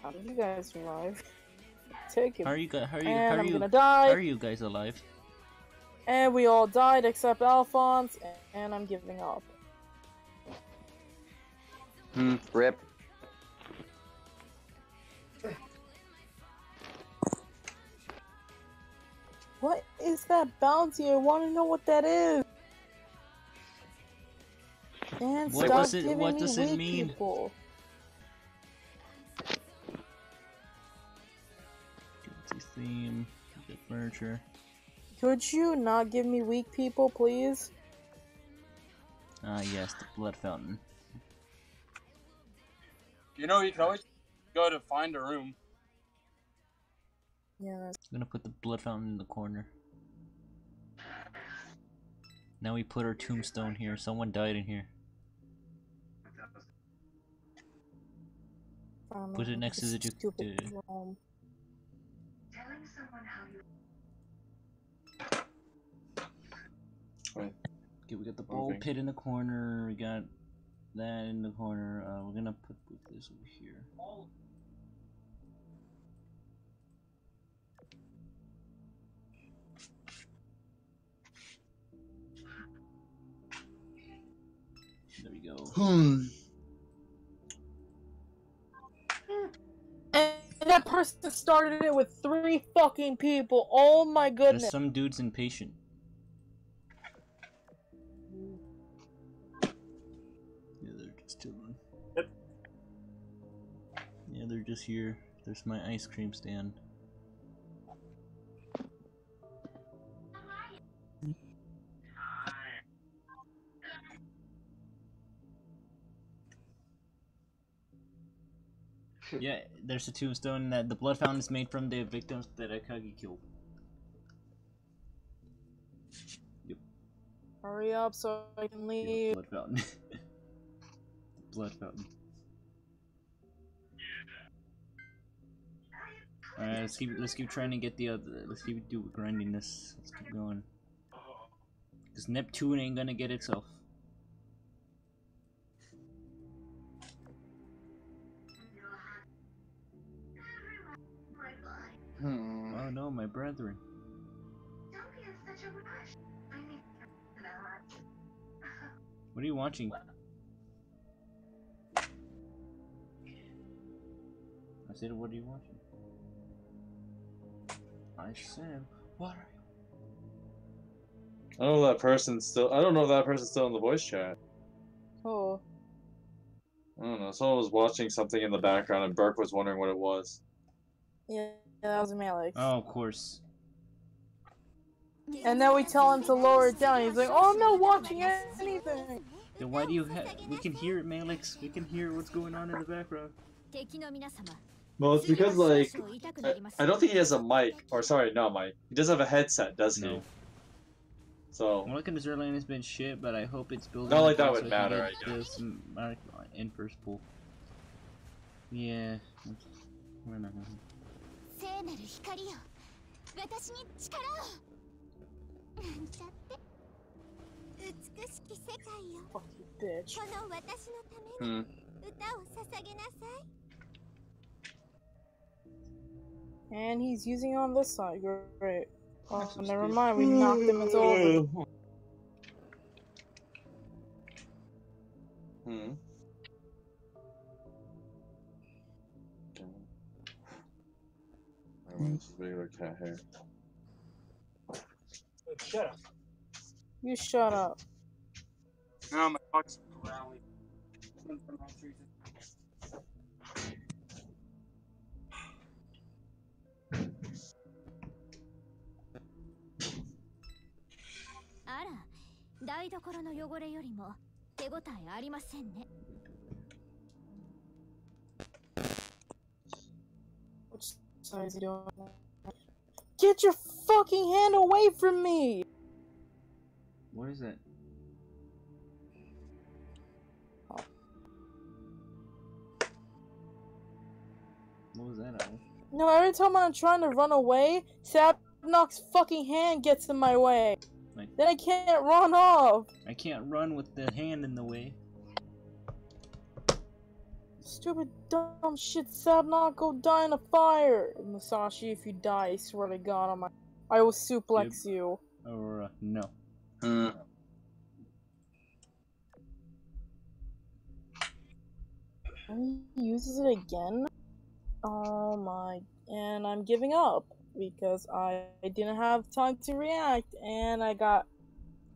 How did you guys survive? Take it. I'm gonna die. How are you guys alive? And we all died except Alphonse, and I'm giving up. Rip. What is that bounty? I want to know what that is. And what stop does it, giving what me does it weak mean? People. Theme, get furniture. Could you not give me weak people, please? Ah, yes, the blood fountain. You know, you can always go to find a room. Yeah. I'm gonna put the blood fountain in the corner. Now we put our tombstone here. Someone died in here. Put it next to the stupid room. Okay, we got the bowl pit in the corner. We got that in the corner. We're gonna put this over here. There we go. And that person started it with 3 fucking people. Oh my goodness. There's some dude's impatient. Yeah, they're just chilling. Yeah, they're just here. There's my ice cream stand. Yeah, there's a tombstone that the blood fountain is made from the victims that Akagi killed. Yep. Hurry up so I can leave. Yeah, blood fountain. Blood fountain. Alright, let's keep trying to get the other. Let's keep grinding this. Let's keep going. Cause Neptune ain't gonna get itself. Oh no, my brethren. Don't be in such a rush. I need that. What are you watching? I said, what are you watching? I said, what are you? I don't know if that person's still. I don't know if that person's still in the voice chat. Oh. I don't know. Someone was watching something in the background, and Burke was wondering what it was. Yeah, that was Malik. Oh, of course. And then we tell him to lower it down. He's like, "Oh, I'm not watching anything." Then why do you have? We can hear it, Malix. We can hear what's going on in the background. Well, it's because like I don't think he has a mic. Or sorry, not mic. He does have a headset, doesn't he? So. Well, looking at Azur Lane has been shit, but I hope it's building. Not like that would matter, I guess. In first pool. Yeah. We're not gonna. Fuck you, bitch. And he's using it on this side. Great. Oh, never mind. We knocked him into over. Just regular cat hair. Shut up. You shut up. No, my dog's growling. Which side is he doing? Get your fucking hand away from me! What is it? What was that, Al? No, every time I'm trying to run away, Sabnock's fucking hand gets in my way. Like, then I can't run off. I can't run with the hand in the way. Stupid dumb shit, Sabnock, go die in a fire. Musashi, if you die, I swear to God, I will suplex you. Or no. And he uses it again? Oh my, and I'm giving up because I didn't have time to react and I got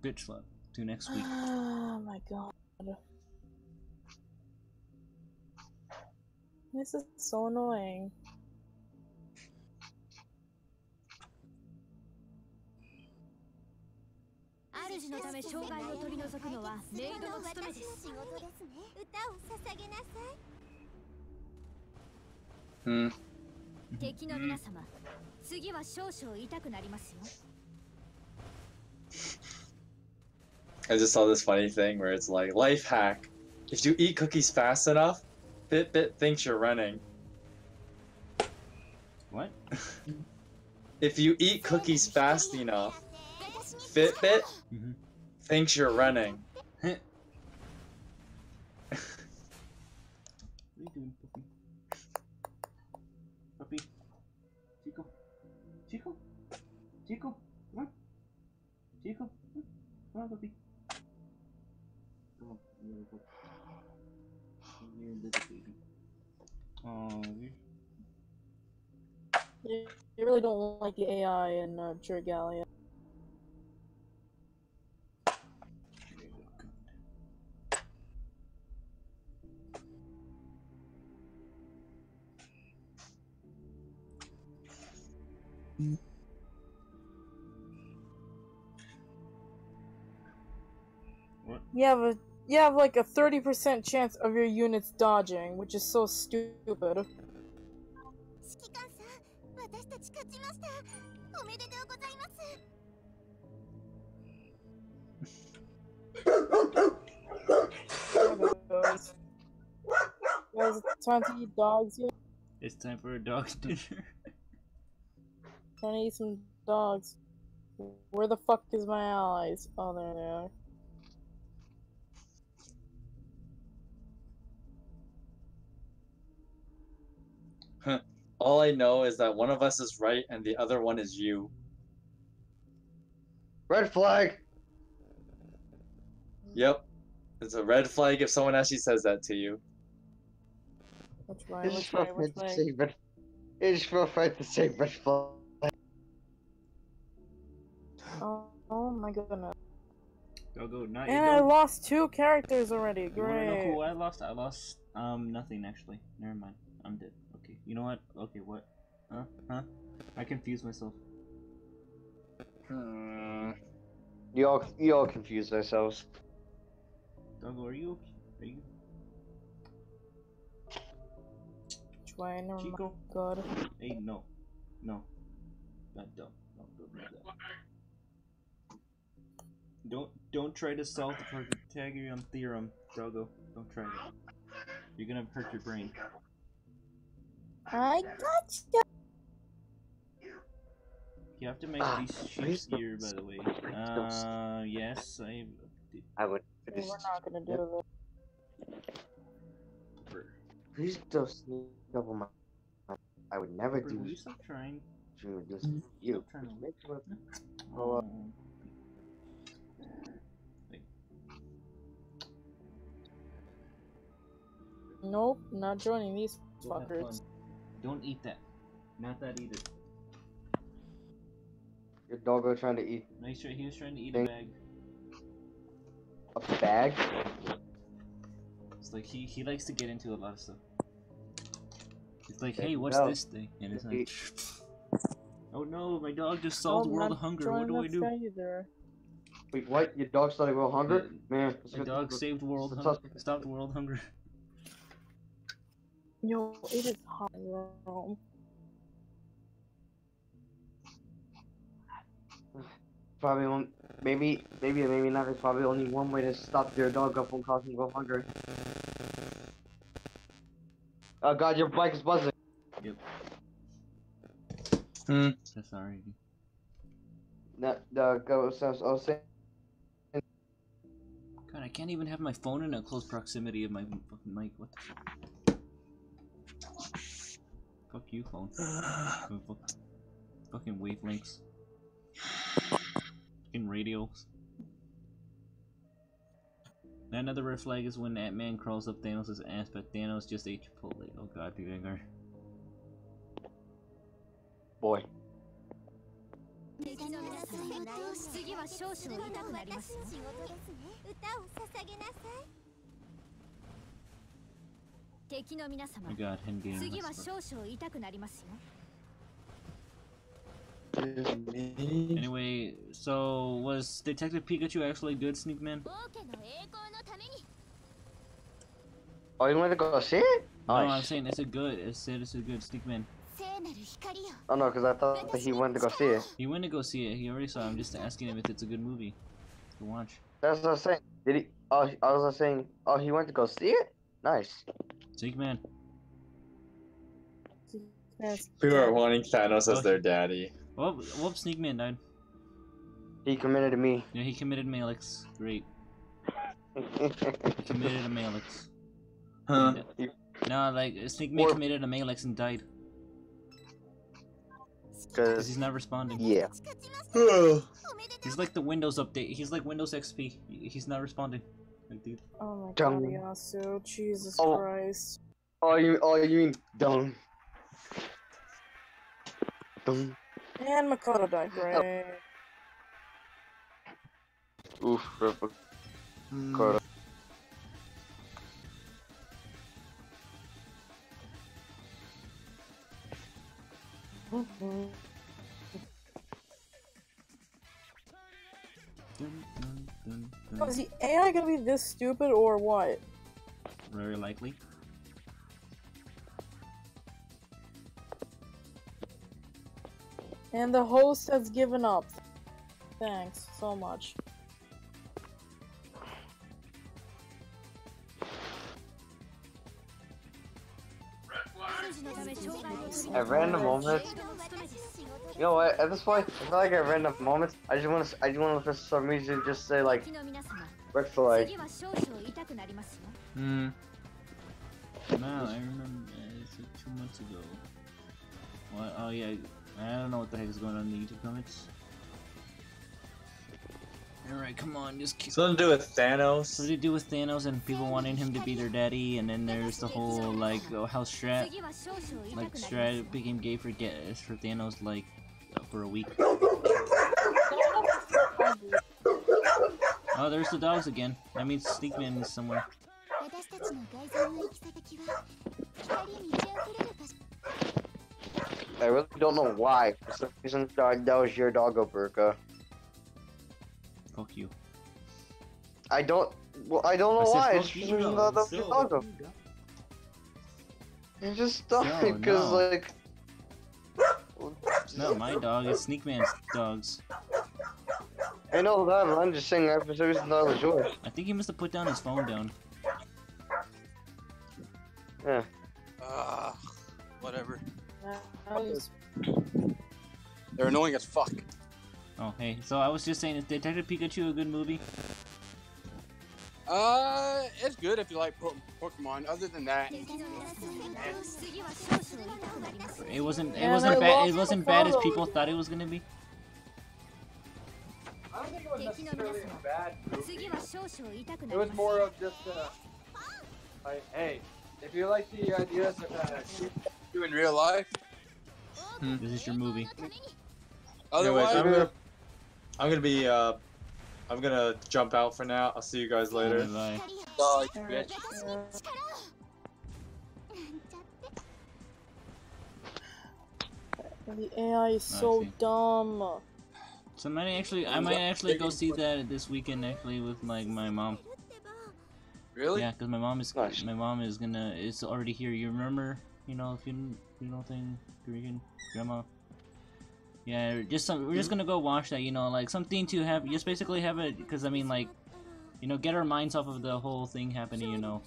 bitch slap to next week. Oh my god. This is so annoying. I just saw this funny thing where it's like, life hack. If you eat cookies fast enough, Fitbit thinks you're running. What? If you eat cookies fast enough, Fitbit thinks you're running. What are you doing, puppy? Puppy? Chico? Chico? Chico? Come on. Chico? Come on, puppy. Come on, you're a puppy. You're a little baby. Oh, You really don't like the AI in Jergalia. What? You have like a 30% chance of your units dodging, which is so stupid. Guys, it's time to eat dogs yet? It's time for a dog's dinner. Trying to eat some dogs. Where the fuck is my allies? Oh, there they are. All I know is that one of us is right and the other one is you. Red flag! Yep. It's a red flag if someone actually says that to you. Which way? It's Which for way? Which way? It's for Fred to say red flag. Oh my goodness. Go, not And I lost 2 characters already. Great. You wanna know who I lost? I lost nothing actually. Never mind. I'm dead. Okay. You know what? Okay, what? Huh? I confused myself. You all confused ourselves. Doggo, are you okay? Are you? Which way? Never mind. Chico? God. Hey, no. No. Don't do that. Don't try to solve the Pythagorean theorem, Doggo. Don't try that. You're gonna hurt your brain. I gotcha. You have to make these sheets here, by the way. Yes, I would. We're not gonna do Please don't sneak up on my. I would never do. Will you stop trying? Just you. Stop trying to... Oh. Nope, not joining these fuckers. Don't eat that. Not that either. Your doggo trying to eat. No, he was trying to eat a bag. A bag? It's like he likes to get into a lot of stuff. It's like, hey, what's this thing? And it's like, oh no, my dog just solved world of hunger. What do I do? Wait, what? Your dog started world hunger? Man, my dog saved world hunger. Stopped world hunger. Yo, it is hot, bro. Probably only, maybe not. There's probably only one way to stop your dog up from causing world hunger. Oh god, your bike is buzzing. Yep. That's alright. I was saying. God, I can't even have my phone in a close proximity of my fucking mic. What the fuck? Fuck you, phone. Fucking wavelengths. Fucking radios. Another red flag is when Ant-Man crawls up Thanos' ass, but Thanos just ate Chipotle. Oh god, dude, Edgar. Boy. My god, Endgame. Anyway, so was Detective Pikachu actually good, Sneak Man? Oh, you want to go see it? No, I'm saying it's a good. It said it's a good Sneak Man. Oh no, because I thought that he went to go see it. He went to go see it. He already saw it. I'm just asking him if it's a good movie to watch. That's what I was saying. Did he? Oh, I was saying. Oh, he went to go see it. Nice. Sneak Man. People are wanting Thanos as their daddy. Whoop, Sneak Man died. He committed to me. Yeah, he committed Malix. Great. He committed to Malix. Huh? No, like, Sneak Man committed to Malix and died. Because he's not responding. Yeah. He's like the Windows update. He's like Windows XP. He's not responding. Like, dude. Oh my god, Yasu. Jesus Christ. Oh, you mean dumb. Dumb. And Makoto died, great. Oof, perfect. Makoto. Is the AI gonna be this stupid or what? Very likely. And the host has given up. Thanks so much. At random moments, you know what? At this point, it's not like at random moments. I just want to for some reason just say like, Rick Flair. No, I remember. It's like 2 months ago. What? Oh yeah, I don't know what the heck is going on in the YouTube comments. Alright, come on, just keep... Something to do with Thanos? Something to do with Thanos and people wanting him to be their daddy, and then there's the whole, like, how Strat became gay for Thanos, like, for a week. Oh, there's the dogs again. That means Sneak Man is somewhere. I really don't know why. For some reason, that was your doggo, Beruka. Fuck you. I don't know why. It's just your doggo. It's just dumb because like. It's not my dog. It's Sneak Man's dogs. I know that, but I'm just saying that for some reason that was yours. I think he must have put down his phone down. Yeah. Whatever. They're annoying as fuck. Oh, hey. So I was just saying, is Detective Pikachu a good movie? It's good if you like Pokemon. Other than that, it wasn't bad. It wasn't bad as people thought it was gonna be. I don't think it was necessarily a bad movie. It was more of just like, hey, if you like the ideas of do in real life, This is your movie. Otherwise, anyways, I'm gonna jump out for now. I'll see you guys later. Bye. bitch. The AI is so dumb. So I might actually go see that this weekend actually with my mom. Really? Yeah, because my mom is it's already here. You remember, if you know thing, Korean grandma. Yeah, we're just gonna go watch that, like something to have, just basically have it, because I mean, like, get our minds off of the whole thing happening,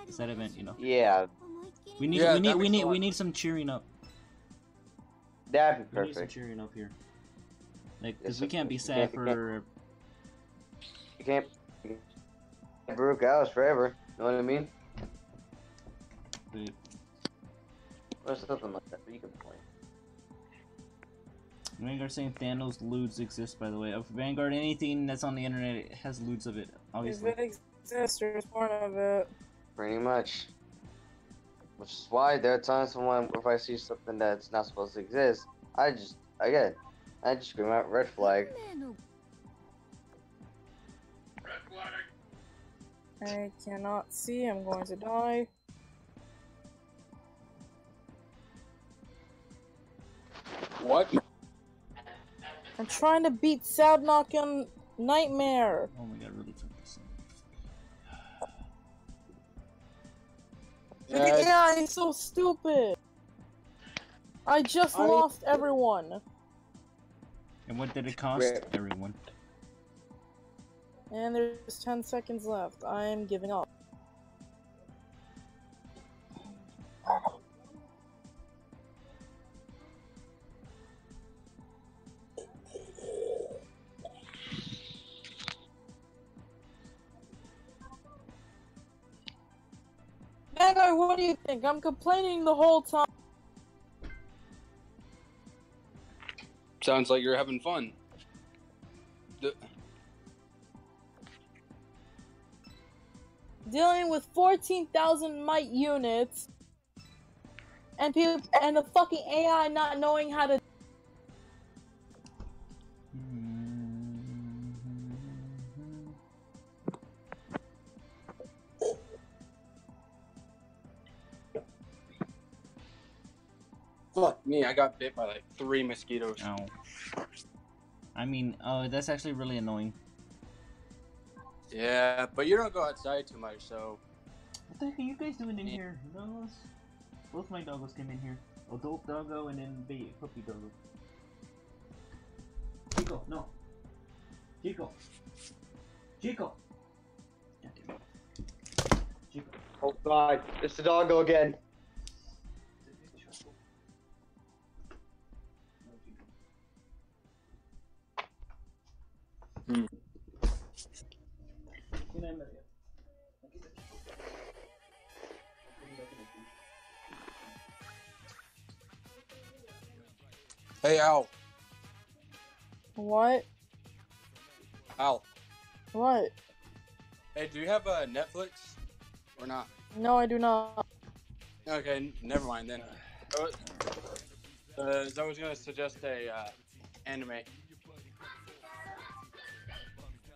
it's that event, Yeah. We need some cheering up. That'd be We need some perfect. cheering up here. Like, because we can't be sad for. You can't. Beruka house forever. You know what I mean? Or something like that. But you can play. Vanguard saying Thanos lewds exist, by the way. Of Vanguard, anything that's on the internet it has lewds of it, obviously. If it exists, there's part of it. Pretty much. Which is why there are times when if I see something that's not supposed to exist, I just scream out red flag. I cannot see, I'm going to die. What? I'm trying to beat Sadnock and Nightmare. Oh my god, really took this. Yeah, it's so stupid. I just lost everyone. And what did it cost? Everyone. And there's 10 seconds left. I'm giving up. Vanguard, what do you think? I'm complaining the whole time. Sounds like you're having fun. Dealing with 14,000 might units, and the fucking AI not knowing how to. Fuck me, I got bit by like 3 mosquitoes. Ow. I mean, that's actually really annoying. Yeah, but you don't go outside too much, so. What the heck are you guys doing in here? Doggos? Both my doggos came in here. Adult doggo and then puppy doggo. Chico, no. Chico. Chico. God damn it. Chico. Oh god, it's the doggo again. Hey, Al. What? Al. What? Hey, do you have Netflix? Or not? No, I do not. Okay, never mind then. I was gonna suggest a anime.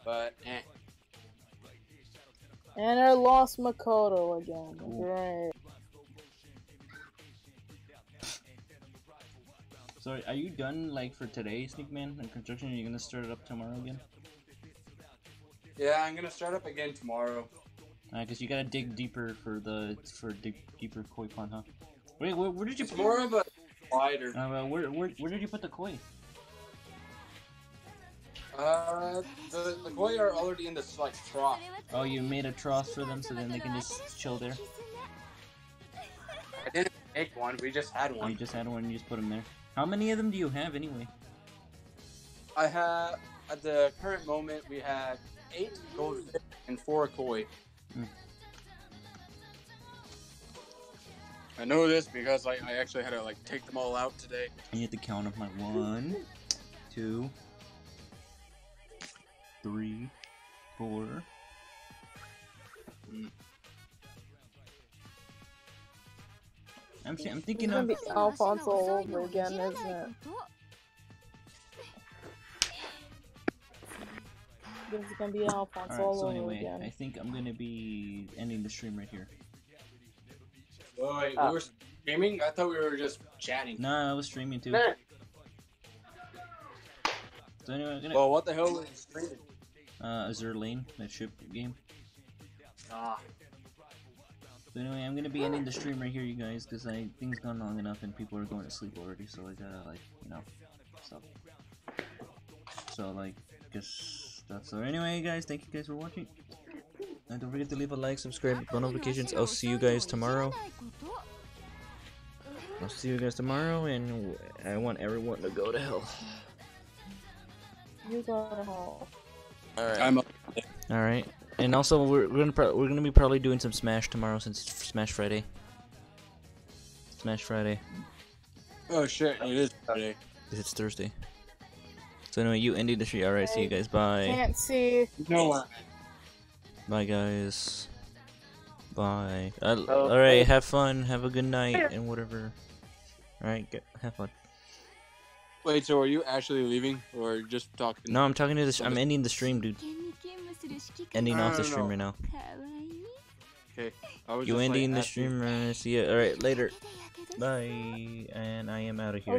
But, And I lost Makoto again. Great. So, are you done, like, for today, Sneakman, in construction? Are you gonna start it up tomorrow again? Yeah, I'm gonna start up again tomorrow. Because you gotta dig deeper dig deeper koi pond, huh? Wait, where did you It's more of a spider. Where did you put the koi? The koi are already in this, like, trough. Oh, you made a trough for them so then they can just chill there? I didn't make one. We just had one. You just had one. You just put them there. How many of them do you have anyway? I have at the current moment we have 8 goldfish and 4 koi. I know this because I actually had to like take them all out today. And you have to count them like 1, 2, 3, 4. I'm thinking it's gonna be Alfonso all over again, isn't it? This is gonna be Alfonso all over anyway, again. I think I'm gonna be ending the stream right here. Wait, we were streaming? I thought we were just chatting. No, I was streaming too. So anyway, I'm gonna... Well, what the hell was streaming? Azur Lane, that ship game. Ah. So anyway, I'm gonna be ending the stream right here, you guys, because things gone long enough and people are going to sleep already, so I gotta, like, you know, stop. So, like, guess that's all. Anyway, guys, thank you guys for watching. And don't forget to leave a like, subscribe, bell notifications. I'll see you guys tomorrow. And I want everyone to go to hell. You go to hell. Alright. I'm up. Alright. And also, we're gonna be probably doing some Smash tomorrow since it's Smash Friday. Smash Friday. Oh shit, it is Friday. It's Thursday. So anyway, you ended the stream. Alright, see you guys. Bye. Can't see. No. Bye, guys. Bye. Alright, have fun. Have a good night and whatever. Alright, have fun. Wait, so are you actually leaving or just talking? No, I'm talking to this. I'm ending the stream, dude. Ending off the stream right now. Okay. I was You just, ending like, the stream. See ya. Alright, later. Bye. And I am out of here.